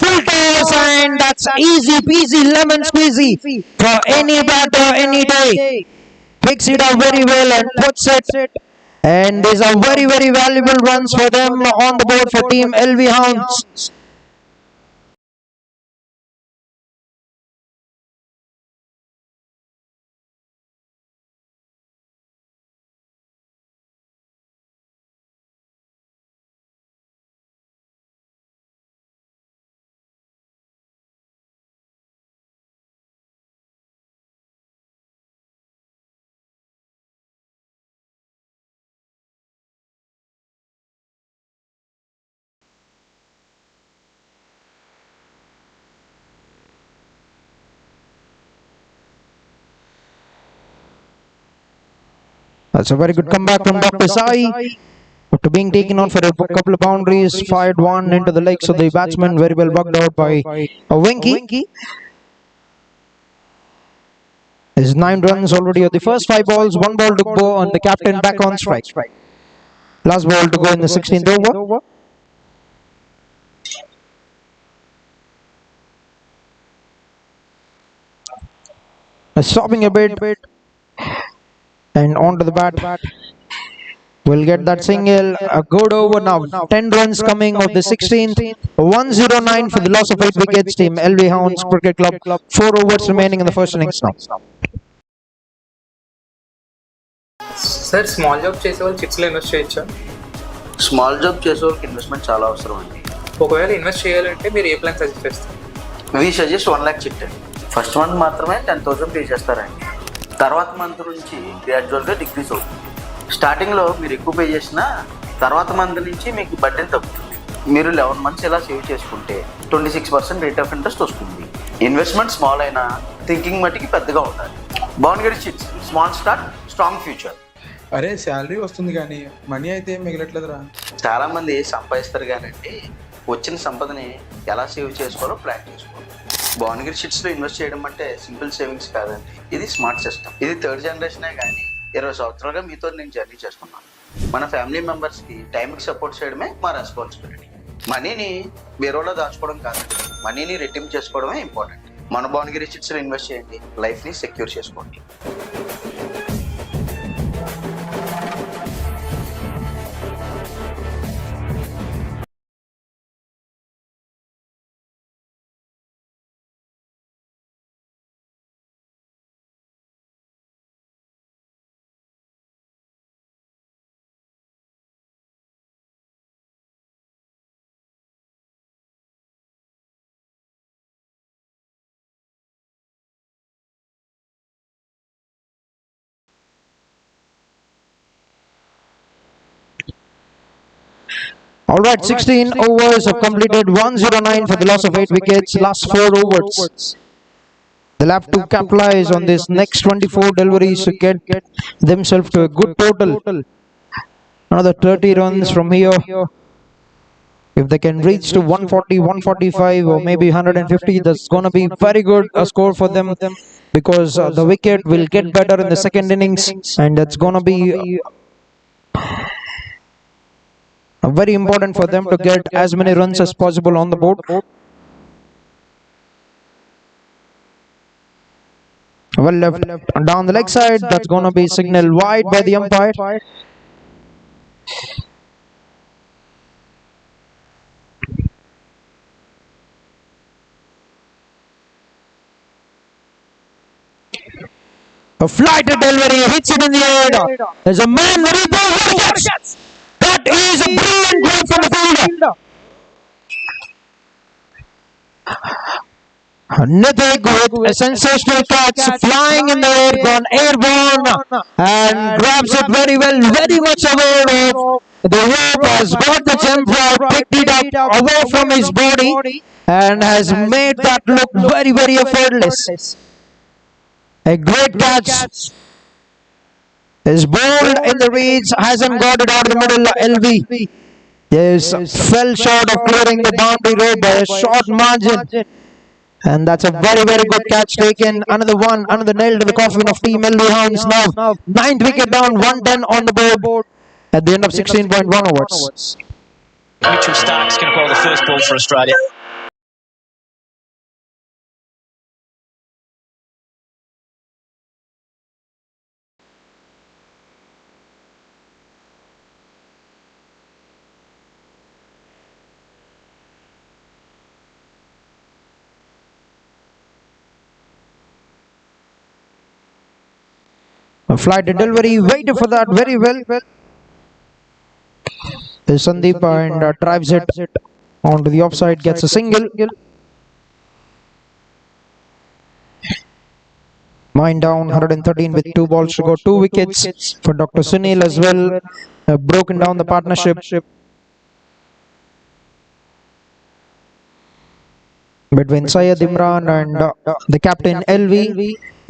Full toss, and that's easy peasy lemon squeezy for any batter any day. Picks it up very well and puts it, and these are very valuable runs for them on the board for Team LV Hounds. That's a very good comeback from Dr. Sai. After being taken on for a couple of boundaries, fired one into the legs of the batsman, very well bugged out by a Winky. There's 9 runs already on the first 5 balls, 1 ball to go, and the captain back on strike. Last ball to go in the 16th over. Stopping a bit and onto the bat. We'll get that single. A good over now. 10 runs coming of the 16th. 109 for the loss of 8 wickets. Team LV Hounds Cricket Club. 4 overs remaining in the first innings now. Sir small job చేసే వాళ్ళు చిట్స్లో invest చేయొచ్చా? Small job చేసే వాళ్ళకి investment చాలా అవసరం అండి. ఒకవేళ invest చేయాలంటే మీరు ఏ ప్లాన్ సజెస్ట్ చేస్తారు? వీ సజెస్ట్ 1 lakh చిట్ అండి. ఫస్ట్ మంత్ మాత్రమే 10,000 పే చేస్తారండి. తర్వాత మంత్ నుంచి గ్రాడ్యువల్గా డిక్రీస్ అవుతుంది. స్టార్టింగ్లో మీరు ఎక్కువ పే చేసినా తర్వాత మంత్ నుంచి మీకు బడ్జెట్ తగ్గుతుంది. మీరు 11 months ఇలా సేవ్ చేసుకుంటే 26% రేట్ ఆఫ్ ఇంట్రెస్ట్ వస్తుంది. ఇన్వెస్ట్మెంట్ స్మాల్ అయినా థింకింగ్ మట్టికి పెద్దగా ఉండాలి. బాగుంగడి chits, small start, strong future. అరే శాలరీ వస్తుంది కానీ మనీ అయితే మిగలట్లేదురా. చాలా మంది సంపాదిస్తారు కానీ వచ్చిన సంపదని ఎలా సేవ్ చేసుకోవాలో ప్లాన్ చేసుకోవాలి. బాగుంగడి చిట్స్లో ఇన్వెస్ట్ చేయడం అంటే సింపుల్ సేవింగ్స్ కాదండి, ఇది స్మార్ట్ సిస్టమ్. ఇది 3rd జనరేషనే కానీ 20 సంవత్సరాలుగా మీతో నేను జర్నీ చేస్తున్నాను. మన ఫ్యామిలీ మెంబర్స్కి టైంకి సపోర్ట్ చేయడమే మా రెస్పాన్సిబిలిటీ. మనీని వేరేలో దాచుకోవడం కాదండి, మనీని రెట్టింపు చేసుకోవడమే ఇంపార్టెంట్. మన బాగుంగడి చిట్స్లో ఇన్వెస్ట్ చేయండి, లైఫ్ని సెక్యూర్ చేసుకోండి. Alright, 16 overs have completed. 109 for the loss of 8 wickets. Last 4 overs. They'll have to capitalize on this next 24 deliveries to get themselves to a good total. Another 30 runs from here. If they can reach to 140, 145 or maybe 150, that's going to be very good a score for them, because the wicket will get better in the second innings, and that's going to be very important for them to get as many runs as possible on the board. Well left, down the leg side, that's going to be signaled wide by the umpire. A flight delivery, hits it in the air. There's a man ready for hits. That is a brilliant goal from the fielder. Nithik with a sensational catch, flying in the air, gone airborne, and grabs it very well, very much aware of the rope, has got the jump right, picked it up away from his body, and has made that look very, very effortless. A great catch. Is bowled in the reeds, hasn't got it out of the middle. LV is fell short of clearing the boundary road by a short margin, and that's a very, very good catch taken. Another one, another nail to the coffin of Team LV Hounds now. 9th wicket down, 110 on the board at the end of 16.1 overs. Mitchell Stark's going to bowl the first ball for Australia. A flight delivery, waited for that very well. Sandeep and drives it onto the offside, gets a single. Mine down, 113 with 2 balls to go, 2 wickets for Dr. Sunil as well. Broken down the partnership. Between Syed Imran and the captain LV.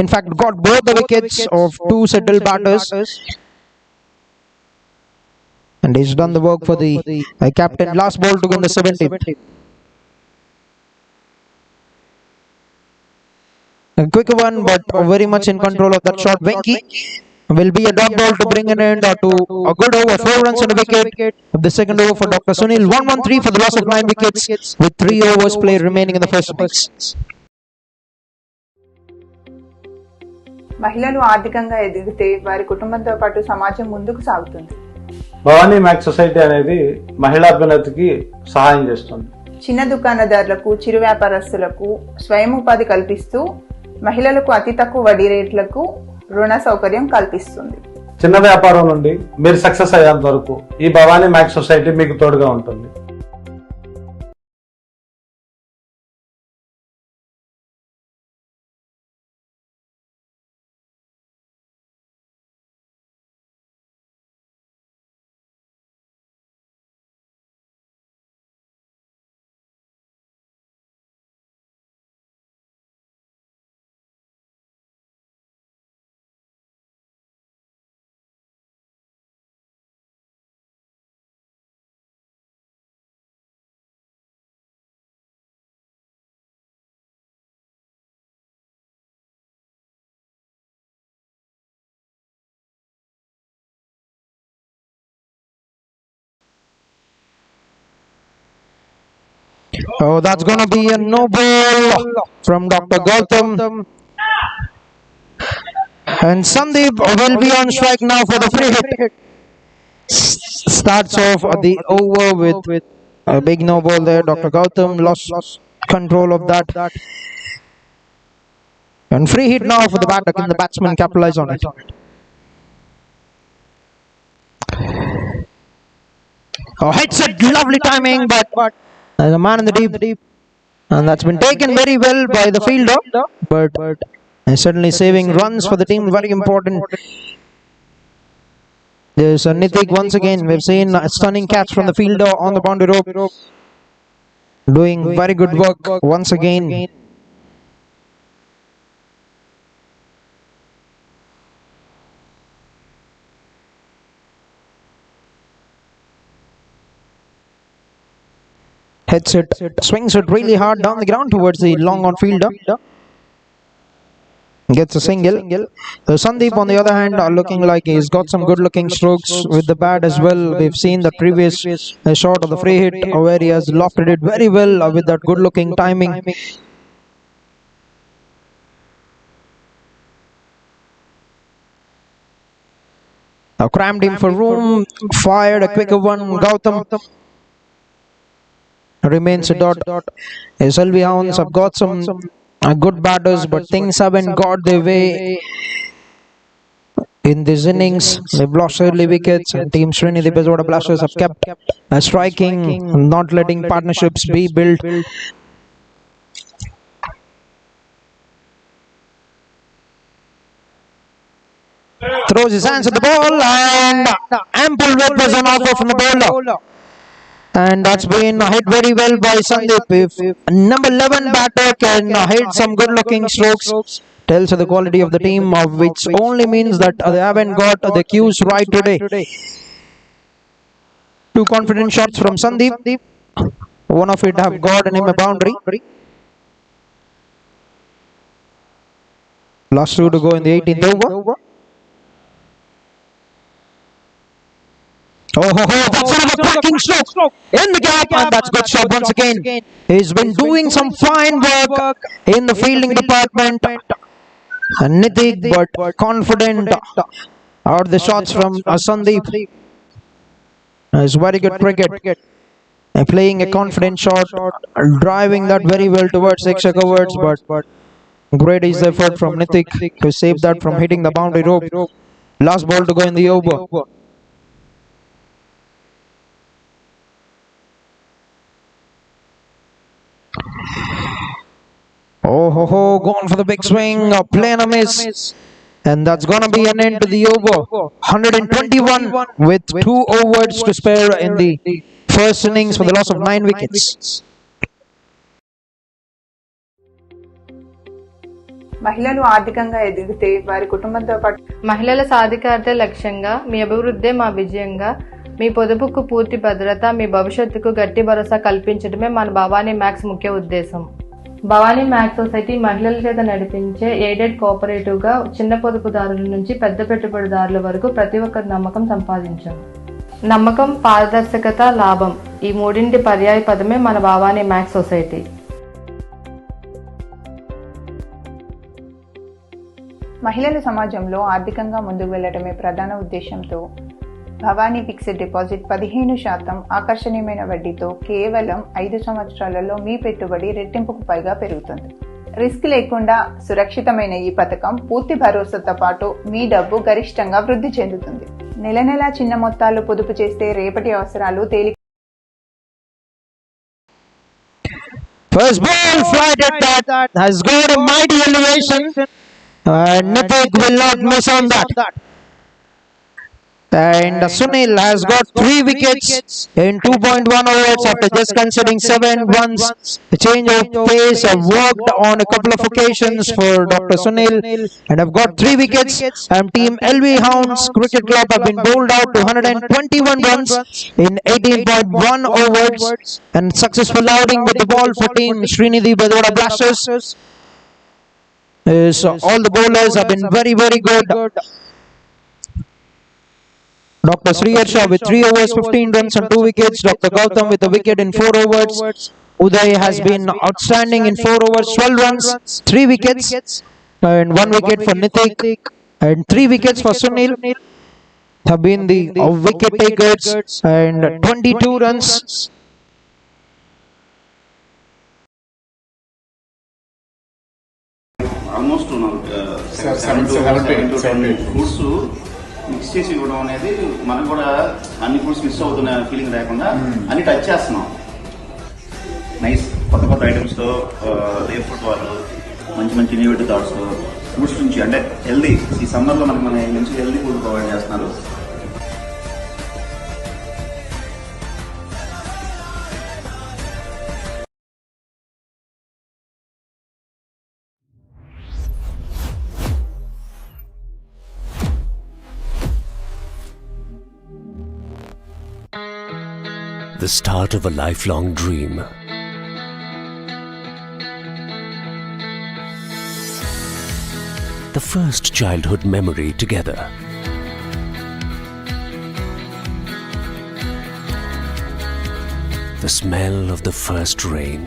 In fact, got both the wickets of 2 settled batters. and he's done the work for the captain. Last ball to go in the 70th. A quick one, but very much in control of that shot. Venki will be a dot ball to bring an end to a good over, 4 runs and a wicket of the second over for Dr. Sunil. 1-1-3 for the loss of 9 wickets with 3 overs played remaining in the first innings. మహిళలు ఆర్థికంగా ఎదిగితే వారి కుటుంబంతో పాటు సమాజం ముందుకు సాగుతుంది. Bhavani max society అనేది మహిళా అభ్యున్నతికి సహాయం చేస్తుంది. చిన్న దుకాణదారులకు, చిరు వ్యాపారస్తులకు స్వయం ఉపాధి కల్పిస్తూ మహిళలకు అతి తక్కువ వడ్డీ రేట్లకు రుణ సౌకర్యం కల్పిస్తుంది. చిన్న వ్యాపారం నుండి మీరు సక్సెస్ అయ్యేంత వరకు ఈ భవానీ మ్యాక్స్ సొసైటీ మీకు తోడుగా ఉంటుంది. Oh, that's going to be a no ball from Dr. Gautam. And Sandeep will be on strike now for the free hit. Starts off the over with a big no ball there. Dr. Gautam lost control of that. And free hit now for the batter. Can the batsman capitalize on it? Oh, hits it, lovely timing, but there's a man in the deep, and that's been taken very well by the fielder, but certainly saving runs for the team, very important. There's a Nithik once again. We've seen a stunning catch from the fielder on the boundary rope, doing very good work once again. Hits it, swings it really hard down the ground towards the long on fielder. Gets a single. Sandeep, on the other hand, are looking like he's got some good looking strokes with the bat as well. We've seen the previous shot of the free hit where he has lofted it very well with that good looking timing. Now crammed him for room, fired a quicker one. Gautam remains a dot. SLV Hounds have got some good batters, but things haven't got their way in this innings. They've lost early wickets, and Team SRINIDI BEZAWADA Blasters have kept striking, not letting partnerships be built. Throws his hands at the ball, and ample width was an offer from the bowler. And that's been hit very well by Sandeep. If number 11 batter can hit some good looking strokes, tells of the quality of the team, which only means that they haven't got the cues right today. 2 confident shots from Sandeep. One of it have gotten him a boundary. Last 2 to go in the 18th over. Oh, that's sort of a cracking stroke in the gap, and that's good shot once again. He's been doing some fine work in the fielding department. Nithik, but confident out the shots from Sandeep. It's very good cricket. Playing a confident shot, driving that very well towards extra covers, but great is the effort from Nithik to save that from hitting the boundary rope. Last ball to go in the over. Oh, going for the big swing, playing a miss. And that's going to be an end to the over. 121 with 2 overs to spare in the first innings for the loss of 9 wickets. మహిళలు ఆర్థికంగా ఎదిగితే వారి కుటుంబంతో పాటు మహిళల సాధికారత లక్ష్యంగా మీ అభివృద్ధే మా విజయంగా మీ పొదుపుకు పూర్తి భద్రత, మీ భవిష్యత్తుకు గట్టి భరోసా కల్పించడమే మన భవానీ మ్యాక్స్ ముఖ్య ఉద్దేశం. భవానీ మ్యాక్స్ సొసైటీ మహిళల చేత నడిపించే ఎయిడెడ్ కోఆపరేటివ్ గా చిన్న పొదుపుదారుల నుంచి పెద్ద పెట్టుబడిదారుల వరకు ప్రతి ఒక్కరి నమ్మకం సంపాదించాం. నమ్మకం, పారదర్శకత, లాభం ఈ మూడింటి పర్యాయ పదమే మన భవానీ మ్యాక్స్ సొసైటీ. మహిళలు సమాజంలో ఆర్థికంగా ముందుకు వెళ్లడమే ప్రధాన ఉద్దేశంతో భవానీ ఫిక్స్డ్ డిపాజిట్ 15% ఆకర్షణీయమైన వడ్డీతో కేవలం 5 సంవత్సరాలలో మీ పెట్టుబడి రెట్టింపుకు పైగా పెరుగుతుంది. రిస్క్ లేకుండా సురక్షితమైన ఈ పథకం పూర్తి భరోసాతో పాటు మీ డబ్బు గరిష్టంగా వృద్ధి చెందుతుంది. నెల నెలా చిన్న మొత్తాలు పొదుపు చేస్తే రేపటి అవసరాలు తేలిక. First ball flighted that has got a mighty elevation. Nitik will not miss on that. And Sunil has got 3 wickets in 2.1 overs after just conceding 7 runs. The change of pace have worked on a couple of occasions for Dr. Sunil and have got 3 wickets. And team LV Hounds Cricket Club have been bowled out to 121 runs in 18.1 overs. And successful outing with the ball for team SRINIDI BEZAWADA Blasters. So all the bowlers have been very, very good. Dr. Sriharsha with 3 overs, 15 runs and 2 wickets. Dr. Gautam with a wicket in 4 overs. Uday has been outstanding in 4 overs, 12 runs, 3 wickets. And 1 wicket for Nitik. And 3 wickets for Sunil have been the wicket takers. And 22 runs. Almost foods mix చేసి ఇవ్వడం అనేది మనకు కూడా అన్ని foods miss అవుతున్న feeling లేకుండా అన్ని touch చేస్తున్నాం. నైస్ కొత్త కొత్త ఐటమ్స్తో రేప్ ఫుడ్ వాళ్ళు మంచి మంచి ఇన్నోవేటివ్ థాట్స్తో ఫుడ్స్ నుంచి అంటే హెల్దీ ఈ సమ్మర్లో మనకి మన మంచి హెల్దీ ఫుడ్ ప్రొవైడ్ చేస్తున్నారు. The start of a lifelong dream. The first childhood memory together. The smell of the first rain.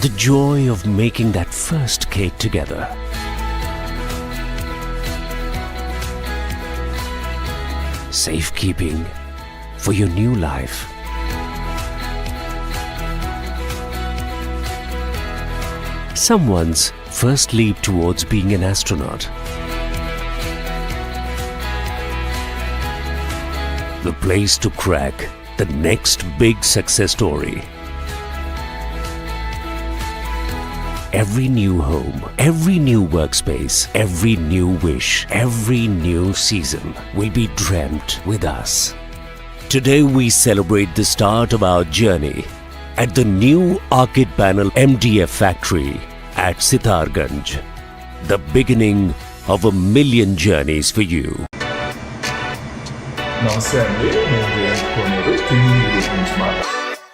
The joy of making that first cake together. Safekeeping for your new life. Someone's first leap towards being an astronaut. The place to crack the next big success story. Every new home, every new workspace, every new wish, every new season will be dreamt with us. Today we celebrate the start of our journey at the new Arcade Panel MDF factory at Sitarganj. The beginning of 1,000,000 journeys for you. నమస్తే అండి, నేను జయంత్ కోనేరు Srinidhi group నుంచి మాట్లాడుతున్నాను.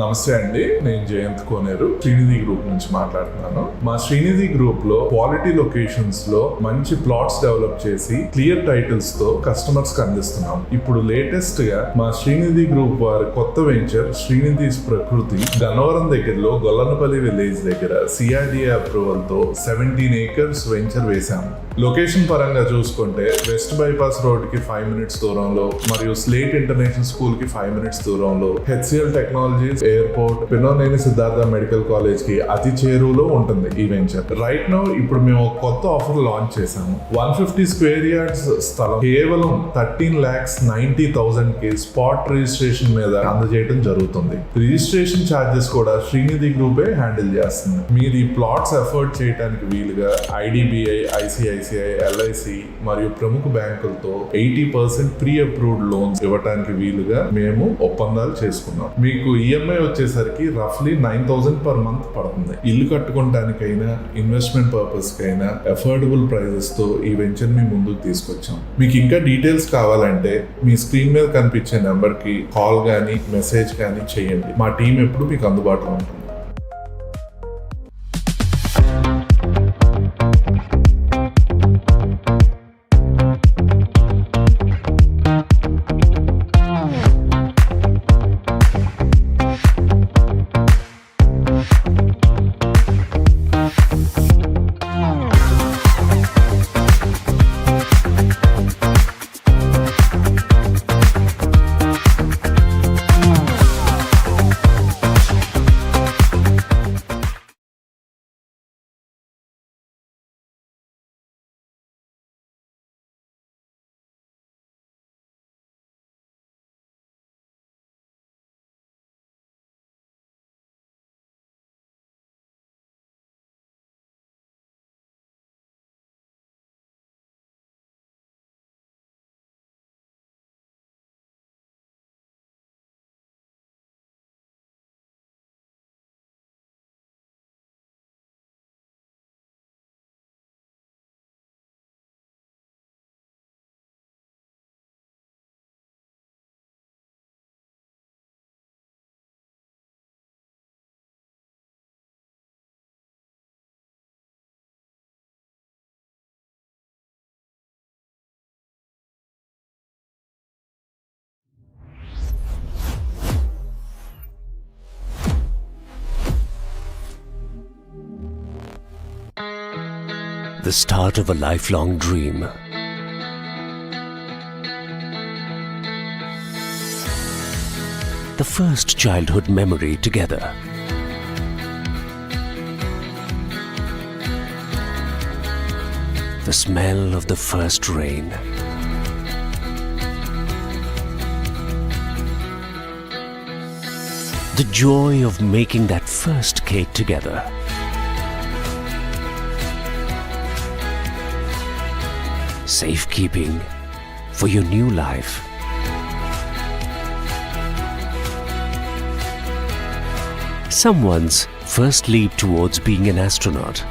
నమస్తే అండి, నేను జయంత్ కోనేరు Srinidhi group నుంచి మాట్లాడుతున్నాను. మా శ్రీనిధి గ్రూప్ లో క్వాలిటీ లొకేషన్స్ లో మంచి ప్లాట్స్ డెవలప్ చేసి క్లియర్ టైటిల్స్ తో కస్టమర్స్ కి అందిస్తున్నాం. ఇప్పుడు లేటెస్ట్ గా మా శ్రీనిధి గ్రూప్ వారి కొత్త వెంచర్ శ్రీనిధి ప్రకృతి గన్నవరం దగ్గరలో గొల్లనపల్లి విలేజ్ దగ్గర CRDA అప్రూవల్ తో 17 acres వెంచర్ వేశాము. లొకేషన్ పరంగా చూసుకుంటే వెస్ట్ బైపాస్ రోడ్ కి 5 minutes దూరంలో మరియు స్లేట్ ఇంటర్నేషనల్ స్కూల్ కి 5 minutes దూరంలో, HCL technologies airport, Pinnamaneni Siddhartha medical college కి అతి చేరువలో ఉంటుంది ఈ వెంచర్. రైట్ నౌ ఇప్పుడు మేము ఒక కొత్త ఆఫర్ లాంచ్ చేసాము. 150 square yards స్థలం కేవలం 13,90,000 కి స్పాట్ రిజిస్ట్రేషన్ మీద అందజేయడం జరుగుతుంది. రిజిస్ట్రేషన్ ఛార్జెస్ కూడా శ్రీనిధి గ్రూపే హ్యాండిల్ చేస్తుంది. మీరు ఈ ప్లాట్స్ ఎఫర్ట్ చేయడానికి వీలుగా IDBI, ICICI, LIC మరియు ప్రముఖ బ్యాంకులతో 80% ప్రీ అప్రూవ్డ్ లోన్స్ ఇవ్వడానికి వీలుగా మేము ఒప్పందాలు చేసుకున్నాం. మీకు EMI వచ్చేసరికి రఫ్లీ 9,000 per month పడుతుంది. ఇల్లు కట్టుకోవడానికైనా ఇన్వెస్ట్మెంట్ పర్పస్ కైనా అఫోర్డబుల్ ప్రైజెస్ తో ఈ వెంచర్ మీ ముందుకు తీసుకొచ్చాం. మీకు ఇంకా డీటెయిల్స్ కావాలంటే మీ స్క్రీన్ మీద కనిపించే నెంబర్ కి కాల్ గానీ మెసేజ్ గానీ చేయండి. మా టీం ఎప్పుడు మీకు అందుబాటులో ఉంటుంది. The start of a lifelong dream. The first childhood memory together. The smell of the first rain. The joy of making that first cake together. Safekeeping for your new life. Someone's first leap towards being an astronaut.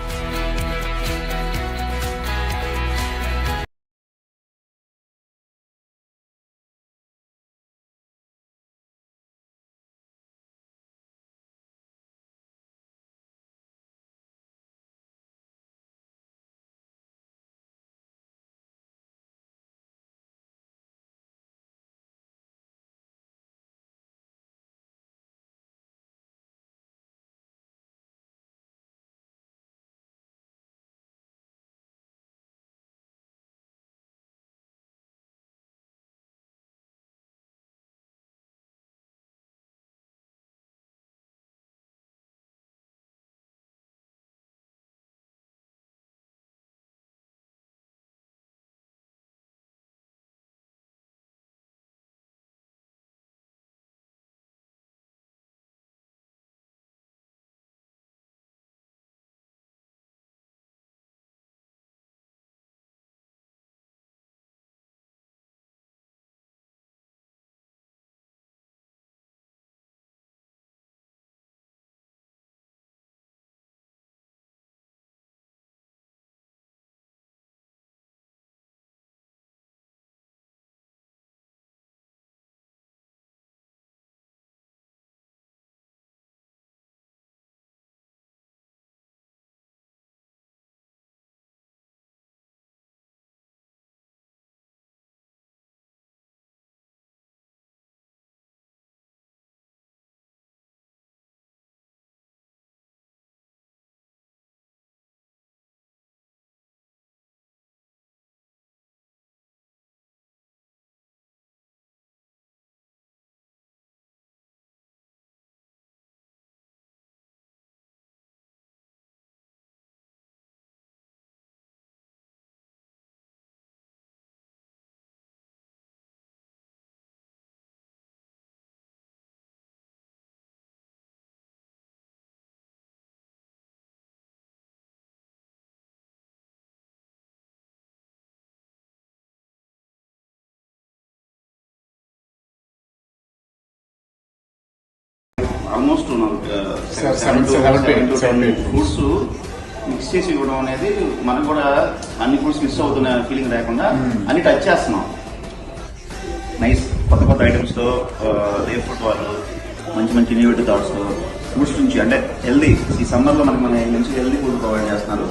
Almost Seven to 10 fruits mix చేసి ఇవ్వడం అనేది మనకు కూడా అన్ని fruits miss అవుతున్న feeling లేకుండా అన్ని touch చేస్తున్నాం. నైస్ కొత్త కొత్త ఐటమ్స్ తో రేర్ ఫుడ్ వాళ్ళు మంచి మంచి ఇన్నోవేటివ్ థాట్స్ తో ఫ్రూట్స్ నుంచి అంటే హెల్దీ ఈ సమ్మర్ లో మనకి మంచి హెల్దీ ఫుడ్ ప్రొవైడ్ చేస్తున్నారు.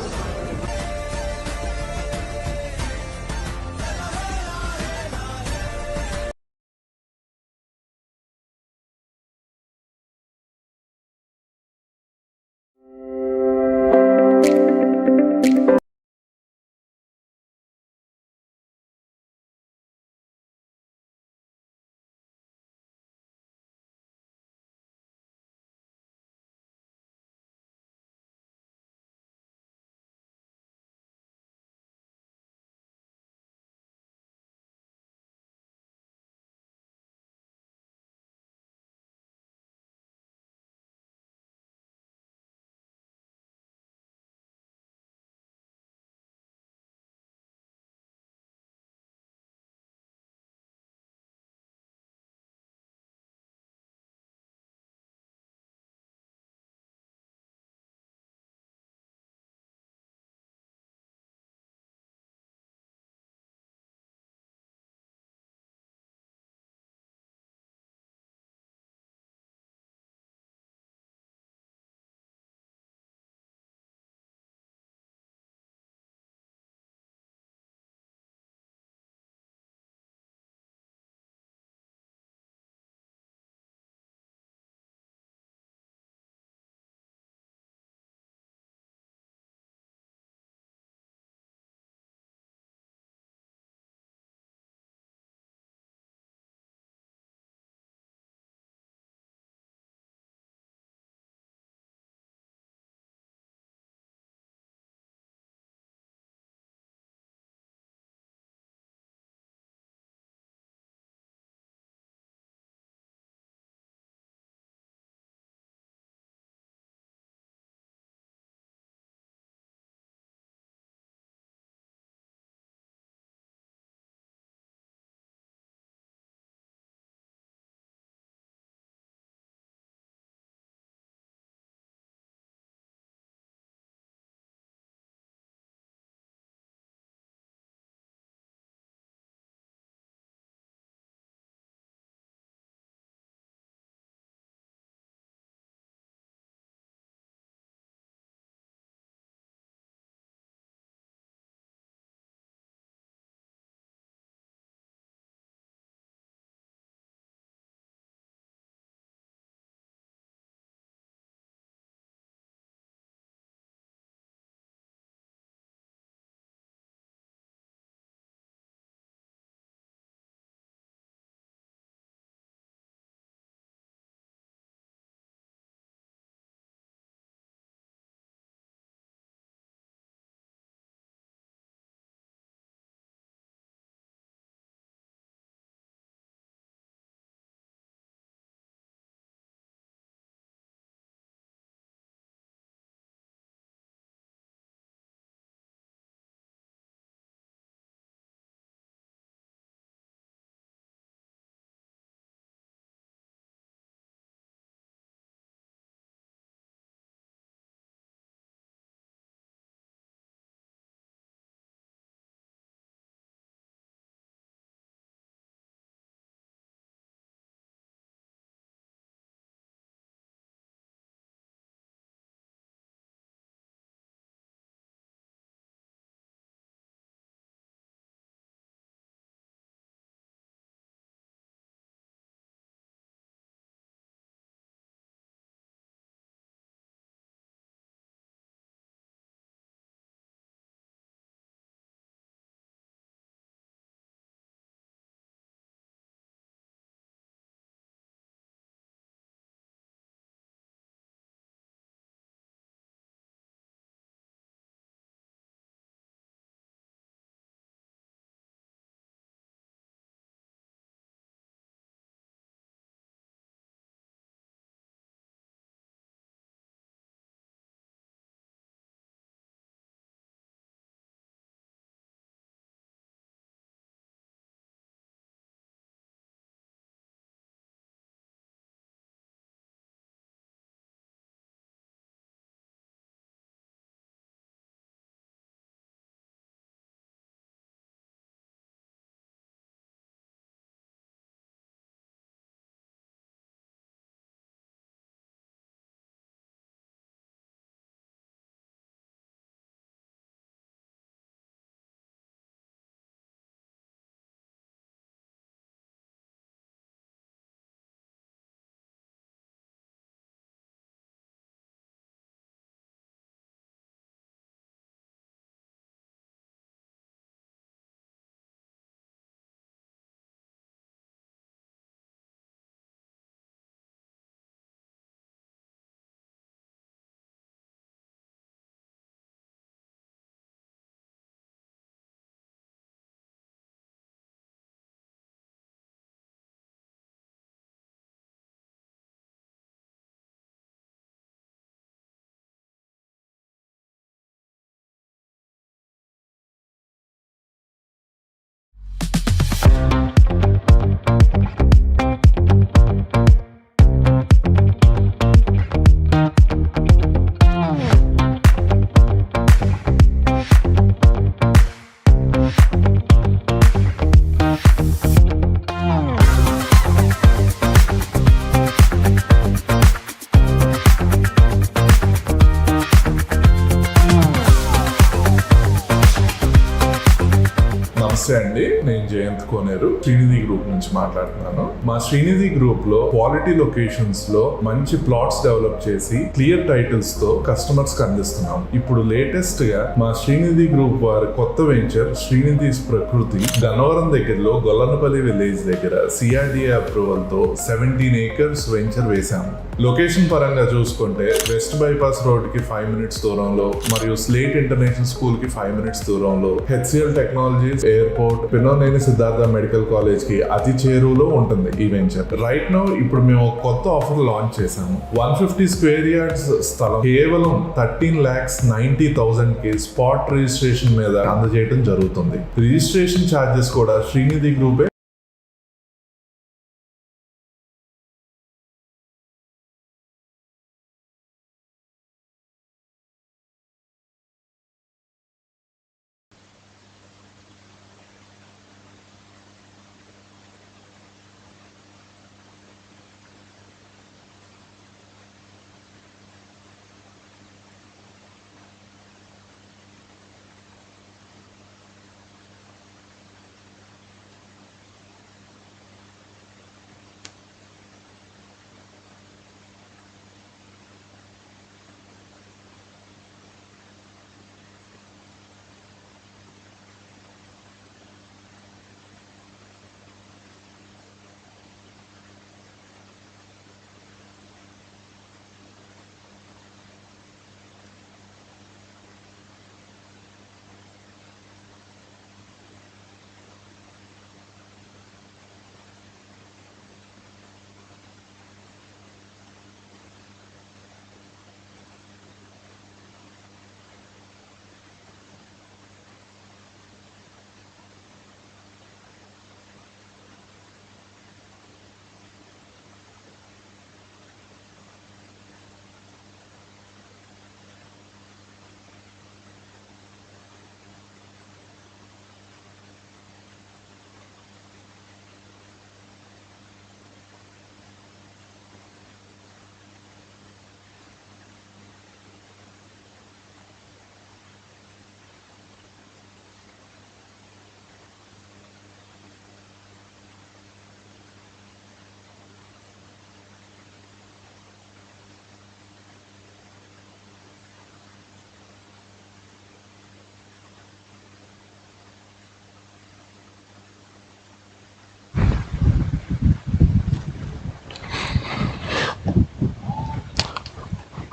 జయంత్ కోనేరు శ్రీనిధి గ్రూప్ నుంచి మాట్లాడుతున్నాను. మా శ్రీనిధి గ్రూప్ లో క్వాలిటీ లొకేషన్స్ లో మంచి ప్లాట్స్ డెవలప్ చేసి క్లియర్ టైటిల్స్ తో కస్టమర్స్ కి అందిస్తున్నాం. ఇప్పుడు లేటెస్ట్ గా మా శ్రీనిధి గ్రూప్ వారి కొత్త వెంచర్ శ్రీనిధి ప్రకృతి గన్నవరం దగ్గరలో గొల్లనపల్లి విలేజ్ దగ్గర సిఆర్డిఏ అప్రూవల్ తో 17 acres వెంచర్ వేశాము. లొకేషన్ పరంగా చూసుకుంటే వెస్ట్ బైపాస్ రోడ్ కి 5 minutes దూరంలో మరియు స్లేట్ ఇంటర్నేషనల్ స్కూల్ కి 5 minutes దూరంలో, HCL technologies airport, Pinnamaneni Siddhartha medical college కి అతి చేరువలో ఉంటుంది ఈ వెంచర్. రైట్ నౌ ఇప్పుడు మేము కొత్త ఆఫర్ లాంచ్ చేశాము. 150 square yards స్థలం కేవలం 13,90,000 కి స్పాట్ రిజిస్ట్రేషన్ మీద అందజేయడం జరుగుతుంది. రిజిస్ట్రేషన్ ఛార్జెస్ కూడా Srinidhi గ్రూపే.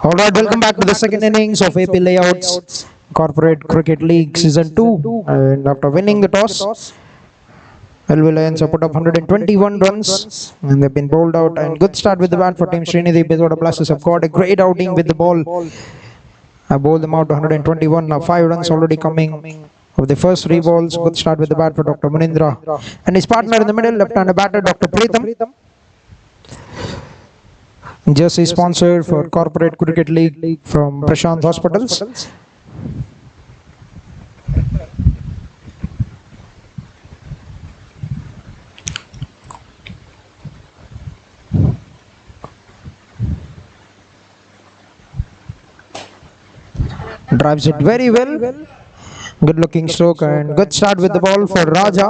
All right, welcome back to the second innings of AP Layouts Corporate Cricket League Season 2. And after winning the toss, LV Lions have put up 121 runs and they've been bowled out. And good start with the bat for Team Srinidhi. BEZAWADA Blasters have got a great outing with the ball. I bowled them out to 121. Now 5 runs already coming of the first 3 balls. Good start with the bat for Dr. Munindra. And his partner in the middle, left-handed batter Dr. Pritham. Jersey sponsored for Corporate Cricket League from Prashant Hospitals. Drives it very well. Good looking stroke and good start with the ball for Raja.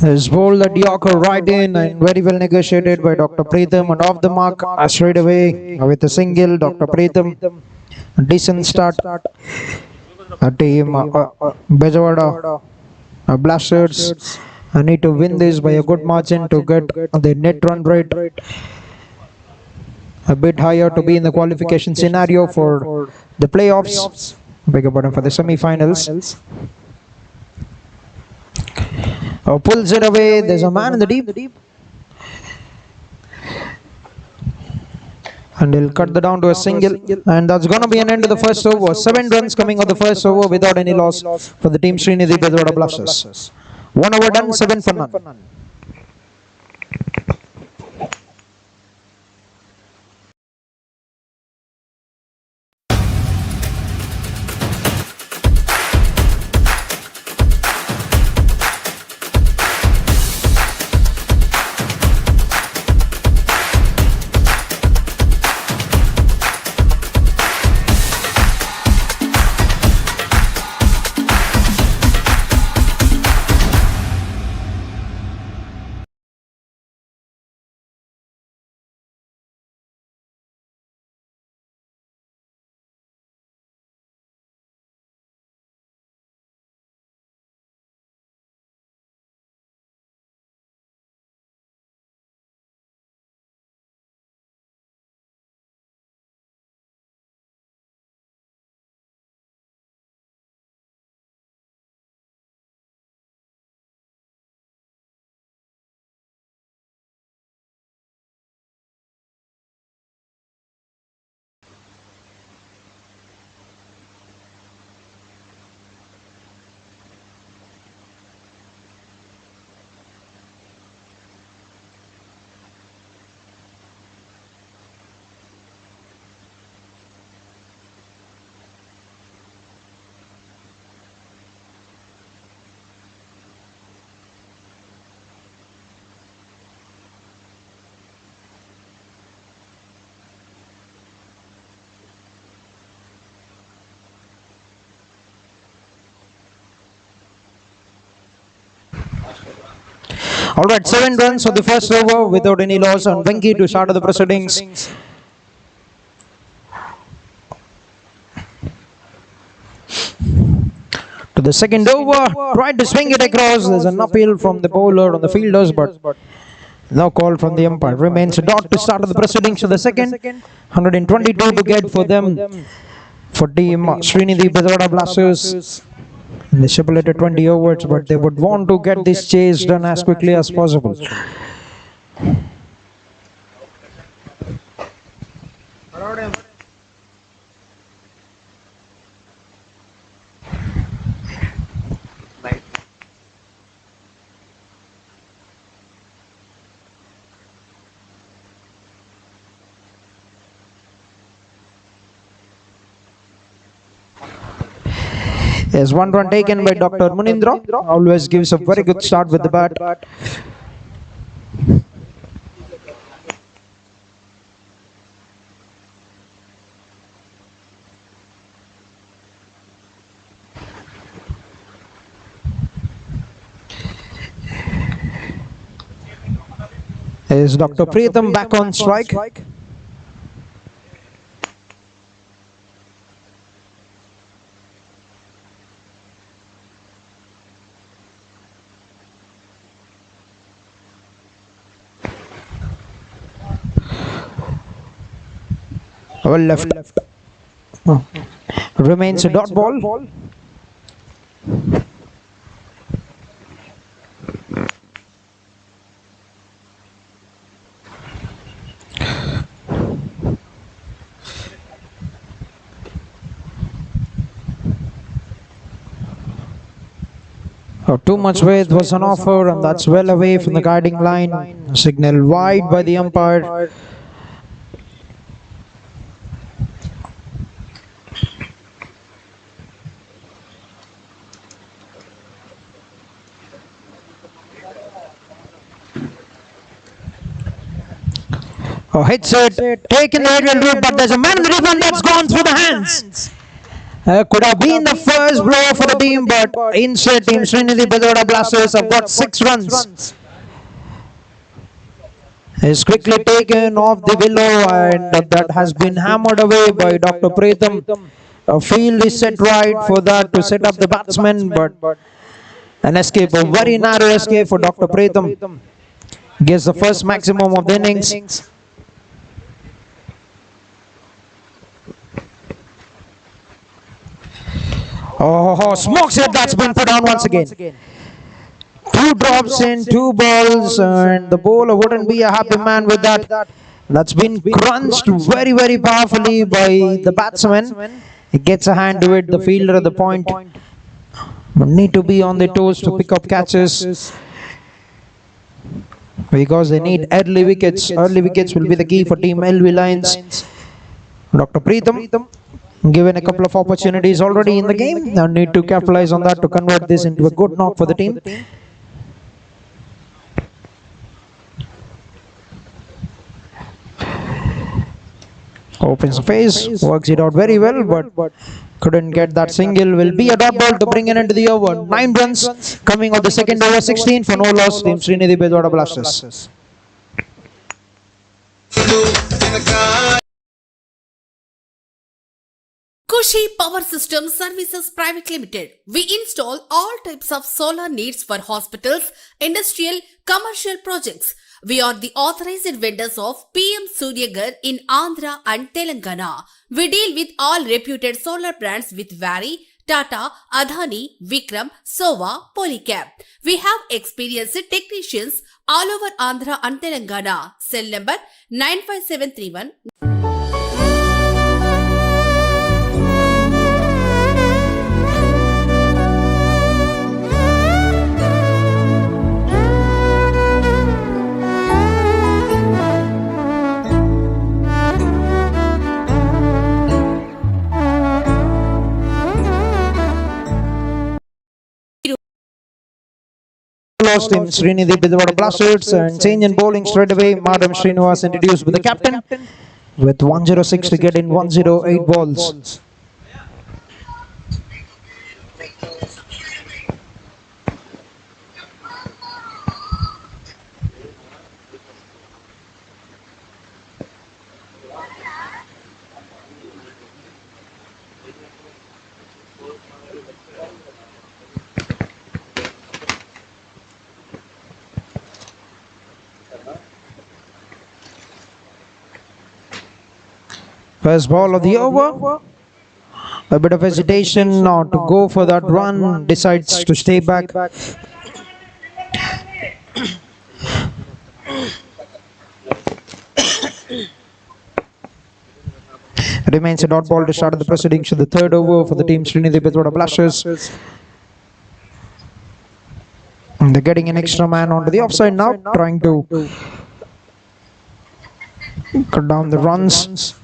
Is bowled at Yorker right in and very well negotiated by Dr. Pritham, and off the mark straight away with a single. Dr. Pritham, decent start. Team BEZAWADA Blasters need to win this by a good margin to get the net run rate a bit higher to be in the qualification scenario for the playoffs. Beg your pardon, for the semi-finals. Pulls it away. There's a man in the deep. And he'll cut the down to a single. And that's going to be an end to the first over. 7 runs coming of the first over without any loss for the Team Srinidhi BEZAWADA Blasters. 1 over done, 7 for none. All right, 7 runs for the first over without any loss on Venki to start the proceedings. To the second over, tried to swing it across. There's an appeal from the bowler on the fielders, but no call from the umpire. Remains a dot to start the proceedings to the second. 122 to get for them. For team Srinidhi BEZAWADA Blasters. They stipulated 20 overs, but they would want to get this chase done as quickly as possible. There's one run taken by Dr. Munindra. Always gives a very good start with the bat. Is Dr. Pritham back on strike? Well left. Oh. Remains a dot ball. Oh, too much weight was an offer, and that's well away from the guiding line. Signal wide by the umpire. Oh, hits it, taken the aerial route, but there's a man in the ribbon that's gone through the hands. Could have been the first blow for the team, but instead team Srinidhi BEZAWADA Blasters have got 6 runs. Is quickly taken off the willow, and that has been hammered away by Dr. Pritham. A field is set right for that to set up the batsman, but an escape, a very narrow escape for Dr. Pritham. Gets the first maximum of the innings. Oh, smokes it, that's been put on once again. 2 drops in 2 balls, and the bowler wouldn't be a happy man with that. That's been crunched very, very powerfully by the batsman. He gets a hand to it, the fielder at the point. But need to be on the toes to pick up catches, because they need early wickets. Early wickets will be the key for Team LV Lions. Dr. Pritham given a couple of opportunities already in the game. Now need to capitalize on that to convert this into a good knock for the team. Opens the face, works it out very well, but couldn't get that single. Will be a dot ball to bring it into the over. 9 runs coming of the second over, 16 for no loss. Team Srinidhi BEZAWADA Blasters. Kushi Power Systems Services Private Limited. We install all types of solar needs for hospitals, industrial, commercial projects. We are the authorized vendors of PM Suryagar in Andhra and Telangana. We deal with all reputed solar brands with Vari, Tata, Adani, Vikram, Sova, Polycab. We have experienced technicians all over Andhra and Telangana. Cell number 95731. Lost in Srinidhi BEZAWADA Blasters, and change in bowling straight away. Madam Srinivas introduced with the captain with 106 to get in 108 balls. First ball of the over. A bit of hesitation not to go for that run. Decides to stay back. Remains a dot ball to start the proceedings of the third over for the team SRINIDI BEZAWADA Blasters. And they're getting an extra man onto the offside now, trying to cut down the runs.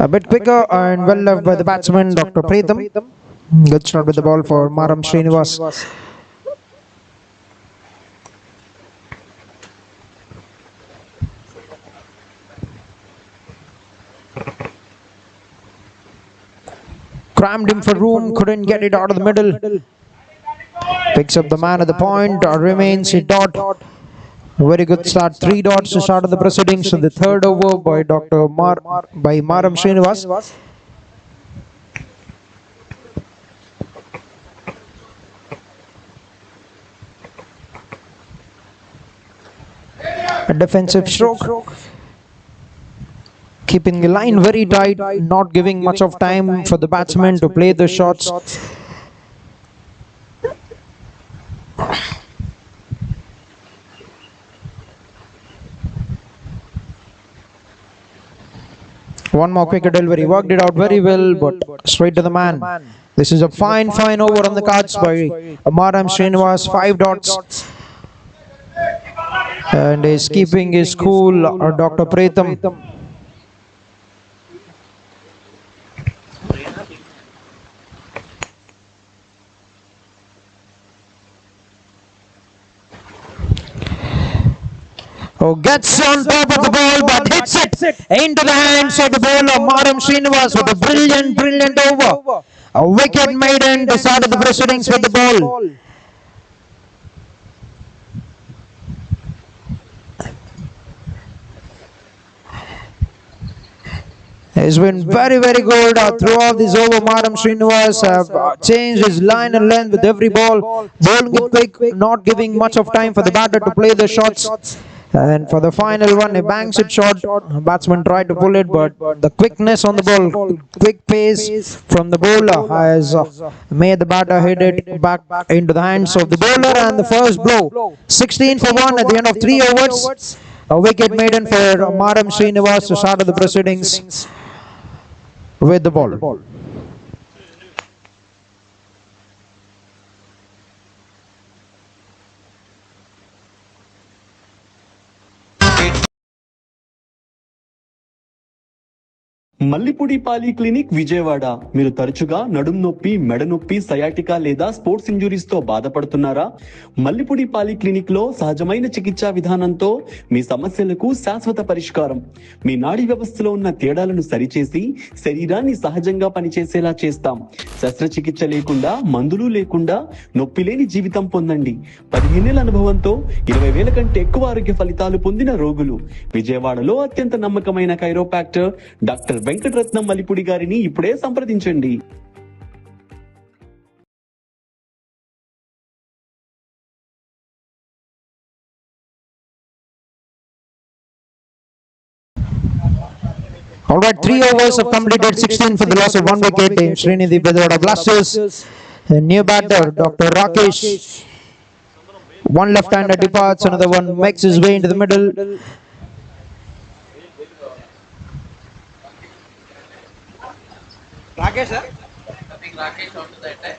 A bit quicker and well left by the batsman, Dr. Pritham. Good start with the ball for Maram Srinivas. Crammed him for room, couldn't get it out of the middle. Picks up the man at the point, remains a dot. Very good start, 3 dots to start of the proceedings of the third over by Maram Srinivas. A defensive stroke. Keeping the line very tight, not giving much of time for the batsmen to play the shots. One more quicker delivery, worked it out very well, but straight to the man. This is a fine over on the cards by Maram Srinivas, 5 dots. And is keeping his cool, Dr. Pritham. Oh, gets on top of the ball but hits it into the hands of the bowler Maram Srinivas with a brilliant over. A wicket maiden to start the proceedings with the ball. He's been very good throughout this over. Maram Srinivas have changed his line and length with every ball. Bowling it quick, not giving much of time for the batter to play the shots. And for the final one, he bangs it short. Batsman tried to pull it, but the quickness on the ball, quick pace from the bowler has made the batter hit it back into the hands of the bowler. And the first blow, 16 for 1 at the end of 3 overs. A wicket maiden for Maram Srinivas to start the proceedings with the ball. Mallipudi పాలి clinic Vijayawada. మీరు తరచుగా నడుం నొప్పి, మెడ నొప్పి, sciatica లేదా sports injuries తో బాధపడుతున్నారా? మల్లిపుడి పాలి క్లినిక్ లో సహజమైన చికిత్సా విధానంతో మీ సమస్యలకు శాశ్వత పరిష్కారం. మీ నాడీ వ్యవస్థలో ఉన్న తేడాలను సరిచేసి శరీరాన్ని సహజంగా పనిచేసేలా చేస్తాం. శస్త్రచికిత్స లేకుండా, మందులు లేకుండా నొప్పి లేని జీవితం పొందండి. 15 ఏళ్ల అనుభవంతో 20,000 కంటే ఎక్కువ ఆరోగ్య ఫలితాలు పొందిన రోగులు. విజయవాడలో అత్యంత నమ్మకమైన కైరోపాక్టర్ డాక్టర్ వెంకటరత్నం మల్లిపుడి గారిని ఇప్పుడే సంప్రదించండి. All right, 3 overs have completed, 16 for the loss of 1 wicket in SRINIDI BEZAWADA Blasters. A new batter, Dr. Rakesh. One left-hander departs, another one makes his way into the middle. Rakesh, sir? I think Rakesh onto the attack.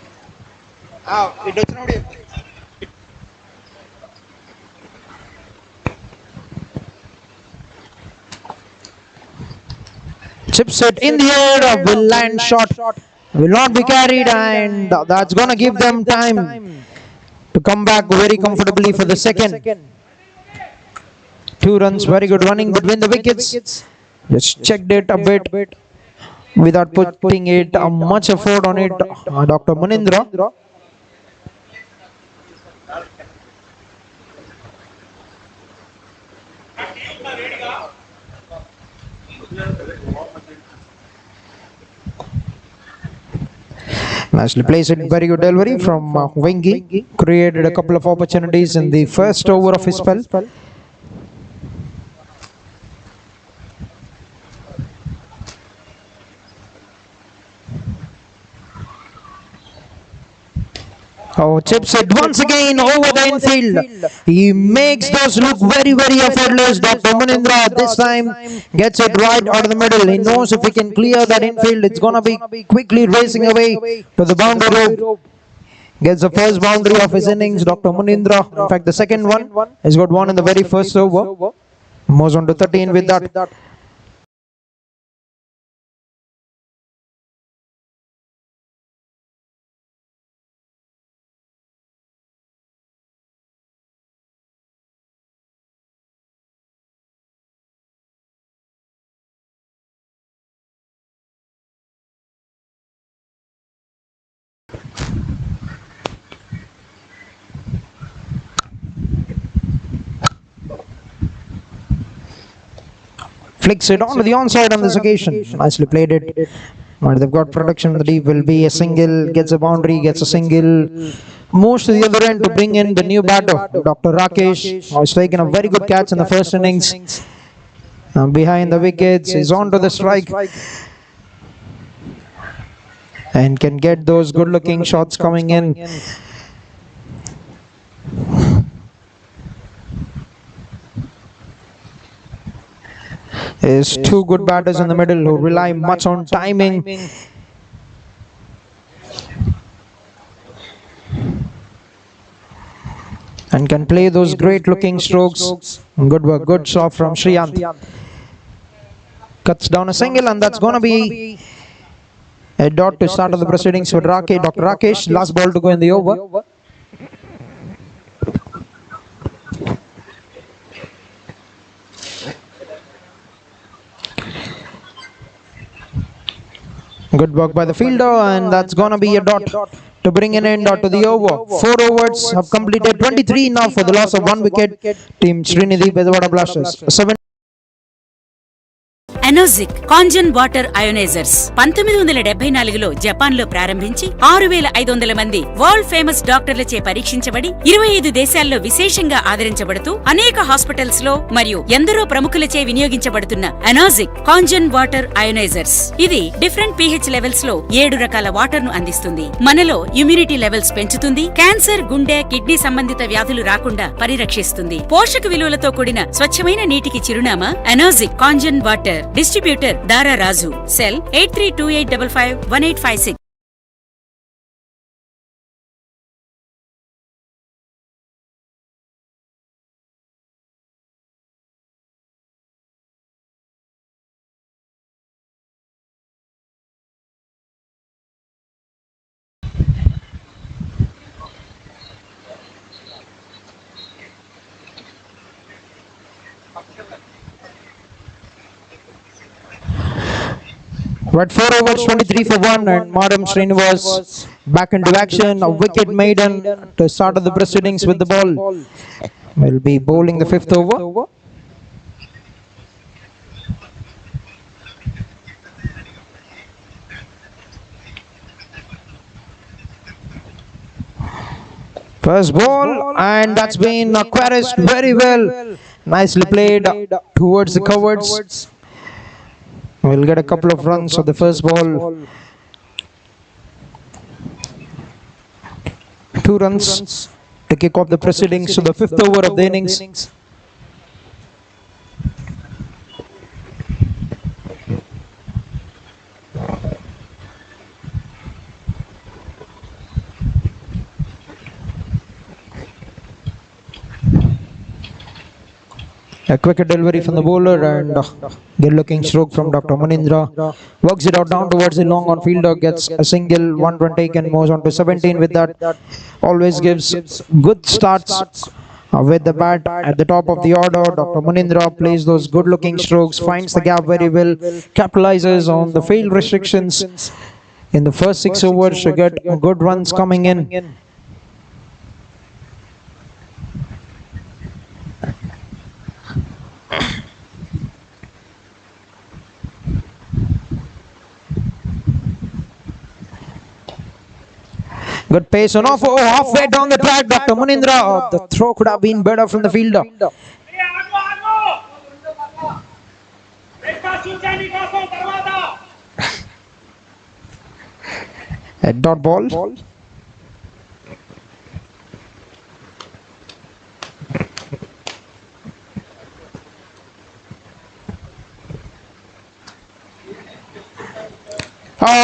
It does not. Chip set in the air, will land shot, will not be carried, and that's going to give them time to come back very comfortably for the second. 2 runs, very good running between the wickets. Just checked it a bit without putting it much effort on it, Dr. Munindra. Nicely placed it. Very good delivery from Wingy. Created a couple of opportunities in the first over of his spell. Oh, chips it once again over the infield. He makes those look very, very effortless. Dr. Munindra this time gets it right out of the middle. He knows if he can clear that infield, it's going to be quickly racing away to the boundary rope. Gets the first boundary of his innings, Dr. Munindra. In fact, the second one, he's got one in the very first over. Moves on to 13 with that. Flicks it onto the onside on this occasion. Nicely played it. But they've got protection in the deep. Will be a single. Gets a boundary. Gets a single. Moves to the other end to bring in the new batter, Dr. Rakesh. Has taken a very good catch in the first innings. Behind the wickets. He's on to the strike. And can get those good looking shots coming in. Is two good batters in the middle who rely much on timing. And can play those great looking strokes. Good work, good shot from Shriyant. Cuts down a single, and that's going to be a dot to start of the proceedings with Dr. Rakesh. Last ball to go in the over. Good work by the fielder, and that's going to be a dot to bring an end to the over. 4 overs have completed, 23 now for the loss of 1 wicket. Team SRINIDI BEZAWADA Blasters. 7 ఎనోజిక్ Kangen water ionizers 1974లో జపాన్లో ప్రారంభించి 6500 మంది world famous డాక్టర్లచే పరీక్షించబడి 25 దేశాల్లో విశేషంగా ఆదరించబడుతూ అనేక hospitals లో మరియు ఎందరో ప్రముఖులచే వినియోగించబడుతున్న ఎనోజిక్ కాంజన్ వాటర్ అయోనైజర్స్. ఇది డిఫరెంట్ pH లెవెల్స్ లో 7 రకాల వాటర్ ను అందిస్తుంది. మనలో ఇమ్యూనిటీ లెవెల్స్ పెంచుతుంది. క్యాన్సర్, గుండె, కిడ్నీ సంబంధిత వ్యాధులు రాకుండా పరిరక్షిస్తుంది. పోషక విలువలతో కూడిన స్వచ్ఛమైన నీటికి చిరునామా ఎనోజిక్ కాంజన్ వాటర్. డిస్ట్రిబ్యూటర్ దారా రాజు. Cell 8328551856. Right, 4 overs, 23 for 1, and Madam Srinivas back into action. A wicket maiden to start of the proceedings with the ball. Will be bowling the 5th over. First ball, and that's been aquarised very well. Nicely played towards the coverts. We'll get a couple of runs of the first ball. 2 runs to kick off the proceedings to the 5th over of the innings. A quick delivery from the bowler, and good looking stroke from Dr. Munindra. Works it out down towards the long on fielder, gets a single, 1 run taken, moves on to 17 with that. Always gives good starts with the bat at the top of the order. Dr. Munindra plays those good looking strokes, finds the gap very well, capitalizes on the field restrictions in the first 6 overs to get good runs coming in. Good pace on off. Oh, halfway down the track, Dr. Munindra. The throw could have been better from the fielder. A dot ball.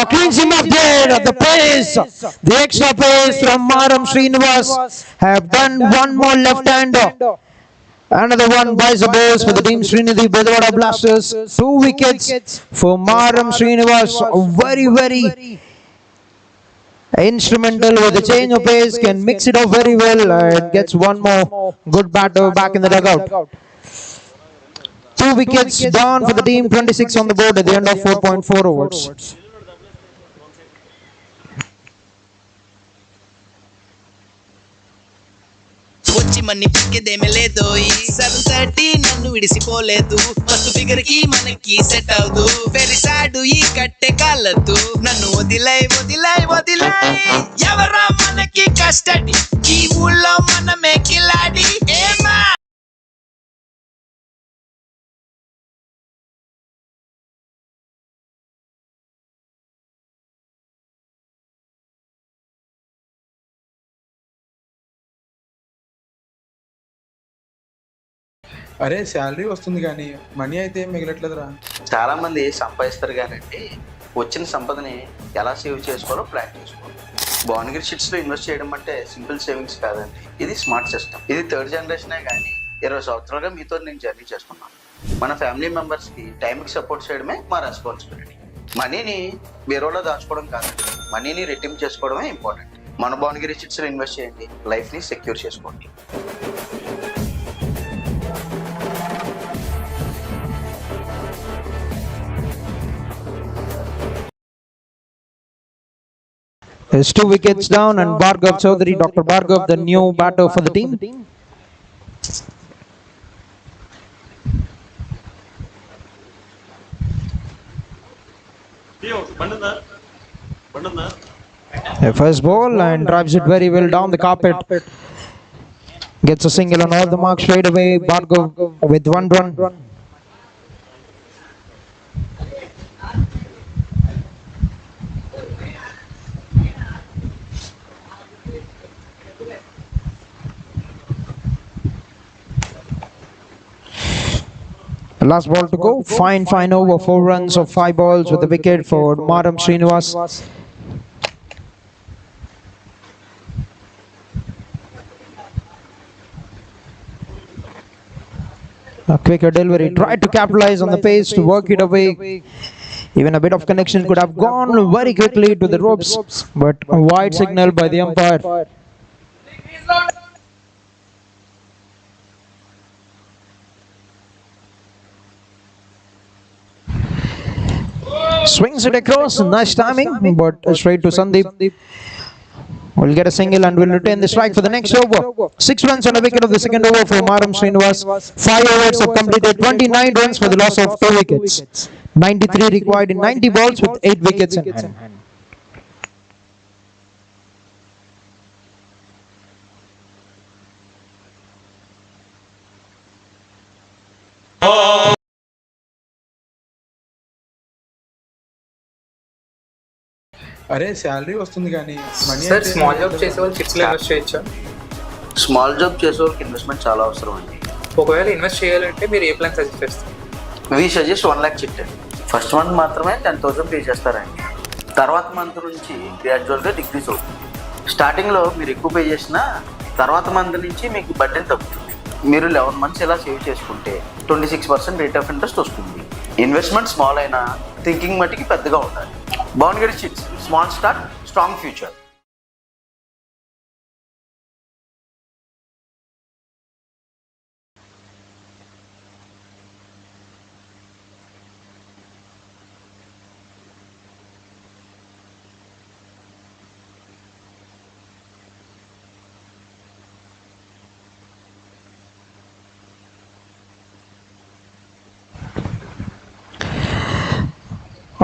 Cleans him up there. The pace, the extra pace from Maram Srinivas have done one more left-hander. Another one buys the base for the team SRINIDI BEZAWADA Blasters. 2 wickets for Maram Srinivas. Very instrumental with the change of pace. Can mix it up very well. Gets one more good batter back in the dugout. 2 wickets down for the team. 26 on the board at the end of 4.4 overs. వచ్చి మన్ని పిక్కేదేమే లేదు 7:30 నన్ను విడిసిపోలేదు first figure కి మనకి set అవదు very sad ఈ కట్టే కాలదు నన్ను వదిలై ఎవరా మనకి కస్టడీ ఈ ఊళ్ళో మనమే కిలాడి ఏమా అరే శాలరీ వస్తుంది కానీ మనీ అయితే మిగలట్లేదురా. చాలా మంది సంపాదిస్తారు కానండి వచ్చిన సంపదని ఎలా సేవ్ చేసుకోవాలో ప్లాన్ చేసుకోవాలి. భువనగిరి షిట్స్లో ఇన్వెస్ట్ చేయడం అంటే సింపుల్ సేవింగ్స్ కాదండి, ఇది స్మార్ట్ సిస్టమ్. ఇది 3rd జనరేషనే కానీ 20 సంవత్సరాలుగా మీతో నేను జర్నీ చేస్తున్నాను. మన ఫ్యామిలీ మెంబర్స్కి టైంకి సపోర్ట్ చేయడమే మా రెస్పాన్సిబిలిటీ. మనీని వేరేలో దాచుకోవడం కాదండి, మనీని రెట్టింపు చేసుకోవడమే ఇంపార్టెంట్. మన భువనగిరి షిట్స్లో ఇన్వెస్ట్ చేయండి, లైఫ్ని సెక్యూర్ చేసుకోండి. There's 2 wickets down and Bhargav Chaudhary, Dr. Bhargav, the new batter for the team. The first ball and drives it very well down the carpet. Gets a single on all the marks straight away. Bhargav with 1 run. Last ball to go. Fine over. 4 runs of 5 balls with a wicket for Maram Srinivas. A quicker delivery. Tried to capitalize on the pace to work it away. Even a bit of connection could have gone very quickly to the ropes, but a wide signal by the umpire. Swings it across, nice timing, but straight to Sandeep. Will get a single and will retain the strike for the next over. 6 runs on a wicket of the second over for Maram Srinivas. 5 overs have completed, 29 runs for the loss of 2 wickets. 93 required in 90 balls with 8 wickets in hand. అరే salary వస్తుంది కానీ money sir small job చేసే వాళ్ళు చిట్స్లో invest చేయొచ్చా? Small job చేసే వాళ్ళకి investment చాలా అవసరం అండి. ఒకవేళ ఇన్వెస్ట్ చేయాలంటే మీరు ఏ ప్లాన్ సజెస్ట్ చేస్తారు? వీ సజెస్ట్ 1 lakh చిట్ అండి. ఫస్ట్ మంత్ మాత్రమే 10,000 పే చేస్తారండి. తర్వాత మంత్ నుంచి గ్రాడ్యువల్గా డిక్రీస్ అవుతుంది. స్టార్టింగ్లో మీరు ఎక్కువ పే చేసినా తర్వాత మంత్ నుంచి మీకు బడ్జెట్ తగ్గుతుంది. మీరు 11 months ఇలా సేవ్ చేసుకుంటే 26% రేట్ ఆఫ్ ఇంట్రెస్ట్ వస్తుంది. ఇన్వెస్ట్మెంట్ స్మాల్ అయినా థింకింగ్ మట్టికి పెద్దగా ఉండాలి. Bhuvanagiri chits, small start, strong future.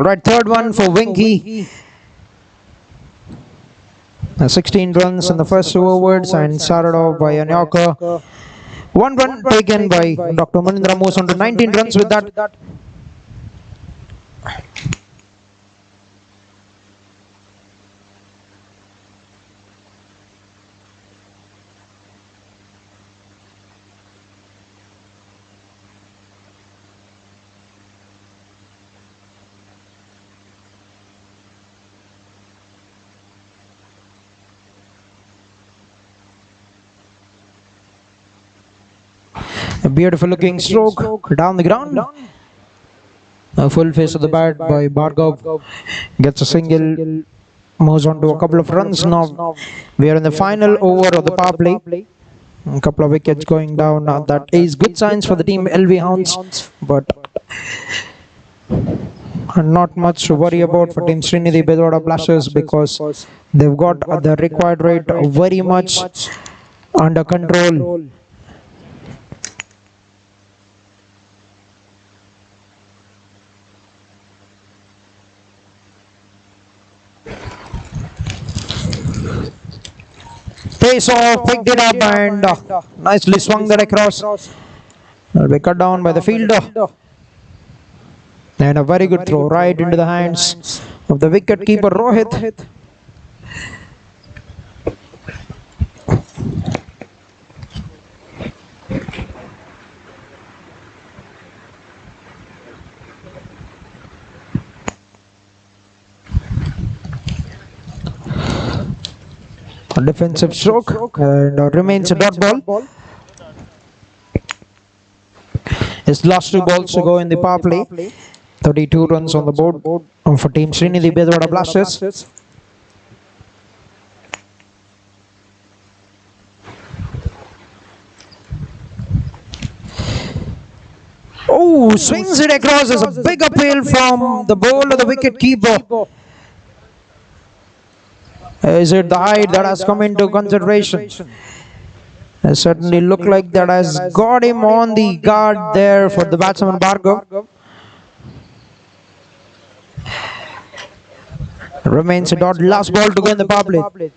All right, third one for Winky. 16 runs in the first 2 overs and started off by a Yorker. 1 run taken by Dr. Manindra, moves on to 19 runs with that. A beautiful looking stroke down the ground. A full face of the bat by Bhargav. Gets a single. Moves on to a couple of runs now. We are in the final over of the power play. A couple of wickets going down. That is good signs for the team LV Hounds. But not much to worry about for team Srinidhi BEZAWADA Blasters, because they've got the required rate very much under control. Face off, picked it up and nicely swung that across. Will be cut down by the fielder. And a very good throw right into the hands of the wicket keeper Rohit. A defensive stroke and remains a dot ball. His last 2 balls to go in the power play. 32 runs on the board for team Srinidhi BEZAWADA Blasters. Oh, swings it across as a big appeal from the ball of the wicket keeper. Is it the height that has come into consideration? It certainly looked like that has got him on the guard there for the batsman Bhargav. Remains a dot. Last ball to go in the power play.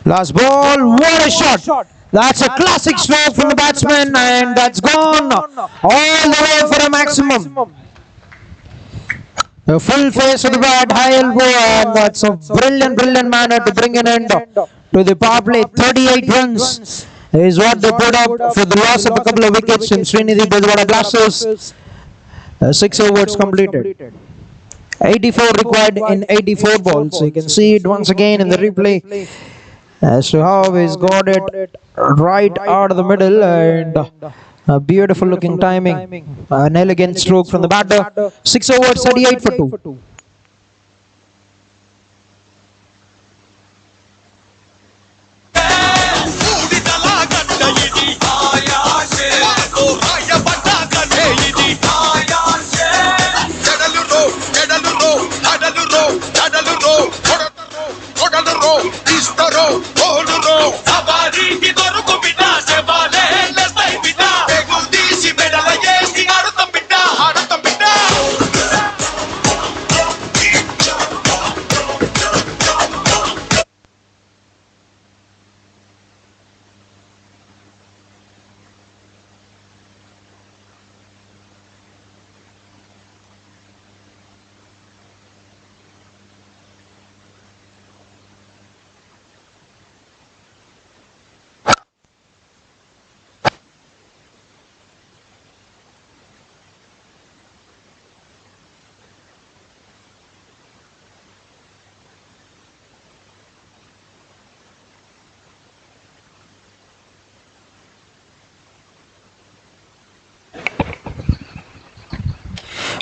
Last ball, what a shot! That's a classic stroke from the batsman, and that's gone all the way for a maximum. A full face of the bat, high elbow, and that's a brilliant manner to bring an end to the power play. 38 runs is what they put up for the loss of a couple of wickets in Srinidhi BEZAWADA Blasters. 6 overs completed. 84 required in 84 balls. So you can see it once again in the replay as to how he's got it right out of the middle, and a beautiful looking timing. An elegant stroke from the batter. 6 overs, 38 for 2.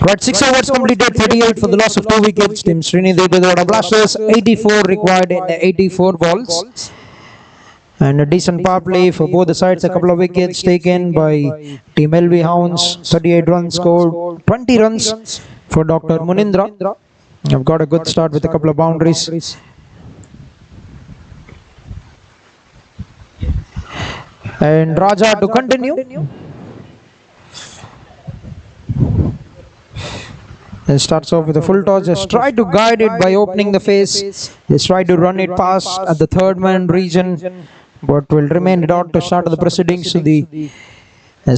Right, 6 overs completed, 38 for the loss of 2 wickets. Team Srinidhi BEZAWADA Blasters, 84 required in 84 balls. And a decent power play for both the sides. A couple of wickets taken by Team LV Hounds. 38 runs scored, 20 runs for Dr. Munindra. I've got a good start with a couple of boundaries. And Raja to continue. He starts off with a full toss. Just try to guide it by opening the face. Just try to run it past at the third man region, but will remain out to start the proceedings to the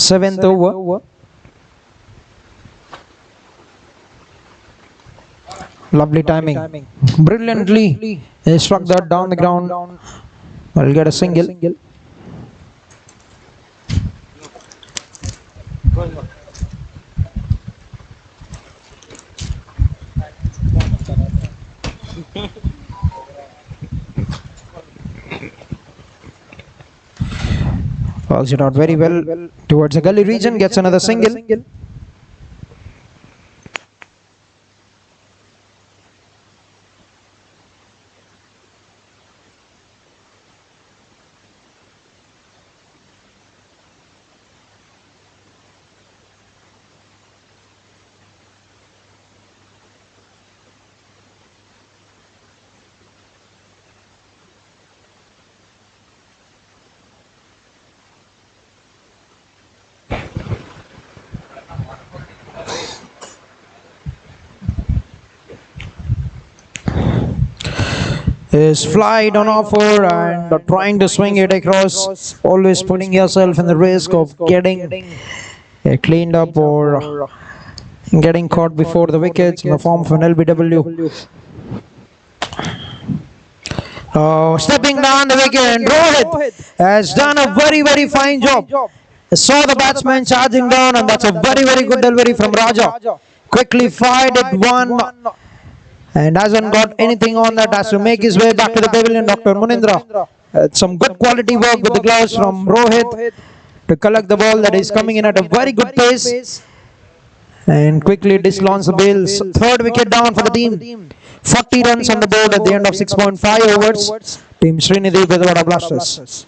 7th over. Lovely timing. Brilliantly, he struck that down the ground. Will get a single. Falls it out very well towards the gully region, gets another single. Is flight on offer and trying to swing it across, always putting yourself in the risk of getting cleaned up or getting caught before the wickets in the form of an LBW. Stepping down the wicket, Rohit has done a very fine job. Saw the batsman charging down, and that's a very good delivery from Raja. Quickly fired it one, and hasn't got anything on that. Has to make his way back to the pavilion. Dr. Munindra, some good quality work with the gloves from Rohit to collect the ball that is coming in at a very good pace, and quickly dislodge the bails. Third wicket down for the team. 40 runs on the board at the end of 6.5 overs. Team SRINIDI BEZAWADA Blasters.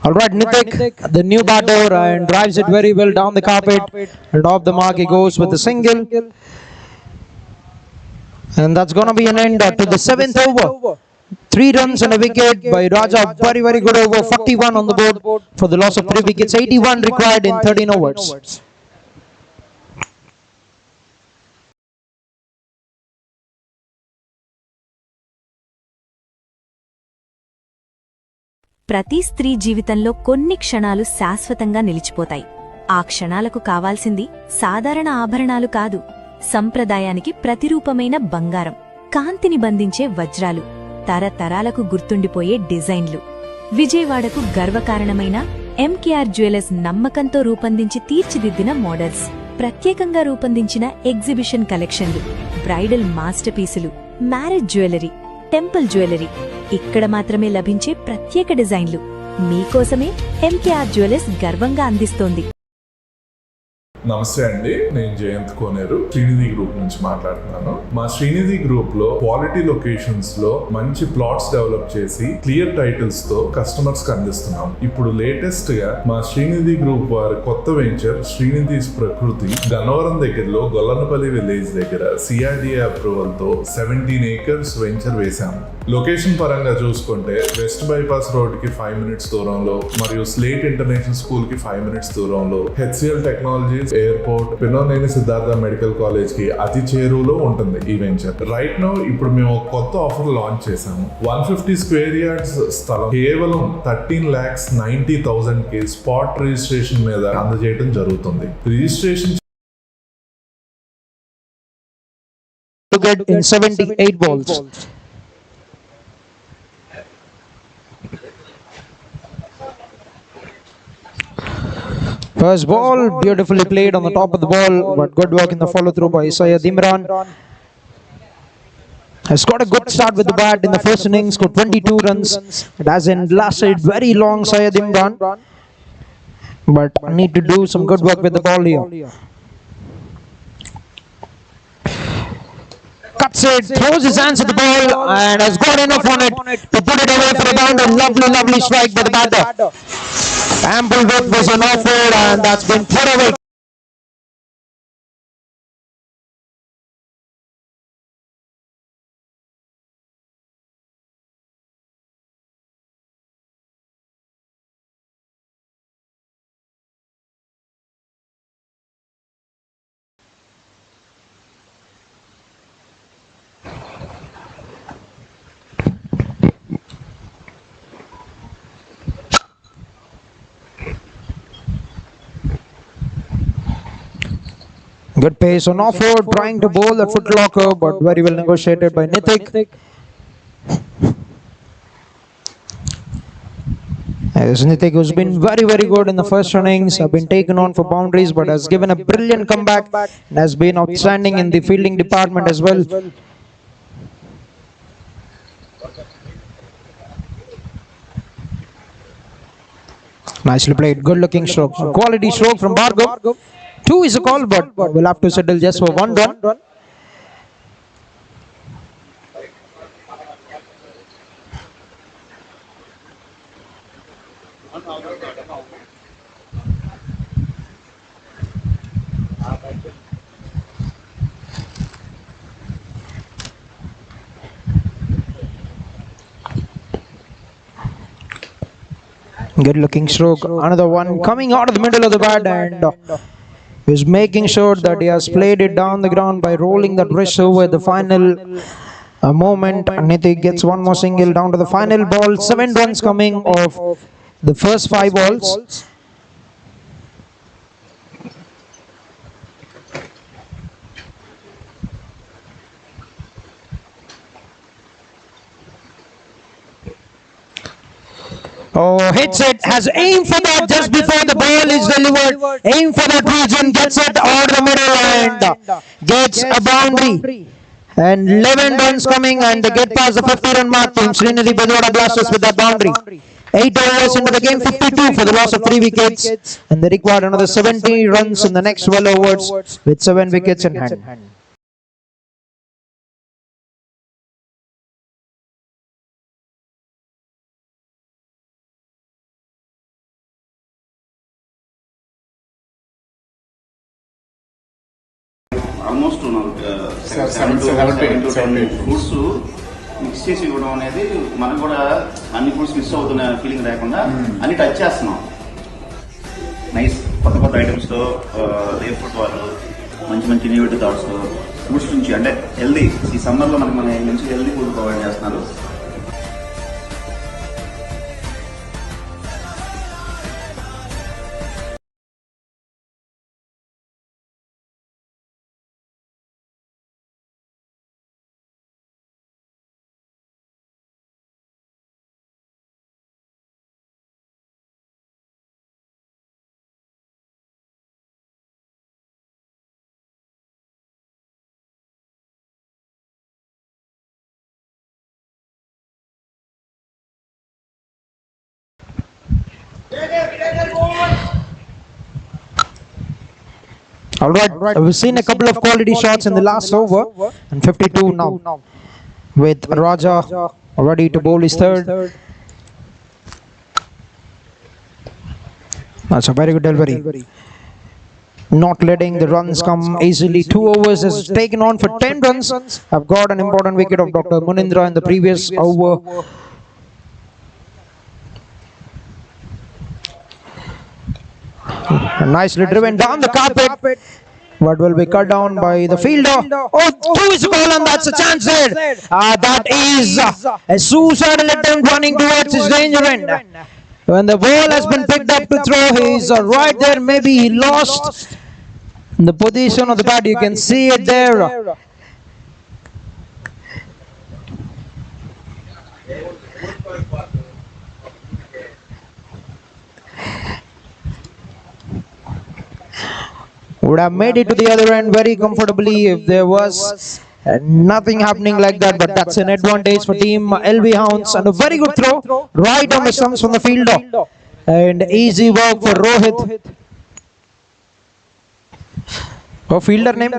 All right, Nithik, the new batter, and drives it very well down the carpet, and off the mark he goes with the single. And that's going to be an end to the 7th over. 3 runs and a wicket by Raja. Very good over. 41 on the board for the loss of 3 wickets. 81 required in 13 overs. ప్రతి స్త్రీ జీవితంలో కొన్ని క్షణాలు శాశ్వతంగా నిలిచిపోతాయి. ఆ క్షణాలకు కావాల్సింది సాధారణ ఆభరణాలు కాదు, సంప్రదాయానికి ప్రతిరూపమైన బంగారం, కాంతిని బంధించే వజ్రాలు, తరతరాలకు గుర్తుండిపోయే డిజైన్లు. విజయవాడకు గర్వకారణమైన ఎంకేఆర్ జ్యువెలర్స్ నమ్మకంతో రూపొందించి తీర్చిదిద్దిన మోడల్స్, ప్రత్యేకంగా రూపొందించిన ఎగ్జిబిషన్ కలెక్షన్లు, బ్రైడల్ మాస్టర్ పీసులు, మ్యారేజ్ జ్యువెలరీ, టెంపుల్ జ్యువెలరీ, ఇక్కడ మాత్రమే లభించే ప్రత్యేక డిజైన్లు మీకోసమే ఎంకేఆర్ జ్యువెలర్స్ గర్వంగా అందిస్తోంది. నమస్తే అండి, నేను జయంత్ కోనేరు శ్రీనిధి గ్రూప్ నుంచి మాట్లాడుతున్నాను. మా శ్రీనిధి గ్రూప్ లో క్వాలిటీ లొకేషన్స్ లో మంచి ప్లాట్స్ డెవలప్ చేసి క్లియర్ టైటిల్స్ తో కస్టమర్స్ కి అందిస్తున్నాం. ఇప్పుడు లేటెస్ట్ గా మా శ్రీనిధి గ్రూప్ వారి కొత్త వెంచర్ శ్రీనిధి ప్రకృతి గన్నవరం దగ్గరలో గొల్లనపల్లి విలేజ్ దగ్గర CRDA అప్రూవల్ తో 17 acres వెంచర్ వేశాము. లొకేషన్ పరంగా చూసుకుంటే వెస్ట్ బైపాస్ రోడ్ కి 5 minutes దూరంలో మరియు స్లేట్ ఇంటర్నేషనల్ స్కూల్ కి 5 minutes దూరంలో, HCL technologies airport, Pinnamaneni Siddhartha medical college కి అతి చేరువలో ఉంటుంది ఈ వెంచర్. రైట్ నౌ ఇప్పుడు మేము ఒక కొత్త ఆఫర్ లాంచ్ చేశాము. 150 square yards స్థలం కేవలం 13,90,000 కి స్పాట్ రిజిస్ట్రేషన్ మీద అందజేయడం జరుగుతుంది. Registration to get in 78 balls. First ball, beautifully played on the top of the ball, but good work in the follow through by Syed Imran. Has got a good start with the bat in the first innings, scored 22 runs. It hasn't lasted very long, Syed Imran, but need to do some good work with the ball here. Cuts it, throws his hands at the ball and has got enough on it to put it away for a boundary. Lovely strike by the batter. Ample width was an offer and that's been put away. Good pace on offer, trying to bowl the footlocker, but very well negotiated by Nithik. As Nithik, who's been very good in the first innings, have been taken on for boundaries, but has given a brilliant comeback and has been outstanding in the fielding department as well. Nicely played, good looking stroke, quality stroke from Bhargav. 2 is a call, but we'll have to settle just for 1 run. Good looking stroke, another one coming out of the middle of the bat, and is making sure that he has played it down the ground by rolling that wrist over the final moment. Nithik gets one more single down to the final ball. 7 runs coming off the first 5 balls. Oh, hits it, has aim for that just before the ball is delivered. Aim for that region, gets it out of the middle and gets a boundary. And 11 runs coming and they get past the 50-run mark. Team Srinidhi BEZAWADA Blasters with that boundary. 8 overs into the game, 52 for the loss of 3 wickets. And they required another 70 runs in the next 12 overs with 7 wickets in hand. Almost 7 to 10 fruits mix చేసి ఇవ్వడం అనేది మనకు కూడా అన్ని fruits miss అవుతున్న feeling లేకుండా అన్ని touch చేస్తున్నాం. నైస్ కొత్త ఐటమ్స్ తో రేర్ ఫుడ్ వాళ్ళు మంచి ఇన్నోవేటివ్ థాట్స్ తో ఫ్రూట్స్ నుంచి అంటే హెల్దీ ఈ సమ్మర్ లో మనకి మంచి హెల్దీ ఫుడ్ ప్రొవైడ్ చేస్తున్నారు. All right, we've seen a couple of quality shots in the last over, and 52 now with Raja ready to bowl his third. That's a very good delivery. Not letting the runs come easily. 2 overs has taken on for 10 runs. I've got an important wicket of Dr. Munindra in the previous over. Nicely driven down the carpet, but will be cut down by the fielder. Oh, 2 is a goal, and that's a chance there. That is a suicidal attempt running towards his danger end. When the ball has been picked up to throw, he's right there. Maybe he lost the position of the bat. You can see it there. Would have made it to the other end very comfortably if there was nothing happening like that, but that's an advantage for team LV Hounds, and a very good throw right on the stumps from the fielder, and easy work for Rohit. Oh, fielder name?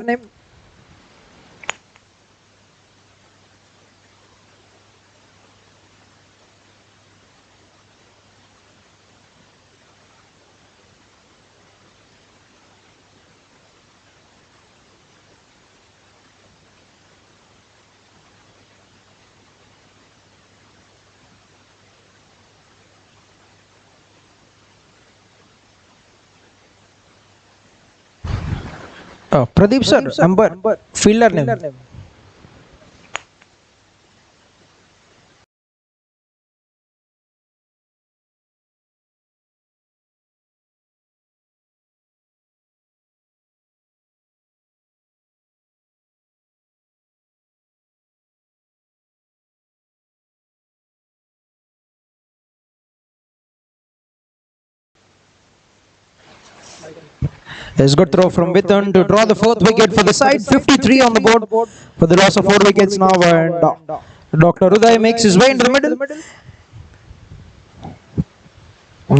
Oh, Pradeep sir, Amber, fielder name. There's good throw from Bithan to draw the 4th wicket for the side. 53 on the board for the loss of 4 wickets now, and Dr. Uday makes his way into the middle.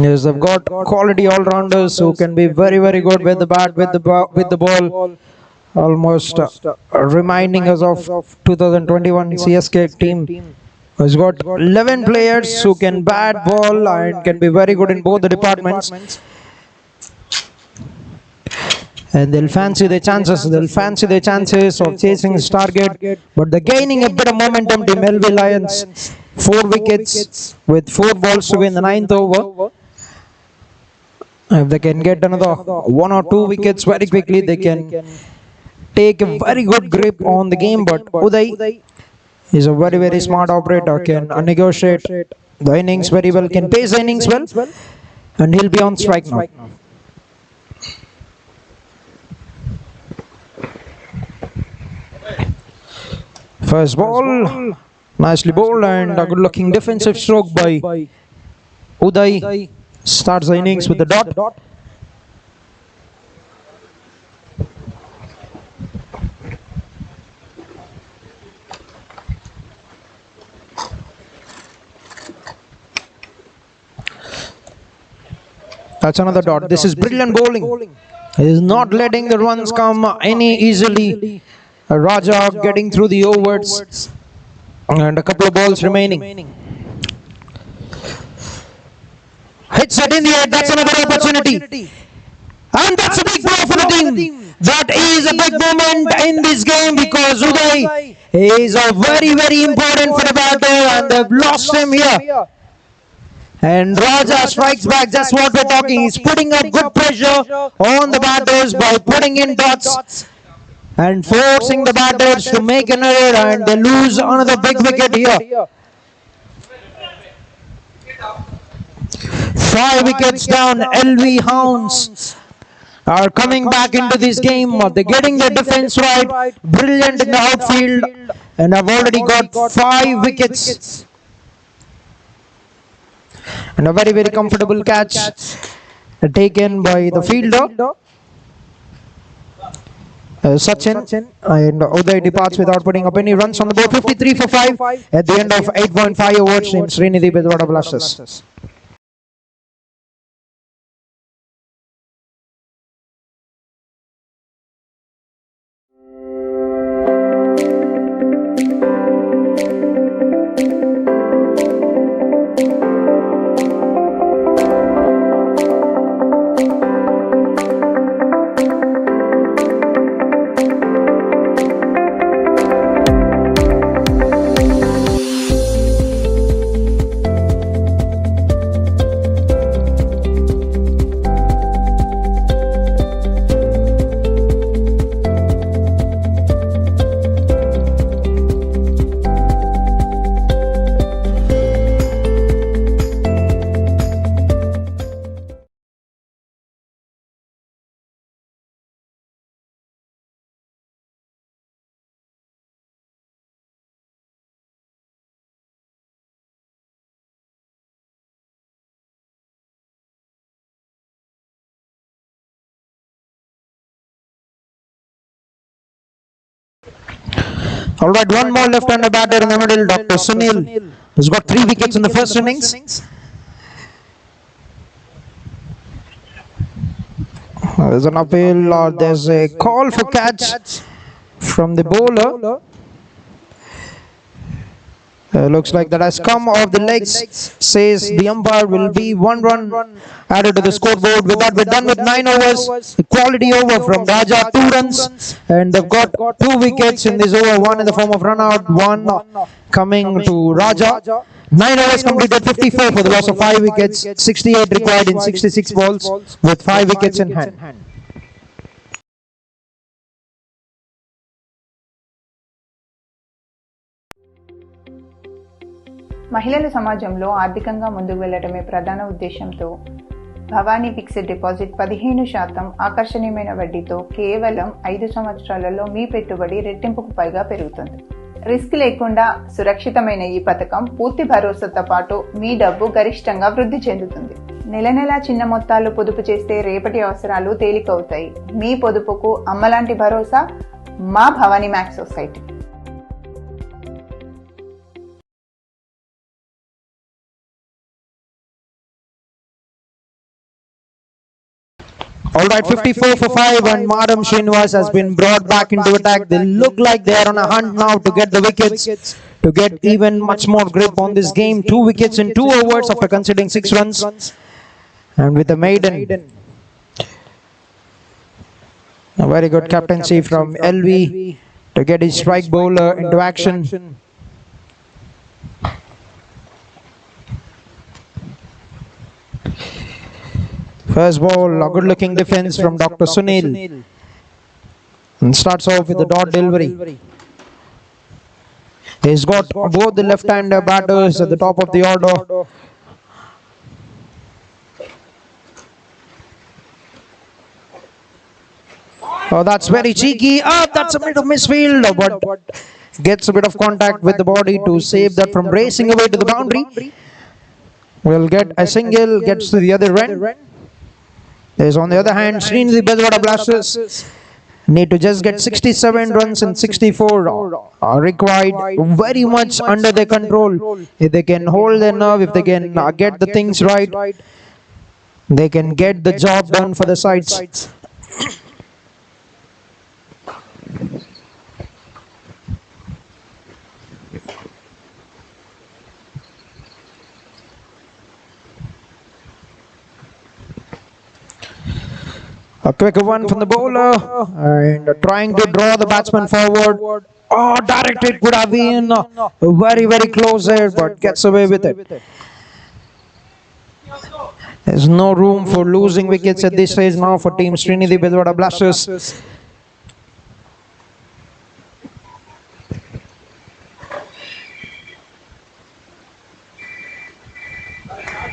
Yes, they've got quality all-rounders who can be very, very good with the bat, with the ball. Almost reminding us of 2021 CSK team. Has got 11 players who can bat, ball, and can be very good in both the departments. And they'll fancy their chances. Of chasing his target. But they're gaining a bit of momentum. Team LV Lions, 4 wickets with 4 balls to win the 9th over. If they can get another 1 or 2 wickets very quickly, they can take a very good grip on the game. But Uday is a very, very smart operator. Can negotiate the innings very well. Can pace the innings well. And he'll be on strike now. First ball, nicely bowled, and a good looking defensive stroke by Uday. Starts the innings with the dot. That's another dot. This is brilliant bowling. He is not letting the runs come any easily. Raja getting through the overs, and a couple of balls remaining. Hits it in the air. That's another opportunity, and that's a big blow for the team. That is a big moment in this game, because Uday is a very, very important for the batter, and they've lost him here. And Raja strikes back. That's what we're talking. He's putting up good pressure on the batters by putting in dots and forcing the batters to make an error, and they lose another big wicket here. 5 wickets down. LV Hounds are coming back into this game. They're getting their defense right. Brilliant in the outfield, and have already got 5 wickets. And a very, very comfortable catch taken by the fielder. Sachin, and Uday departs without putting up any runs on the board. 53 for 5 at the end of 8.5 overs. Team SRINIDI BEZAWADA Blasters. All right, one more left-hander batter in the middle, Dr. Sunil, who's got 3 wickets in the first innings. There's an appeal, or there's a call for catch from the bowler. Looks like that has come off the legs, says the umpire. Will be 1 run added to the scoreboard. With that, we're done with 9 overs. A quality over from Raja, 2 runs, and they've got 2 wickets in this over, 1 in the form of run out, 1 coming to Raja. 9 overs completed, 54 for the loss of 5 wickets, 68 required in 66 balls with 5 wickets in hand. మహిళల సమాజంలో ఆర్థికంగా ముందుకు వెళ్లడమే ప్రధాన ఉద్దేశంతో Bhavani fixed deposit 15% ఆకర్షణీయమైన వడ్డీతో కేవలం 5 సంవత్సరాలలో మీ పెట్టుబడి రెట్టింపుకు పైగా పెరుగుతుంది. రిస్క్ లేకుండా సురక్షితమైన ఈ పథకం పూర్తి భరోసాతో పాటు మీ డబ్బు గరిష్టంగా వృద్ధి చెందుతుంది. నెల నెలా చిన్న మొత్తాలు పొదుపు చేస్తే రేపటి అవసరాలు తేలికవుతాయి. మీ పొదుపుకు అమ్మలాంటి భరోసా మా Bhavani max society. All right, 54 for 5, and Madam Srinivas has been brought back into attack. They look like they are on a hunt now to get the wickets, to get even much more grip on this game. 2 wickets in 2 overs after conceding 6 runs, and with a maiden. A very good captaincy from LV to get his strike bowler into action. First ball, a good looking defense from Dr. Sunil, and starts off with the dot delivery. He's got both the left-hander batters at the top of the order. Oh, that's very cheeky. That's a bit of misfield, but gets a bit of contact with the body to save that from racing away to the boundary. Will get a single, gets to the other end. There's on the other hand, SRINIDI BEZAWADA Blasters need to just get 67 runs and 64 are required, very much under their control. If they can hold their nerve, if they can get the things right, they can get the job done for the sides. A quick one from the bowler, and trying to draw the batsman forward. Oh, directed could have been very, very close there, but gets away with it. There's no room for losing wickets at this stage now for team SRINIDI BEZAWADA Blasters.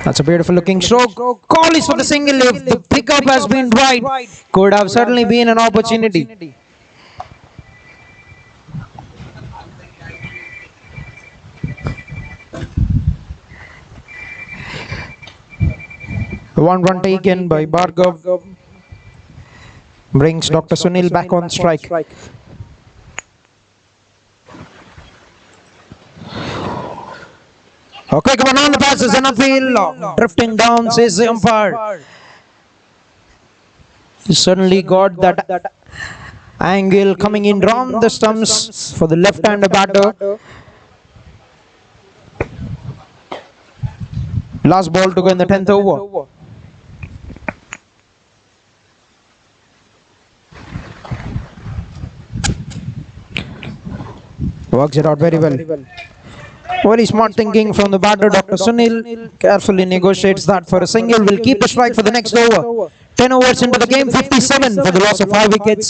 That's a beautiful looking stroke. Call is for the single. If the pickup has been right, could have certainly been an opportunity. One run taken by Bhargav brings Dr. Sunil back on strike. Okay, come on the passes, an appeal. Drifting down, says the umpire. He certainly got that angle coming in round the stumps for the left-hander batter. Last ball to go in the 10th over. Works it out very well. Very smart thinking from the batter, Dr. Sunil. Carefully negotiates that for a single. Will keep the strike for the next over. 10 overs into the game, 57 for the loss of 5 wickets.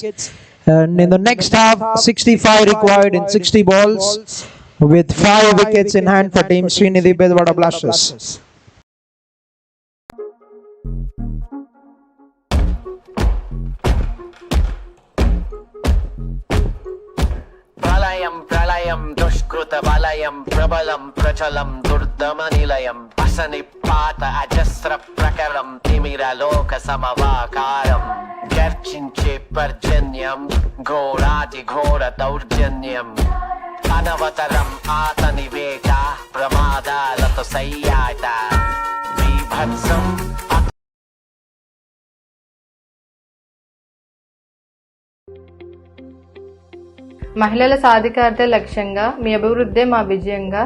And in the next half, 65 required in 60 balls, with 5 wickets in hand for team SRINIDI BEZAWADA Blasters. ప్రళయం దుష్కృత వలయం ప్రబలం ప్రచలం దుర్దమ నిలయం అసని పాత అజస్ర ప్రకరం తిమిర లోక సమవాకారం గర్జించే పర్జన్యం ఘోరాతి ఘోర దౌర్జన్యం అనవతరం ఆతని వేట ప్రమాదాలతో సయ్యాట బీభత్సం. మహిళల సాధికారత లక్ష్యంగా మీ అభివృద్ధే మా విజయంగా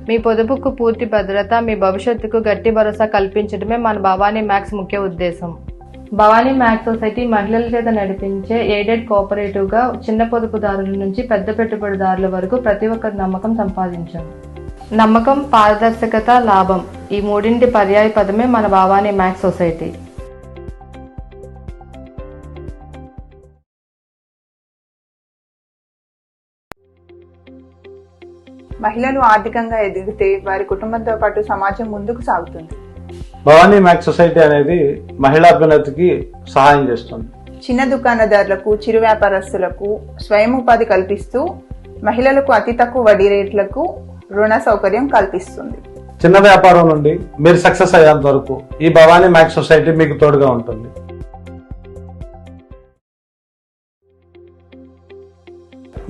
మీ పొదుపుకు పూర్తి భద్రత మీ భవిష్యత్తుకు గట్టి భరోసా కల్పించడమే మన భవానీ మ్యాక్స్ ముఖ్య ఉద్దేశం. భవానీ మ్యాక్స్ సొసైటీ మహిళల చేత నడిపించే ఎయిడెడ్ కోఆపరేటివ్ గా చిన్న పొదుపుదారుల నుంచి పెద్ద పెట్టుబడిదారుల వరకు ప్రతి ఒక్కరి నమ్మకం సంపాదించాం. నమ్మకం, పారదర్శకత, లాభం ఈ మూడింటి పర్యాయ పదమే మన భవానీ మ్యాక్స్ సొసైటీ. మహిళలు ఆర్థికంగా ఎదిగితే వారి కుటుంబంతో పాటు సమాజం ముందుకు సాగుతుంది. భవానీ మ్యాక్స్ సొసైటీ అనేది మహిళా అభ్యున్నతికి సహాయం చేస్తుంది. చిన్న దుకాణదారులకు, చిరు వ్యాపారస్తులకు స్వయం ఉపాధి కల్పిస్తూ మహిళలకు అతి తక్కువ వడ్డీ రేట్లకు రుణ సౌకర్యం కల్పిస్తుంది. చిన్న వ్యాపారం నుండి మీరు సక్సెస్ అయ్యేంత వరకు ఈ భవానీ మ్యాక్స్ సొసైటీ మీకు తోడుగా ఉంటుంది.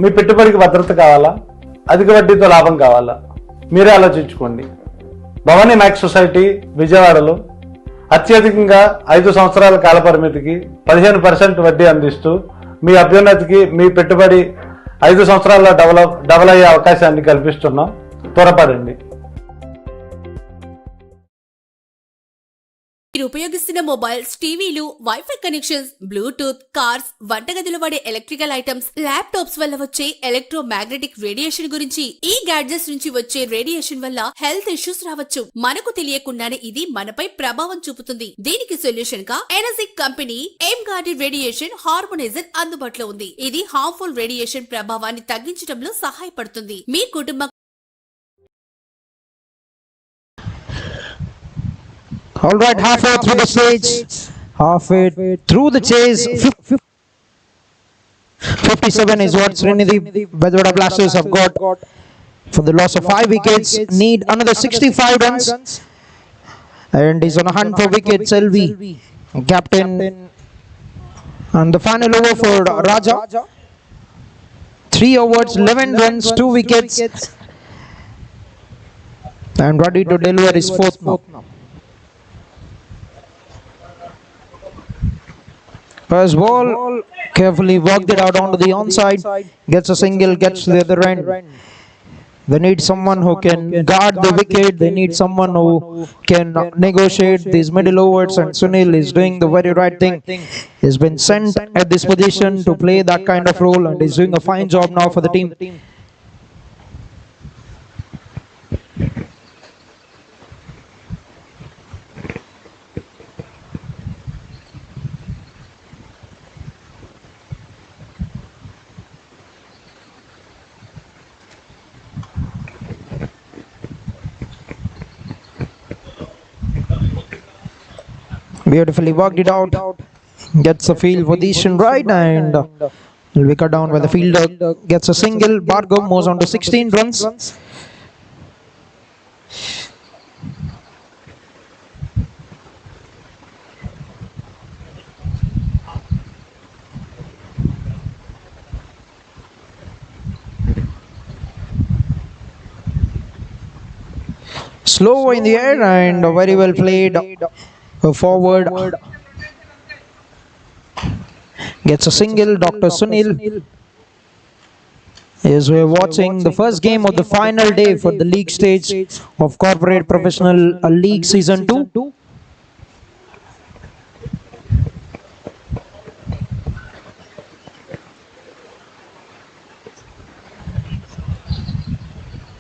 మీ పెట్టుబడికి భద్రత కావాలా, అధిక వడ్డీతో లాభం కావాలా, మీరే ఆలోచించుకోండి. భవానీ మ్యాక్స్ సొసైటీ విజయవాడలో అత్యధికంగా 5 సంవత్సరాల కాల పరిమితికి 15% వడ్డీ అందిస్తూ మీ అభ్యున్నతికి మీ పెట్టుబడి 5 సంవత్సరాల్లో డబల్ అయ్యే అవకాశాన్ని కల్పిస్తున్నాం. త్వరపడండి. మీరు ఉపయోగిస్తున్న మొబైల్స్, టీవీలు, వైఫై కనెక్షన్స్, బ్లూటూత్, కార్స్, వంటగదిలో వాడే ఎలక్ట్రికల్ ఐటమ్స్, ల్యాప్టాప్స్ వల్ల వచ్చే ఎలక్ట్రోమాగ్నెటిక్ రేడియేషన్ గురించి, ఈ గ్యాడ్జెట్స్ నుంచి వచ్చే రేడియేషన్ వల్ల హెల్త్ ఇష్యూస్ రావచ్చు. మనకు తెలియకుండానే ఇది మనపై ప్రభావం చూపుతుంది. దీనికి సొల్యూషన్ గా Enagic company aim guarded radiation harmonizer అందుబాటులో ఉంది. ఇది హార్మ్ఫుల్ రేడియేషన్ ప్రభావాన్ని తగ్గించడంలో సహాయపడుతుంది. మీ కుటుంబ All right, halfway through the stage, halfway through the chase, 57 is what SRINIDI BEZAWADA Blasters have got for the loss of 5 wickets. Need another 65 runs, and he's on a hunt for wickets. LV, captain, and the final over for Raja. 3 overs, 11 runs, 2 wickets, and ready to deliver his 4th now. First ball, carefully worked it out onto the onside, gets a single, gets to the other end. They need someone who can guard the wicket, they need someone who can negotiate these middle overs, and Sunil is doing the very right thing. He's been sent at this position to play that kind of role, and he's doing a fine job now for the team. Beautifully worked it out, gets the field position right, and wicket down where the fielder gets a single. Bhargav moves on to 16 runs. Slow in the air and very well played. Forward gets a single. Dr. Sunil, as we're watching the first game of the final day for the league stage of Corporate Professional League Season 2.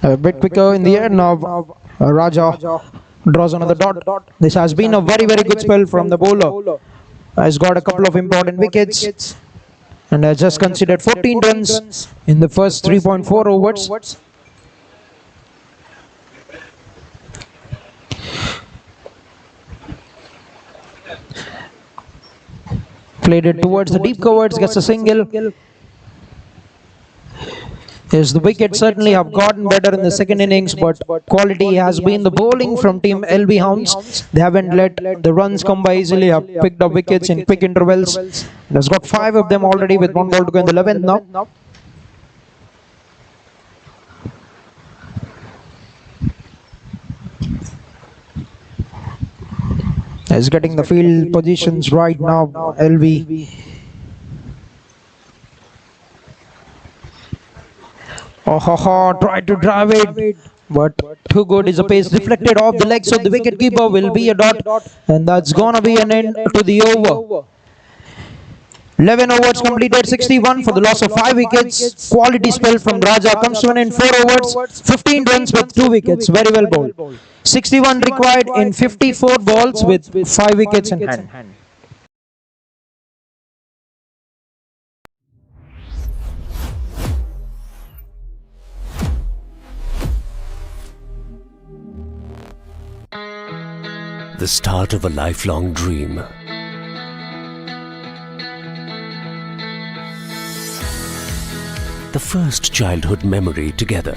A bit quicker in the air now. Raja draws another dot. This has been a very good spell from the bowler. Has got a couple of important wickets and has just considered 14 runs in the first 3.4 overs. Played it towards the deep covers, gets a single. Yes, the wickets certainly have gotten better in the second innings, but quality has been the bowling from team LB Hounds. They haven't let the runs come by easily, have picked up wickets in quick intervals. There's got 5 of them already with 1 ball to go in the 11th now. is getting the field positions right now. LV. Tried to drive it, but too good is a pace deflected off the legs of the wicket keeper. Will be a dot, and that's gonna be an end to the over. 11 overs completed, 61 for the loss of 5 wickets. Quality spell from Raja comes to an end. 4 overs, 15 runs with 2 wickets. Very well bowled. 61 required in 54 balls with 5 wickets in hand. The start of a lifelong dream. The first childhood memory together.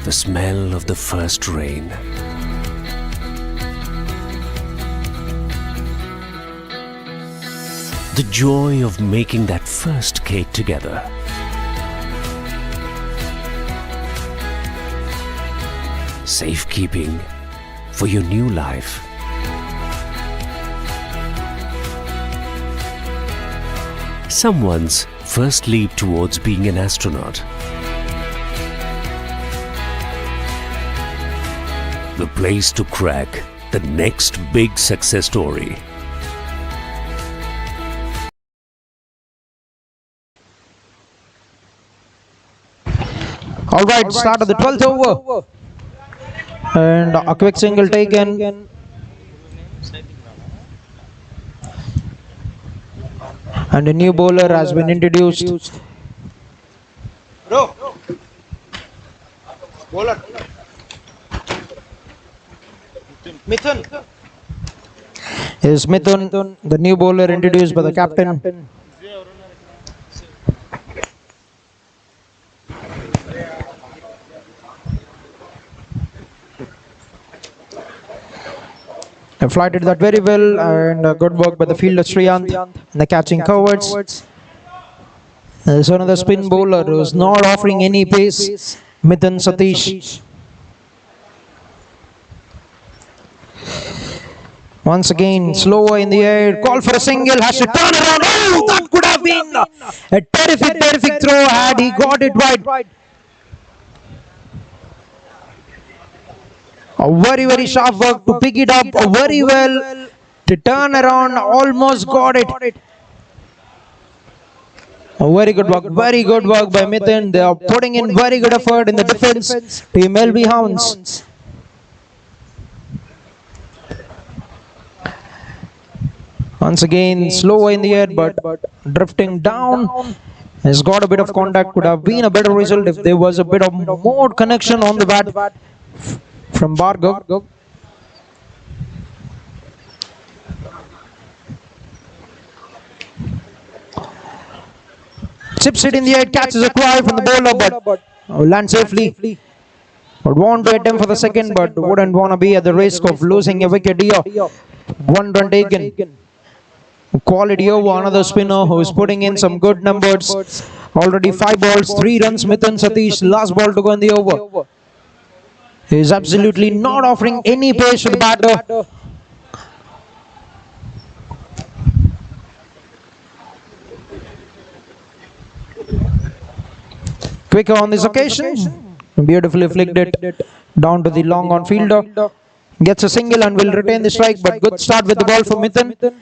The smell of the first rain. The joy of making that first cake together. Safekeeping for your new life. Someone's first leap towards being an astronaut. The place to crack the next big success story. All right, start of the 12th over. And a quick single taken. And a new bowler has been introduced. Bowler. Mithun. Is Mithun, the new bowler introduced by the captain. Flighted that very well, and good work by the fielder Sriant and the catching coverts. There's another spin bowler who's not offering any pace, Mithun Satish. Once again, slower in the air, call for a single, has to turn around. Oh, that could have been a terrific throw had he got it right. A very sharp work to pick it up very well, to turn around, almost got it. A very good work by Mithun. They are putting in very good effort in the defense. Team LV Hounds. Once again, slower in the air, but drifting down. Has got a bit of contact. Could have been a better result if there was a bit of more connection on the bat from Bhargav. Chips it in the air, catches a cry from the bowler, but lands safely. Would want to attempt for the second, but wouldn't want to be at the risk of losing a wicket here. 1 run taken. Quality over, another spinner who is putting in some good numbers. Already 5 balls, 3 runs. Mithun Satish, last ball to go in the over. He is absolutely not offering any pace to the batter. Quicker on this occasion. Beautifully flicked it down to the long on fielder. Gets a single and will retain the strike, but good start with the ball for Mithun.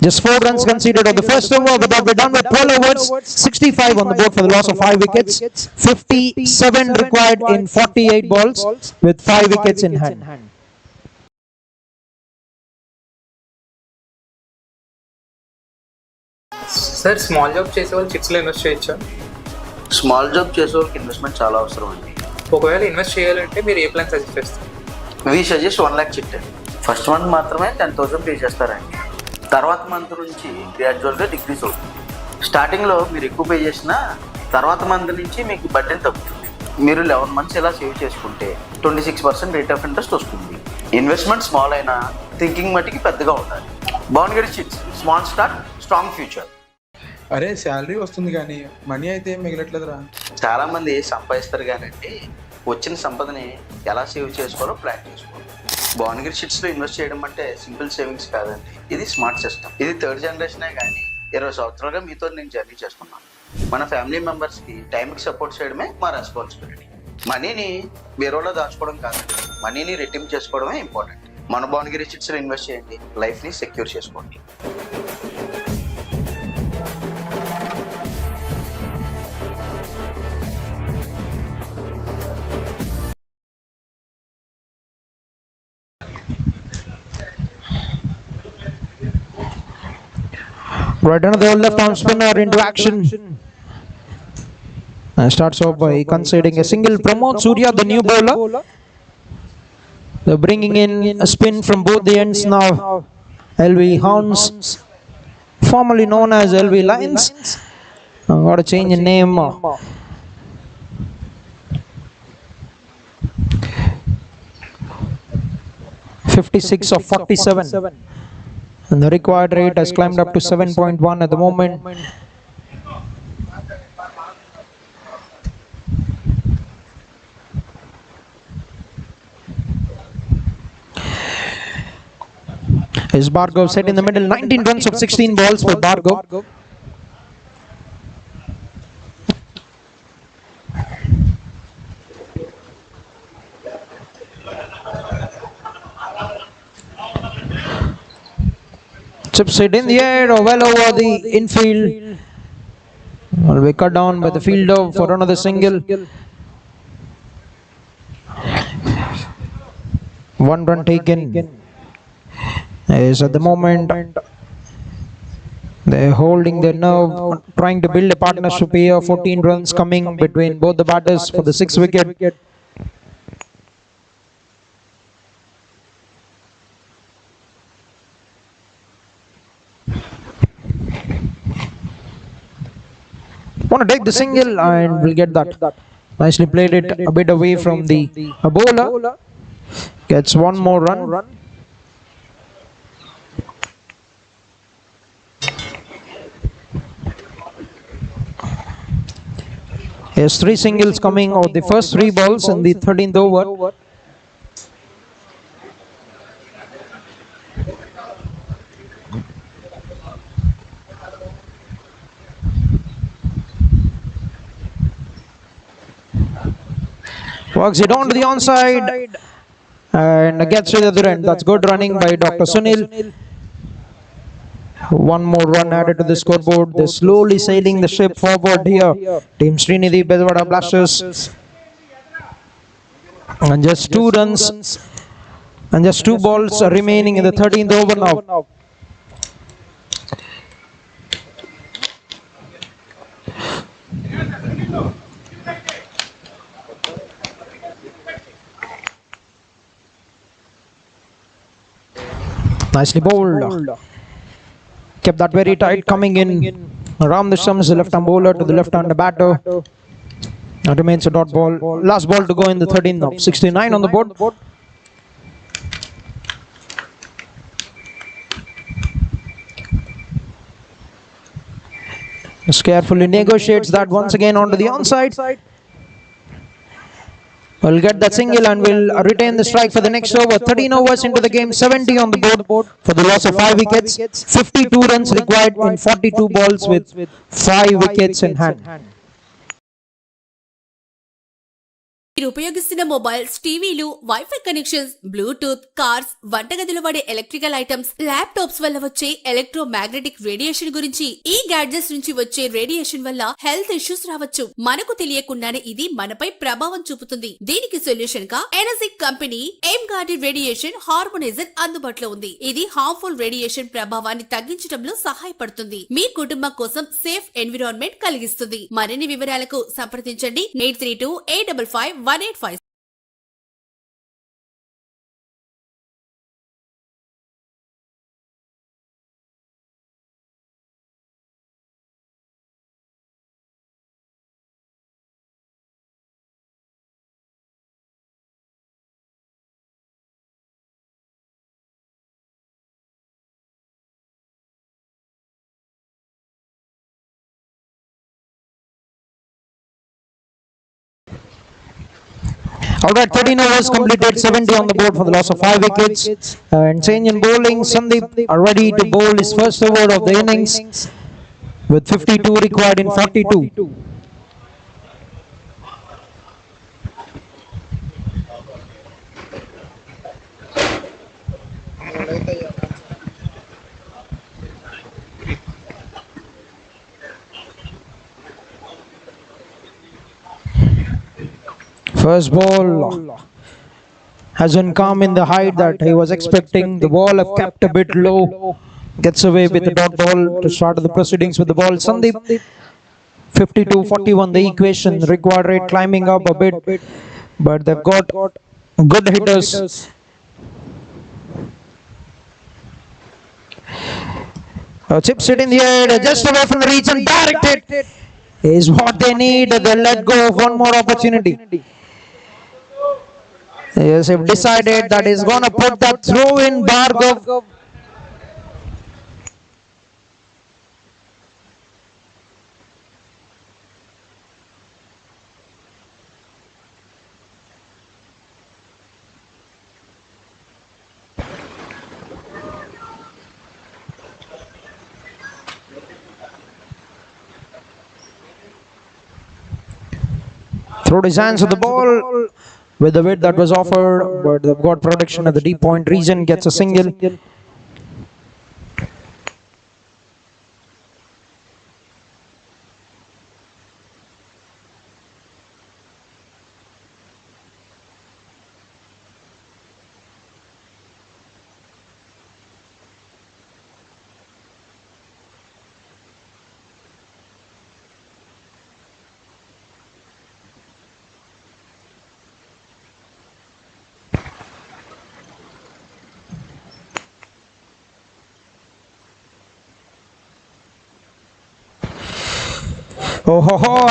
Just 4 runs conceded on the first over, but we're done with 12 overs. 65 on the board for the loss of 5 wickets. 57 required in 48 balls with 5 wickets in hand. Sir small job చేసే వాళ్ళు చిట్స్లో invest చేయొచ్చా? Small job చేసే వాళ్ళకి investment చాలా అవసరం అండి. ఒకవేళ invest చేయాలంటే మీరు ఏ ప్లాన్ సజెస్ట్ చేస్తారు? వీ సజెస్ట్ 1 lakh చిట్ అండి. ఫస్ట్ మంత్ మాత్రమే 10,000 పే చేస్తారండి. తర్వాత మంత్ నుంచి గ్రాడ్యువల్గా డిక్రీజ్ అవుతుంది. స్టార్టింగ్లో మీరు ఎక్కువ పే చేసినా తర్వాత మంత్ నుంచి మీకు బడ్జెట్ తగ్గుతుంది. మీరు 11 months ఇలా సేవ్ చేసుకుంటే 26% రేట్ ఆఫ్ ఇంట్రెస్ట్ వస్తుంది. ఇన్వెస్ట్మెంట్ స్మాల్ అయినా థింకింగ్ మట్టికి పెద్దగా ఉండాలి. Bhuvanagiri chits, small start, strong future. అరే శాలరీ వస్తుంది కానీ మనీ అయితే మిగలట్లేదురా. చాలా మంది సంపాదిస్తారు కానండి వచ్చిన సంపదని ఎలా సేవ్ చేసుకోవాలో ప్లాన్ చేసుకోవాలి. భువనగిరి షీట్స్లో ఇన్వెస్ట్ చేయడం అంటే సింపుల్ సేవింగ్స్ కాదండి, ఇది స్మార్ట్ సిస్టమ్. ఇది థర్డ్ జనరేషనే కానీ 20 సంవత్సరాలుగా మీతో నేను జర్నీ చేస్తున్నాను. మన ఫ్యామిలీ మెంబర్స్కి టైంకి సపోర్ట్ చేయడమే మా రెస్పాన్సిబిలిటీ. మనీని వేరేలో దాచుకోవడం కాదండి, మనీని రిటర్న్ చేసుకోవడమే ఇంపార్టెంట్. మన భువనగిరి షీట్స్లో ఇన్వెస్ట్ చేయండి, లైఫ్ని సెక్యూర్ చేసుకోండి. Right under the left arm spinner into action. And starts off by conceding a single. Pramod Surya, the new bowler. They're bringing in a spin from both the ends now. LV Hounds, formerly known as LV Lions. Got to change the name. 56 of 47. And the required rate has climbed up to 7.1 at the moment. Is Bhargav set in the middle? 19 runs of 16 balls for Bhargav. Chips it in the air or well over the infield. Will be cut down by the fielder for another single. 1 run taken. Is at the moment they're holding their nerve, trying to build a partnership here. 14 runs coming between both the batters for the 6th wicket. Want to take the single and we'll get that. Nicely played it a bit away from the bowler. Gets one more run. Yes, 3 singles coming out the first 3 balls in the 13th over. Works it on to the onside and gets to the other end. That's good running by Dr. Sunil. One more run added to the scoreboard. They're slowly sailing the ship forward here. Team SRINIDI, BEZAWADA Blasters. And just 2 runs and just 2 balls are remaining in the 13th over now. Nicely bowled. Kept that very tight coming in. Around the stumps, the left-arm bowler to the left-hand batter. That remains a dot ball. Last ball to go in the 13th now. 69 on the board. Just carefully negotiates that once again onto the onside. We'll get that single and we'll retain the strike for the next over. 13 overs into the game, 70 on the board for the loss of 5 wickets. 52 runs required in 42 balls with 5 wickets in hand. మీరు ఉపయోగిస్తున్న mobiles, టీవీలు, wifi connections, Bluetooth, cars, వంటగదిలో వాడే electrical items, laptops వల్ల వచ్చే electromagnetic radiation గురించి, ఈ gadgets నుంచి వచ్చే రేడియేషన్ వల్ల హెల్త్ ఇష్యూస్ రావచ్చు. మనకు తెలియకుండానే ఇది మనపై ప్రభావం చూపుతుంది. దీనికి సొల్యూషన్ గా Enagic company aim guarded radiation harmonizer అందుబాటులో ఉంది. ఇది హార్మ్ఫుల్ రేడియేషన్ ప్రభావాన్ని తగ్గించడంలో సహాయపడుతుంది. మీ కుటుంబం కోసం సేఫ్ ఎన్విరాన్మెంట్ కలిగిస్తుంది. మరిన్ని వివరాలకు సంప్రదించండి 832855 185. All right, 13 overs completed, 70 on the board for the loss of 5 wickets. And change in bowling, Sandeep are ready to bowl his first over of the innings with 52 required in 42. First ball hasn't come in the height that he was expecting. The ball have kept a bit low. Gets away with the dot ball to start the proceedings with the ball. Sandeep, 52-41 the equation. Required rate climbing up a bit, but they've got good hitters. Chips it in the air, just away from the reach and directed is what they need. They'll let go of one more opportunity. Yes, they've decided that he's going to put that throw in Bhargav. Throw his hands to the ball with the width that was offered, but they've got protection at the deep point region, gets a single.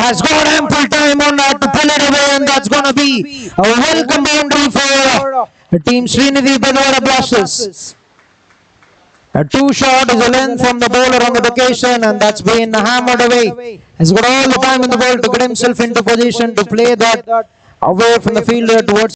Has got ample time on that to pull it away, and that's going to be a welcome boundary for Team SRINIDI BEZAWADA Blasters. A two shot is a length from the bowler on the location, and that's been hammered away. Has got all the time in the world to get himself into position to play that away from the fielder towards.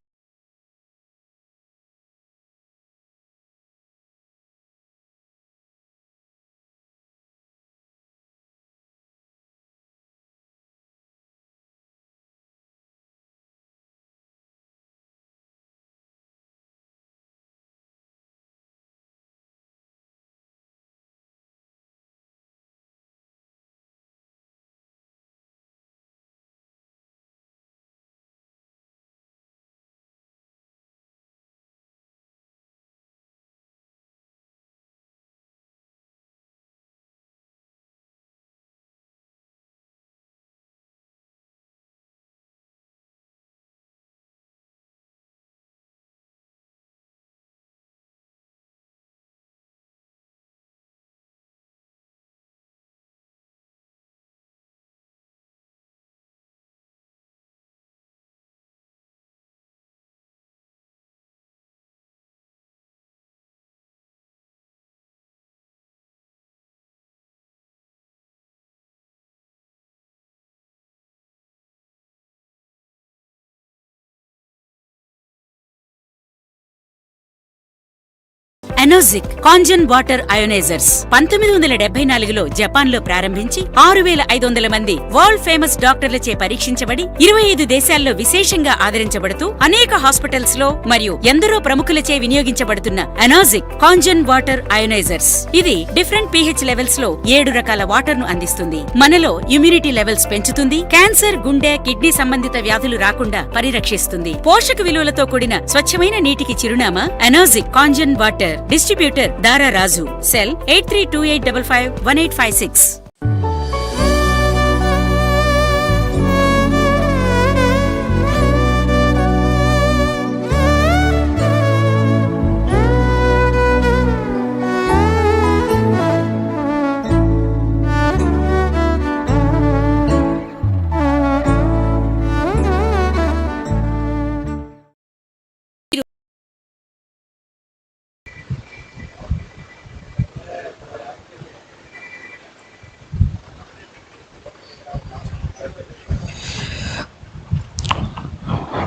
Enagic Kangen water ionizers 1974లో జపాన్లో ప్రారంభించి 6500 మంది world famous డాక్టర్లచే పరీక్షించబడి 25 దేశాల్లో విశేషంగా ఆదరించబడుతూ అనేక hospitals లో మరియు ఎందరో ప్రముఖులచే వినియోగించబడుతున్న ఎనోజిక్ కాంజన్ వాటర్ అయోనైజర్స్. ఇది డిఫరెంట్ pH లెవెల్స్ లో 7 రకాల వాటర్ ను అందిస్తుంది. మనలో ఇమ్యూనిటీ లెవెల్స్ పెంచుతుంది. క్యాన్సర్, గుండె, కిడ్నీ సంబంధిత వ్యాధులు రాకుండా పరిరక్షిస్తుంది. పోషక విలువలతో కూడిన స్వచ్ఛమైన నీటికి చిరునామా ఎనోజిక్ కాంజన్ వాటర్. డిస్ట్రిబ్యూటర్ దారా రాజు. Cell 8328551856.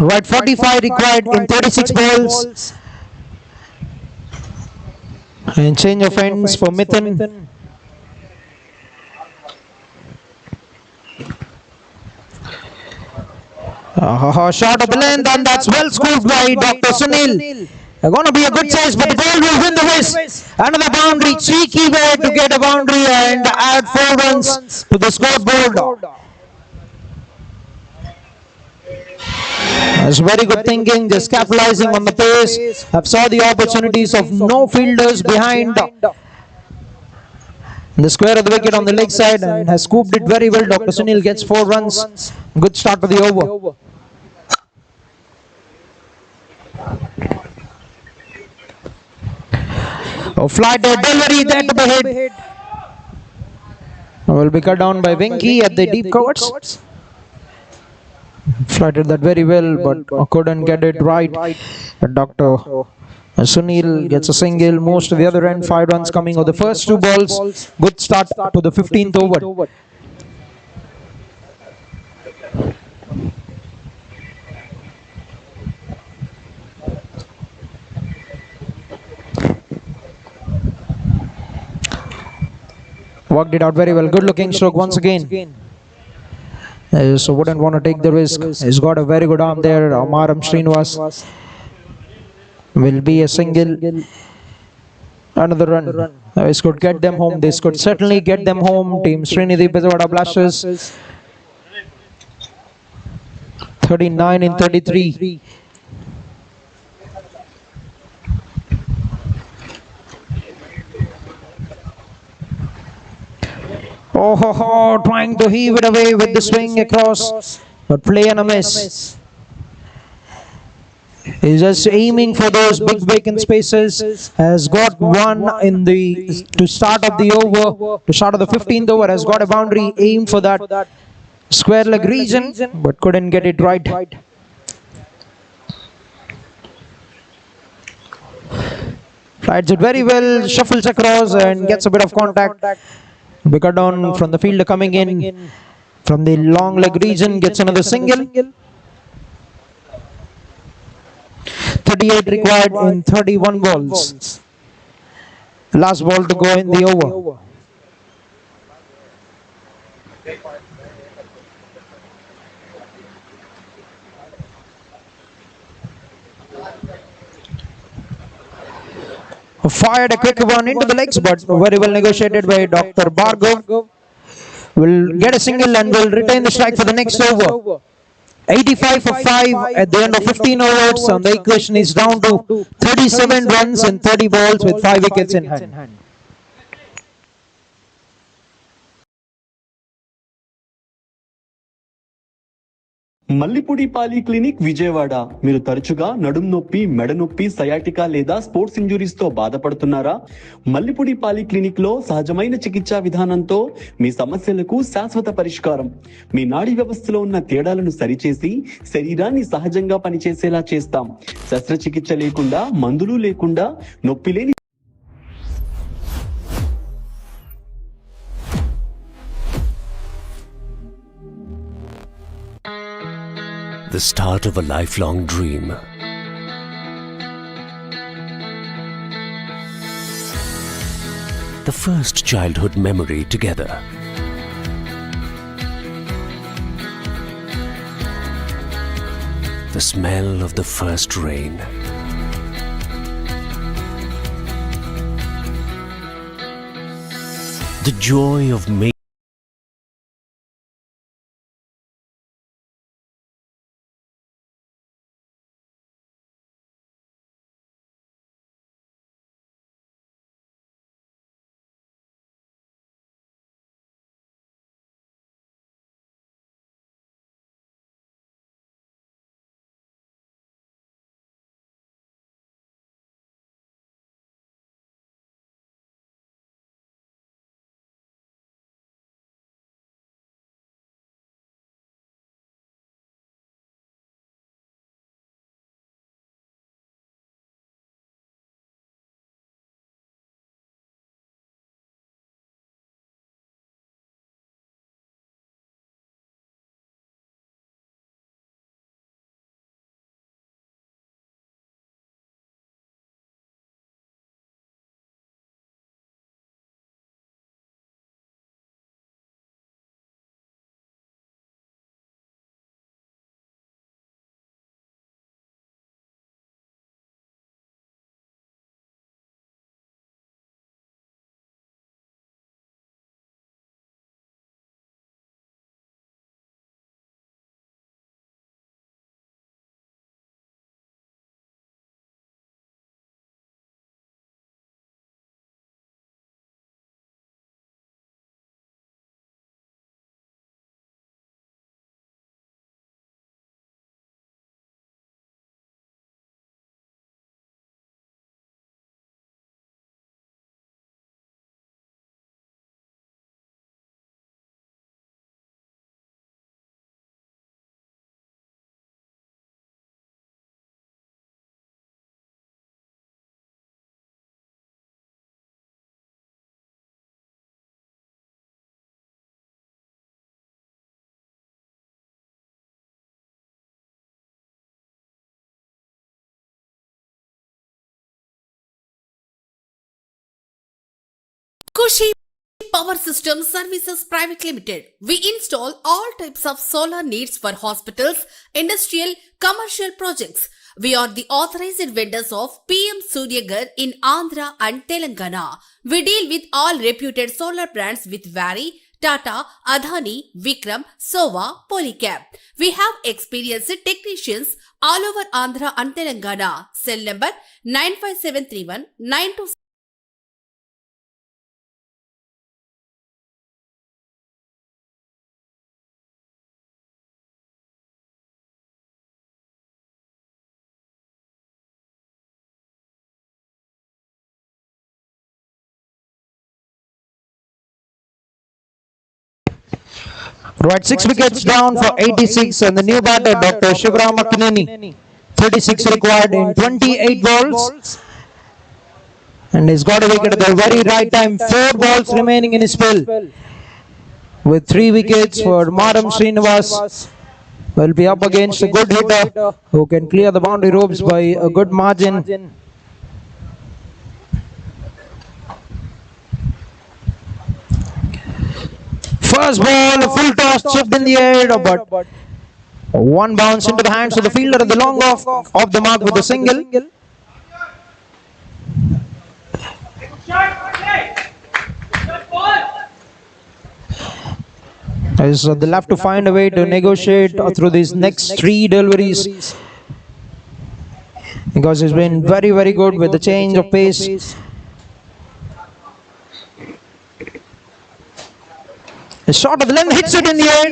Right, 45 required in 36 balls. And change of ends for Mithun. Shot of the length, and that's well scooped by Dr. Sunil. Going to be a good chase, but the ball will win the race. Another boundary, cheeky way to get a boundary and add 4 runs to the scoreboard. That's very good thinking, just capitalizing on the pace. Have saw the opportunities of no fielders behind the square of the wicket on the leg side and has scooped it very well. Dr. Sunil gets 4 runs. Good start to the over. Flight delivery there to the head. Will be cut down by Winky at the deep covers. Flighted that very well, but couldn't get it right. Dr. Sunil gets a single, moves to the other end, 5 runs coming of the first 2 balls. Good start to the 15th over. Worked it out very well. Good looking stroke once again. So wouldn't want to take the risk. He's got a very good arm there. Amaram Srinivas will be a single. Another run. This could get them home. This could certainly get them home. Team Srinidhi BEZAWADA Blasters 39 in 33. Trying to heave it away with the swing across, but play and a miss. He's just aiming for those big vacant spaces. Has got one in the to start of the over, to start of the 15th over. Has got a boundary, aimed for that square leg region, but couldn't get it right. Flights it very well, shuffles across and gets a bit of contact. Wicket down from the fielder coming in from the long leg region, gets another single. 38 required in 31 balls. Last ball to go in the over. Fired a quick one into the legs, but very well negotiated by Dr. Bhargav. Will get a single and will retain the strike for the next over. 85 for 5 at the end of 15 overs, and the equation is down to 37 runs in 30 balls with 5 wickets in hand. Mallipudi పాలి clinic Vijayawada. మీరు తరచుగా నడుం నొప్పి, మెడ నొప్పి, sciatica లేదా sports injuries తో బాధపడుతున్నారా? మల్లిపూడి పాలి క్లినిక్ లో సహజమైన చికిత్సా విధానంతో మీ సమస్యలకు శాశ్వత పరిష్కారం. మీ నాడీ వ్యవస్థలో ఉన్న తేడాలను సరిచేసి శరీరాన్ని సహజంగా పనిచేసేలా చేస్తాం. శస్త్రచికిత్స లేకుండా, మందులు లేకుండా, నొప్పి లేని The start of a lifelong dream. The first childhood memory together. The smell of the first rain. The joy of making Kushi Power Systems Services Private Limited. We install all types of solar needs for hospitals, industrial, commercial projects. We are the authorized vendors of PM Suryagar in Andhra and Telangana. We deal with all reputed solar brands with Vari, Tata, Adani, Vikram, Sova, Polycab. We have experienced technicians all over Andhra and Telangana. Cell number 95731 92. Right, 6 wickets down for 86, and the new batter, Dr. Shivaramakneni, 36 required in 28 balls. And he's got a wicket at the very right time. 4 balls remaining in his spell. With 3 wickets for Madam Srinivas. Will be up against a good hitter who can clear the boundary ropes by a good margin. First ball, a full toss, chipped in the air, but one bounce into the hands of the fielder at the long off the mark with a single. So they'll have to find a way to negotiate through these next 3 deliveries, because he's been very, very good with the change of pace. A shot of the length hits it in the air,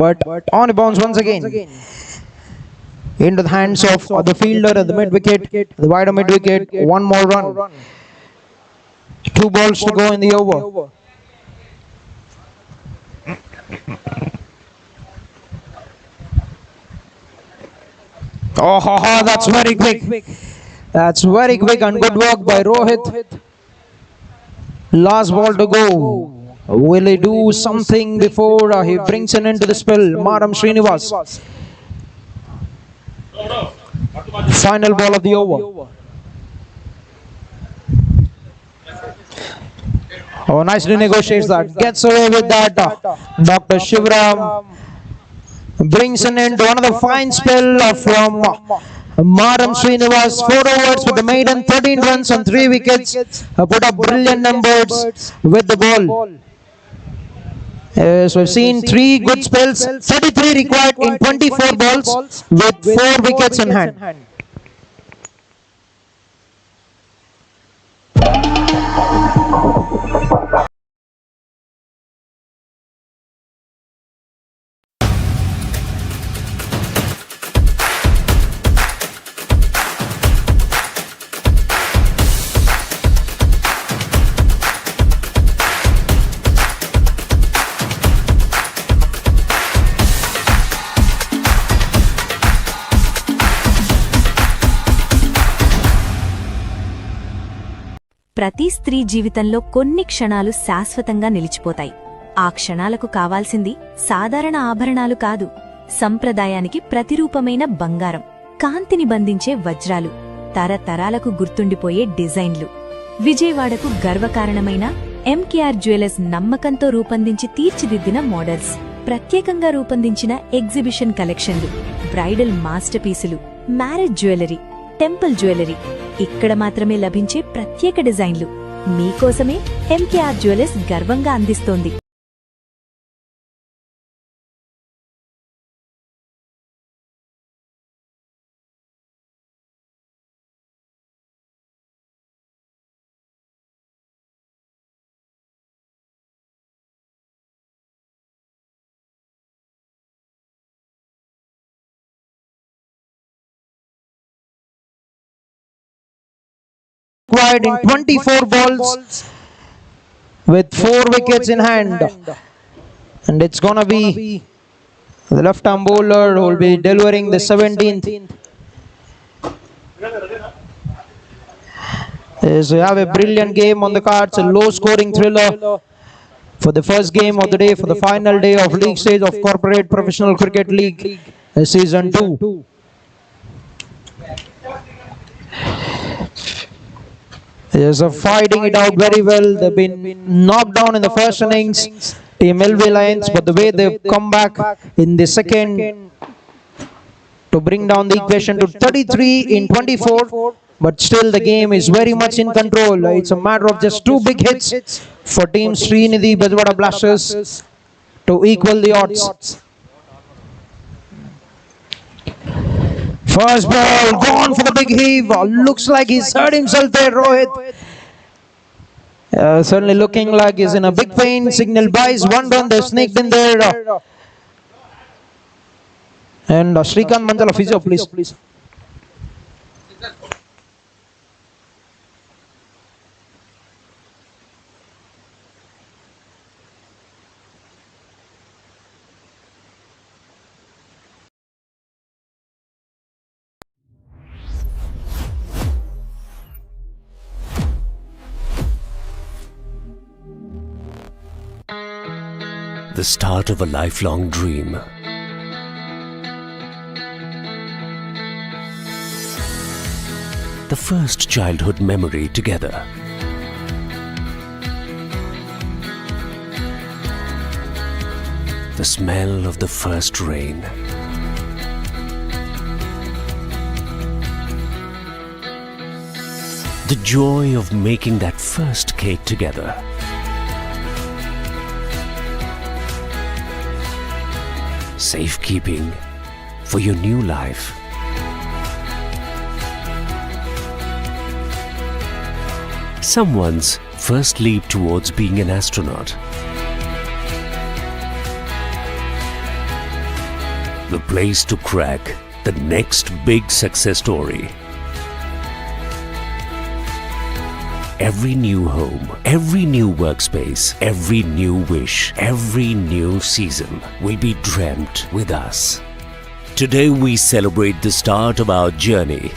but on a bounce once again into the hands of the fielder at the mid wicket, the wider mid wicket. One more run, 2 balls to go in the over. Oh, that's very quick. That's very quick, and good work by Rohit. Last ball to go. Will he do something before he brings an end to the spell? Madam Srinivas. Final ball of the over. Oh, nicely negotiates that. Gets away with that. Dr. Shivram brings an end to another fine spell from Madam Srinivas. 4 overs with the maiden, 13 runs on 3 wickets. Put up brilliant numbers with the ball. So we've seen 3 good spells, 33 required in 24 balls with 4 wickets in hand. ప్రతి స్త్రీ జీవితంలో కొన్ని క్షణాలు శాశ్వతంగా నిలిచిపోతాయి. ఆ క్షణాలకు కావాల్సింది సాధారణ ఆభరణాలు కాదు, సంప్రదాయానికి ప్రతిరూపమైన బంగారం, కాంతిని బంధించే వజ్రాలు, తరతరాలకు గుర్తుండిపోయే డిజైన్లు. విజయవాడకు గర్వకారణమైన ఎంకేఆర్ జ్యువెలర్స్ నమ్మకంతో రూపొందించి తీర్చిదిద్దిన మోడల్స్, ప్రత్యేకంగా రూపొందించిన ఎగ్జిబిషన్ కలెక్షన్లు, బ్రైడల్ మాస్టర్ పీసులు, మ్యారేజ్ జ్యువెలరీ, టెంపుల్ జ్యువెలరీ, ఇక్కడ మాత్రమే లభించే ప్రత్యేక డిజైన్లు మీకోసమే ఎంకేఆర్ జ్యువెలర్స్ గర్వంగా అందిస్తోంది. Required in 24 balls with 4 wickets in hand, and it's gonna be the left-arm bowler who will be delivering the 17th. So we have a brilliant game on the cards, a low-scoring thriller for the first game of the day, for the final day of league stage of Corporate Professional Cricket League Season 2. Yes, fighting it out very well. They've been knocked down in the first innings, Team LV Lions, but the way they've come back in the second to bring down the equation to 33 in 24, but still the game is very much in control. It's a matter of just 2 big hits for Team SRINIDI BEZAWADA Blasters to equal the odds. First ball gone for the big heave. Looks like he's hurt himself there, Rohit. Certainly looking like he's in a big pain. Signal buys 1 run. They're sneaked in there. And Srikanth Mandala, physio, please. The start of a lifelong dream. The first childhood memory together. The smell of the first rain. The joy of making that first cake together. Safekeeping for your new life. Someone's first leap towards being an astronaut. The place to crack the next big success story. Every new home, every new workspace, every new wish, every new season will be dreamt with us. Today we celebrate the start of our journey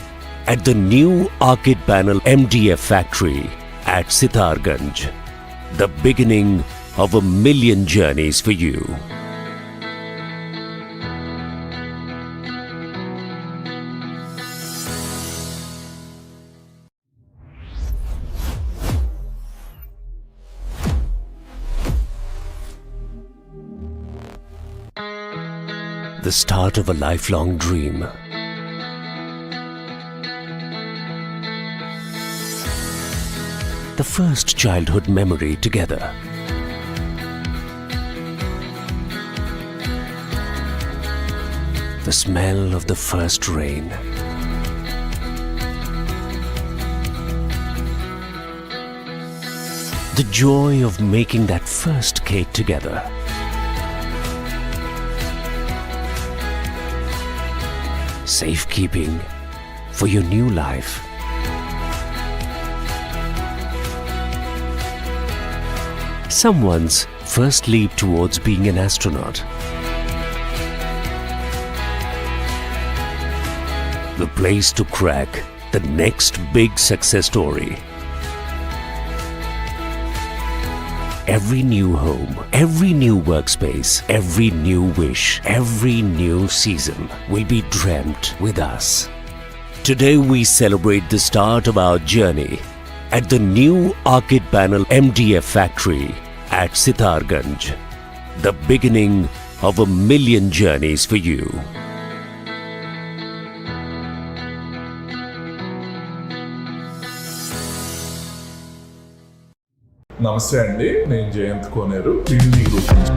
at the new Arcade Panel MDF factory at Sitarganj, the beginning of 1,000,000 journeys for you. The start of a lifelong dream. The first childhood memory together. The smell of the first rain. The joy of making that first cake together. Safekeeping for your new life. Someone's first leap towards being an astronaut. The place to crack the next big success story. Every new home, every new workspace, every new wish, every new season will be dreamt with us. Today we celebrate the start of our journey at the new Arcade Panel MDF factory at Sitarganj, the beginning of 1,000,000 journeys for you. నమస్తే అండి, నేను జయంత్ కోనేరు, Srinidhi group నుంచి.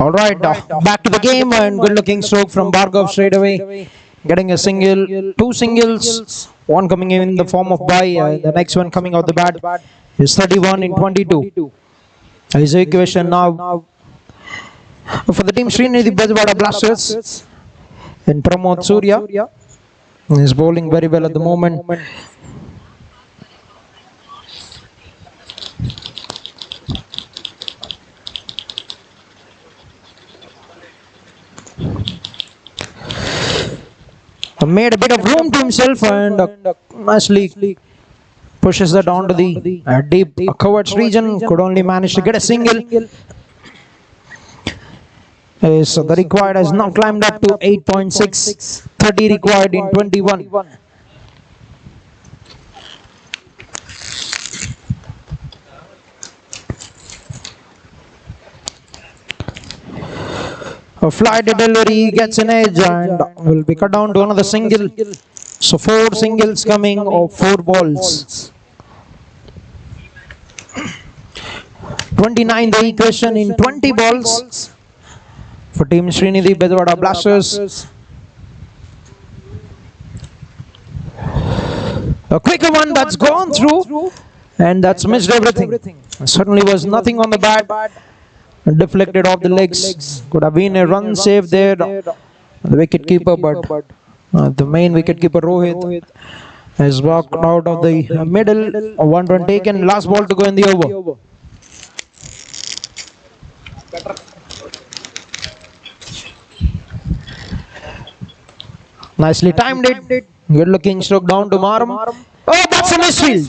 All right, back to the game, and good looking stroke from Bhargav straight away. Getting a single, two singles, one coming in the form of bye, the next one coming out the bat is 31 in 22. His equation now for the team Srinidhi BEZAWADA Blasters, and Pramod Surya is bowling very well at the moment. Made a bit of room to himself and nicely pushes that onto the deep coverage region. Could only manage to get a single. So the required has now climbed up to 8.6, 30 required in 21. A fly delivery gets an edge and will be cut down to another single. So 4 singles coming of 4 balls. 29 the equation in 20 balls for team Srinidhi BEZAWADA Blasters. A quicker one that's gone through and that's missed everything. Certainly was nothing on the bat. Deflected off the legs. Could have been a run save there. The wicket keeper, but the main wicket keeper Rohit has walked out of the middle. 1 run taken. Last ball to go in the over. Nicely timed it. Good looking stroke down to Maram. Oh, that's a misfield.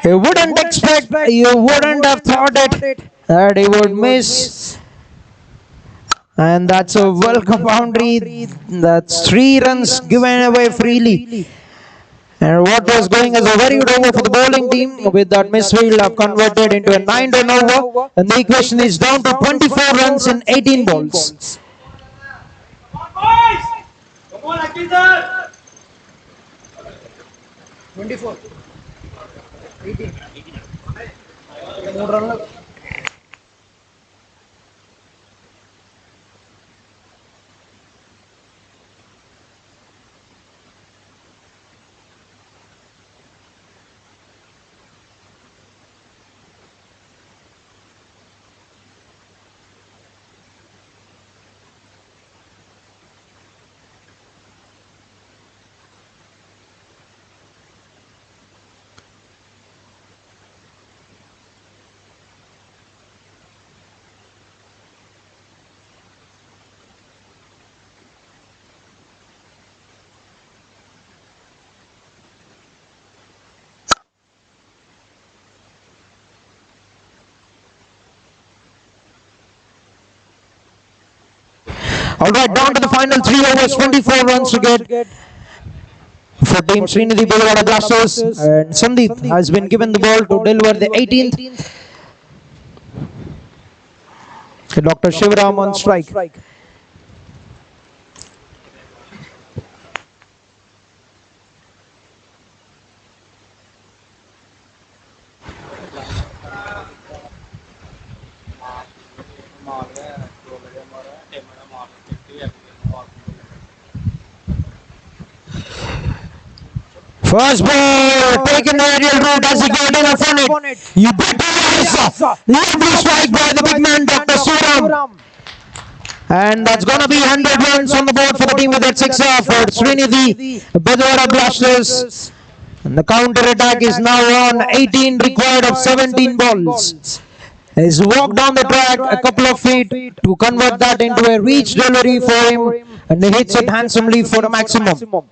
You wouldn't expect, you wouldn't have thought it that he would miss. And that's a welcome boundary. That's 3 runs given away freely. And what was going as a very good over for the bowling team, with that misfield have converted into a 9-run over. And the equation is down to 24 runs in 18 balls. Come on, Akizar! 24. 18. 3 runs. All right, down to the final 3 overs, 24 runs to get for team Srinidhi BEZAWADA Blasters. And Sandeep has been given the ball to deliver the 18th. Dr. Shivaram on strike. First ball, taken the aerial route as he got in upon it. You bet lovely strike by the big man, Dr. Shivaram. And that's going to be 100 runs on the board for the team with that 6-er for Srinidhi BEZAWADA Blasters. And the counter attack is now on. 18 required of 17 balls. He's walked down the track a couple of feet to convert that into a reach delivery for him. And he hits it handsomely for a maximum.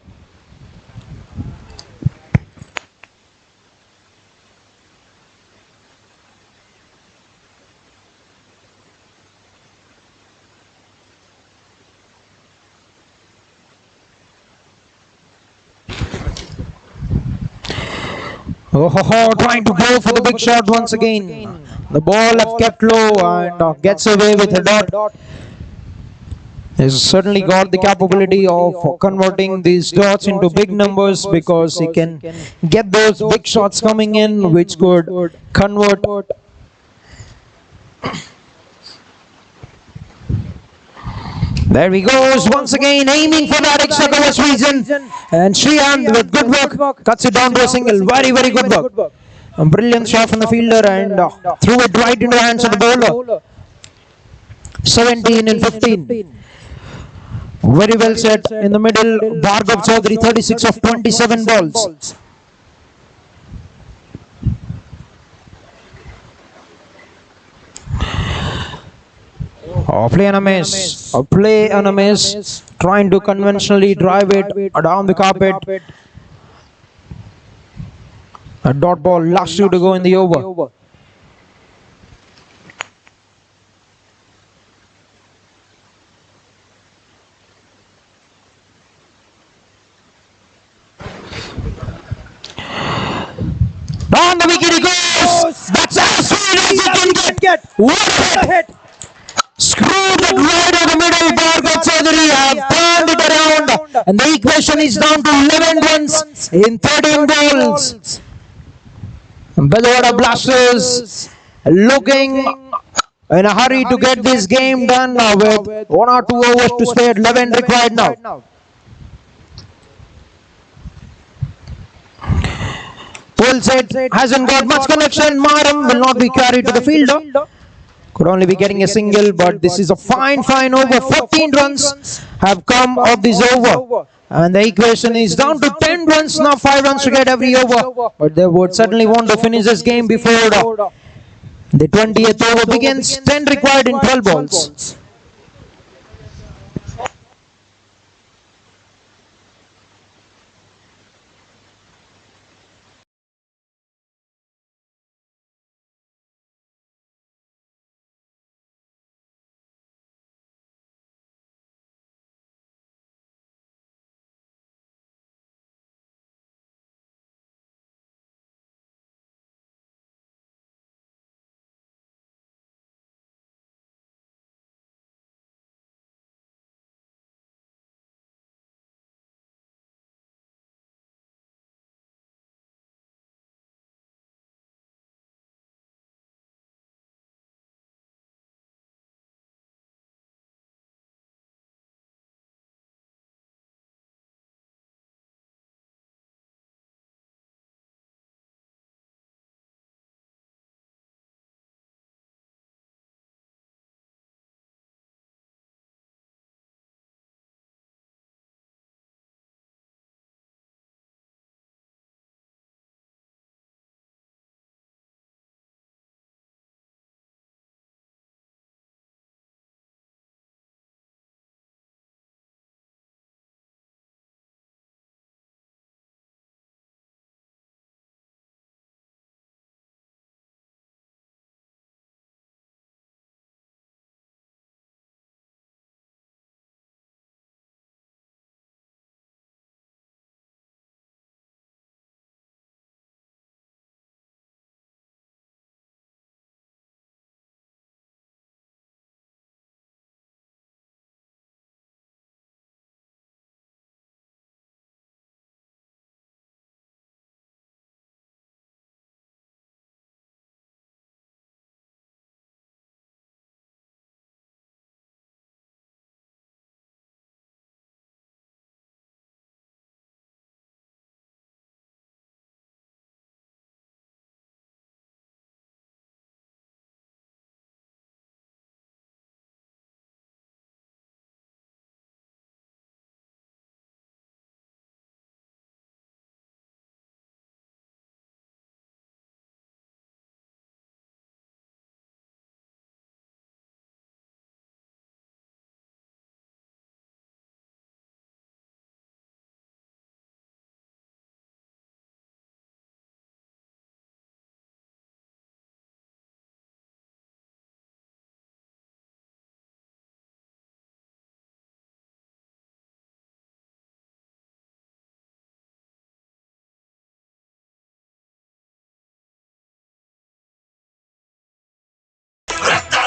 Trying to go for the big shot once again. The ball have kept low and gets away with a dot. He's certainly got the capability of converting these dots into big numbers, because he can get those big shots coming in which could convert There he goes once again, aiming for that extra covers region. And Srihan with good work cuts it down to a single. Very, very good work. A brilliant shot from the fielder and threw it right into the hands of the bowler. 17 and 15. Very well set in the middle. Bhargav Chaudhary, 36 of 27 balls. Play on a miss. Play on a miss. Trying to conventionally drive it down the carpet. A dot ball, last two to go in the over. Down the wicket he goes. That's as sweet as he can get. What a hit! Screwed it right in the middle. Bhargav Chaudhary have turned it around, and the equation is down to 11 runs in 13 balls. BEZAWADA Blasters looking in a hurry to get this game done now with 1 or 2 overs to spare. 11 required now. Full set hasn't got much connection. Maram will not be carried to the fielder. Could only be getting a single, but this is a fine over. 14 runs have come of this over. And the equation is down to 10 runs now, 5 runs to get every over. But they would certainly want to finish this game before the 20th over begins. 10 required in 12 balls.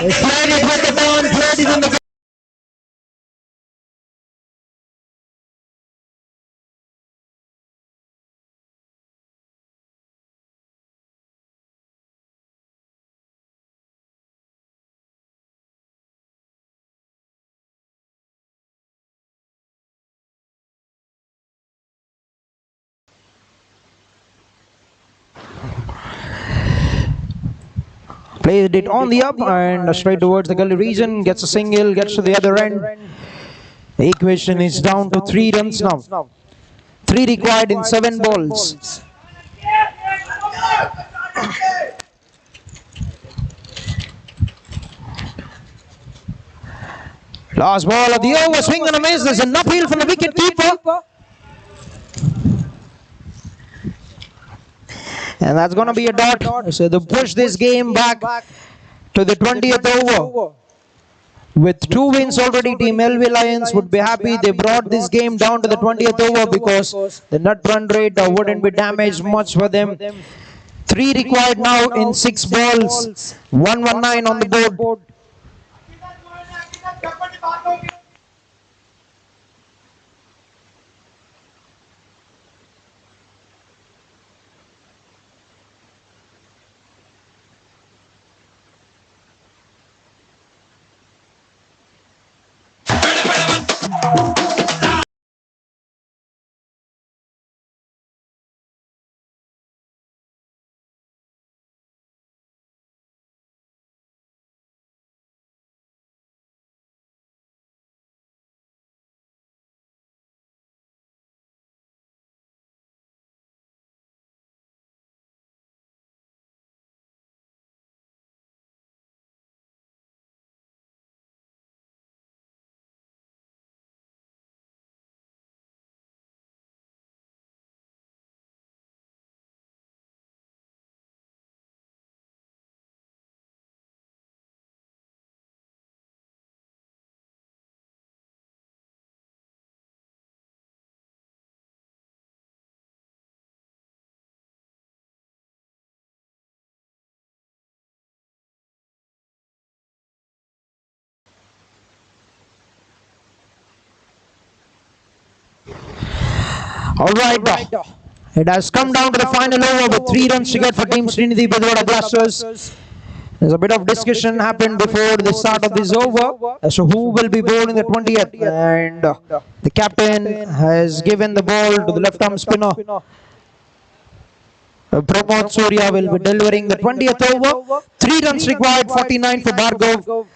They played it with the ball, played it in the Played it on the up and straight towards the gully region. Gets a single, gets to the other end. The equation is down to 3 runs now. 3 required in 7 balls. Last ball of the over, swing and a miss. There's an uphill from the wicket keeper. And that's going to be a dot. So they push this game back to the 20th over. With 2 wins already, Team LV Lions would be happy. They brought this game down to the 20th over because the net run rate wouldn't be damaged much for them. 3 required now in 6 balls. 119 on the board. All right, it has come down to the final over with 3 runs to get for Team SRINIDI BEZAWADA Blasters. There's a bit of discussion happened before the start of this over as to who will be bowling the 20th, and the captain has given the ball to the left-arm spinner. Pramod Surya will be delivering the 20th over. 3 runs required, 49 for Bhargav.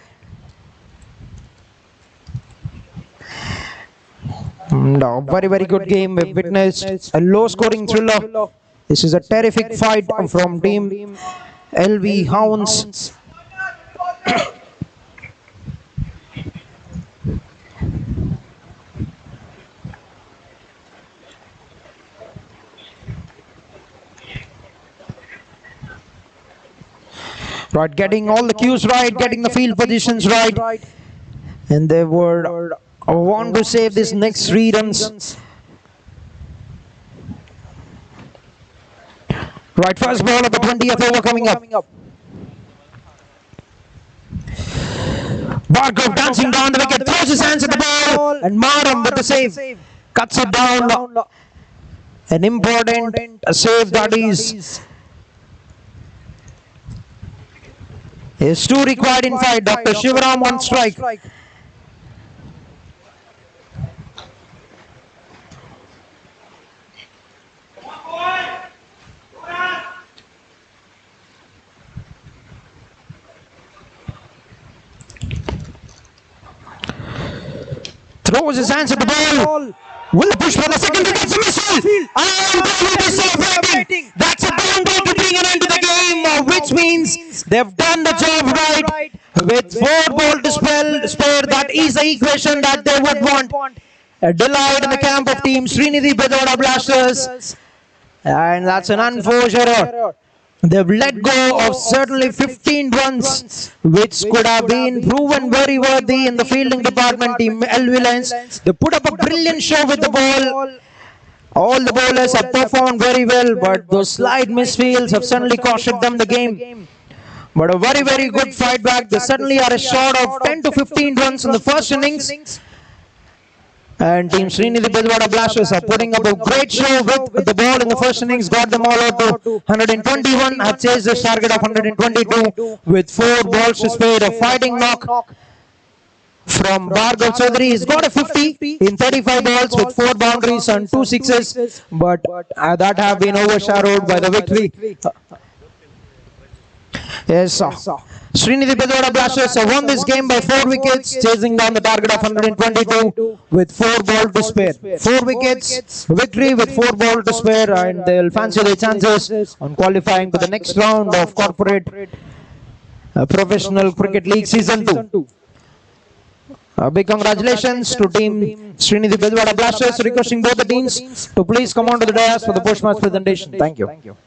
No, very good game. We've witnessed a low-scoring thriller. This is a terrific fight from Team LV Hounds. Right, getting all the cues right, getting the field positions right, and they would want to save this next 3 runs. Right, first ball of the 20th over coming up. Bhargav dancing down the wicket, throws his hands at the ball, and Maram with the save. Cuts it down. An important save that is. Is 2 required in 5. Dr. Shivaram on strike. Throws his hands at the ball. Will the push for the second wicket? It's a missile. And they will be celebrating. That's a boundary to bring an end to the game, which means they've done the job right. With 4 balls to spare, that is the equation that they would want. A delight in the camp of Team SRINIDI BEZAWADA Blasters. And that's an unforced error. They've let go of certainly 15 runs, which could have been proven very worthy in the fielding department. Team LV Lions, they put up a brilliant show with the ball. All the bowlers have performed very well, but those slight misfields have certainly costed them the game. But a very good fight back. They certainly are a short of 10 to 15 runs in the first innings. And Team SRINIDI BEZAWADA Blasters are putting up a great show with the ball in the first innings. Got them all out to 121. Have chased the target of 122 with 4 balls to spare. A fighting knock from Bhargav Chaudhary. He's got a 50 in 35 balls with 4 boundaries and 2 sixes. But that have been overshadowed by the victory. Yes, Srinidhi BEZAWADA Blasters have won this game by 4 wickets, chasing down the target of 122 with 4 balls to spare. 4 wickets, victory with 4 balls to spare, and they'll fancy their chances on qualifying to the next round of Corporate Professional Cricket League Season 2. Big congratulations to team Srinidhi BEZAWADA Blasters. Requesting both the teams to please come on to the dais for the post-match presentation. Thank you.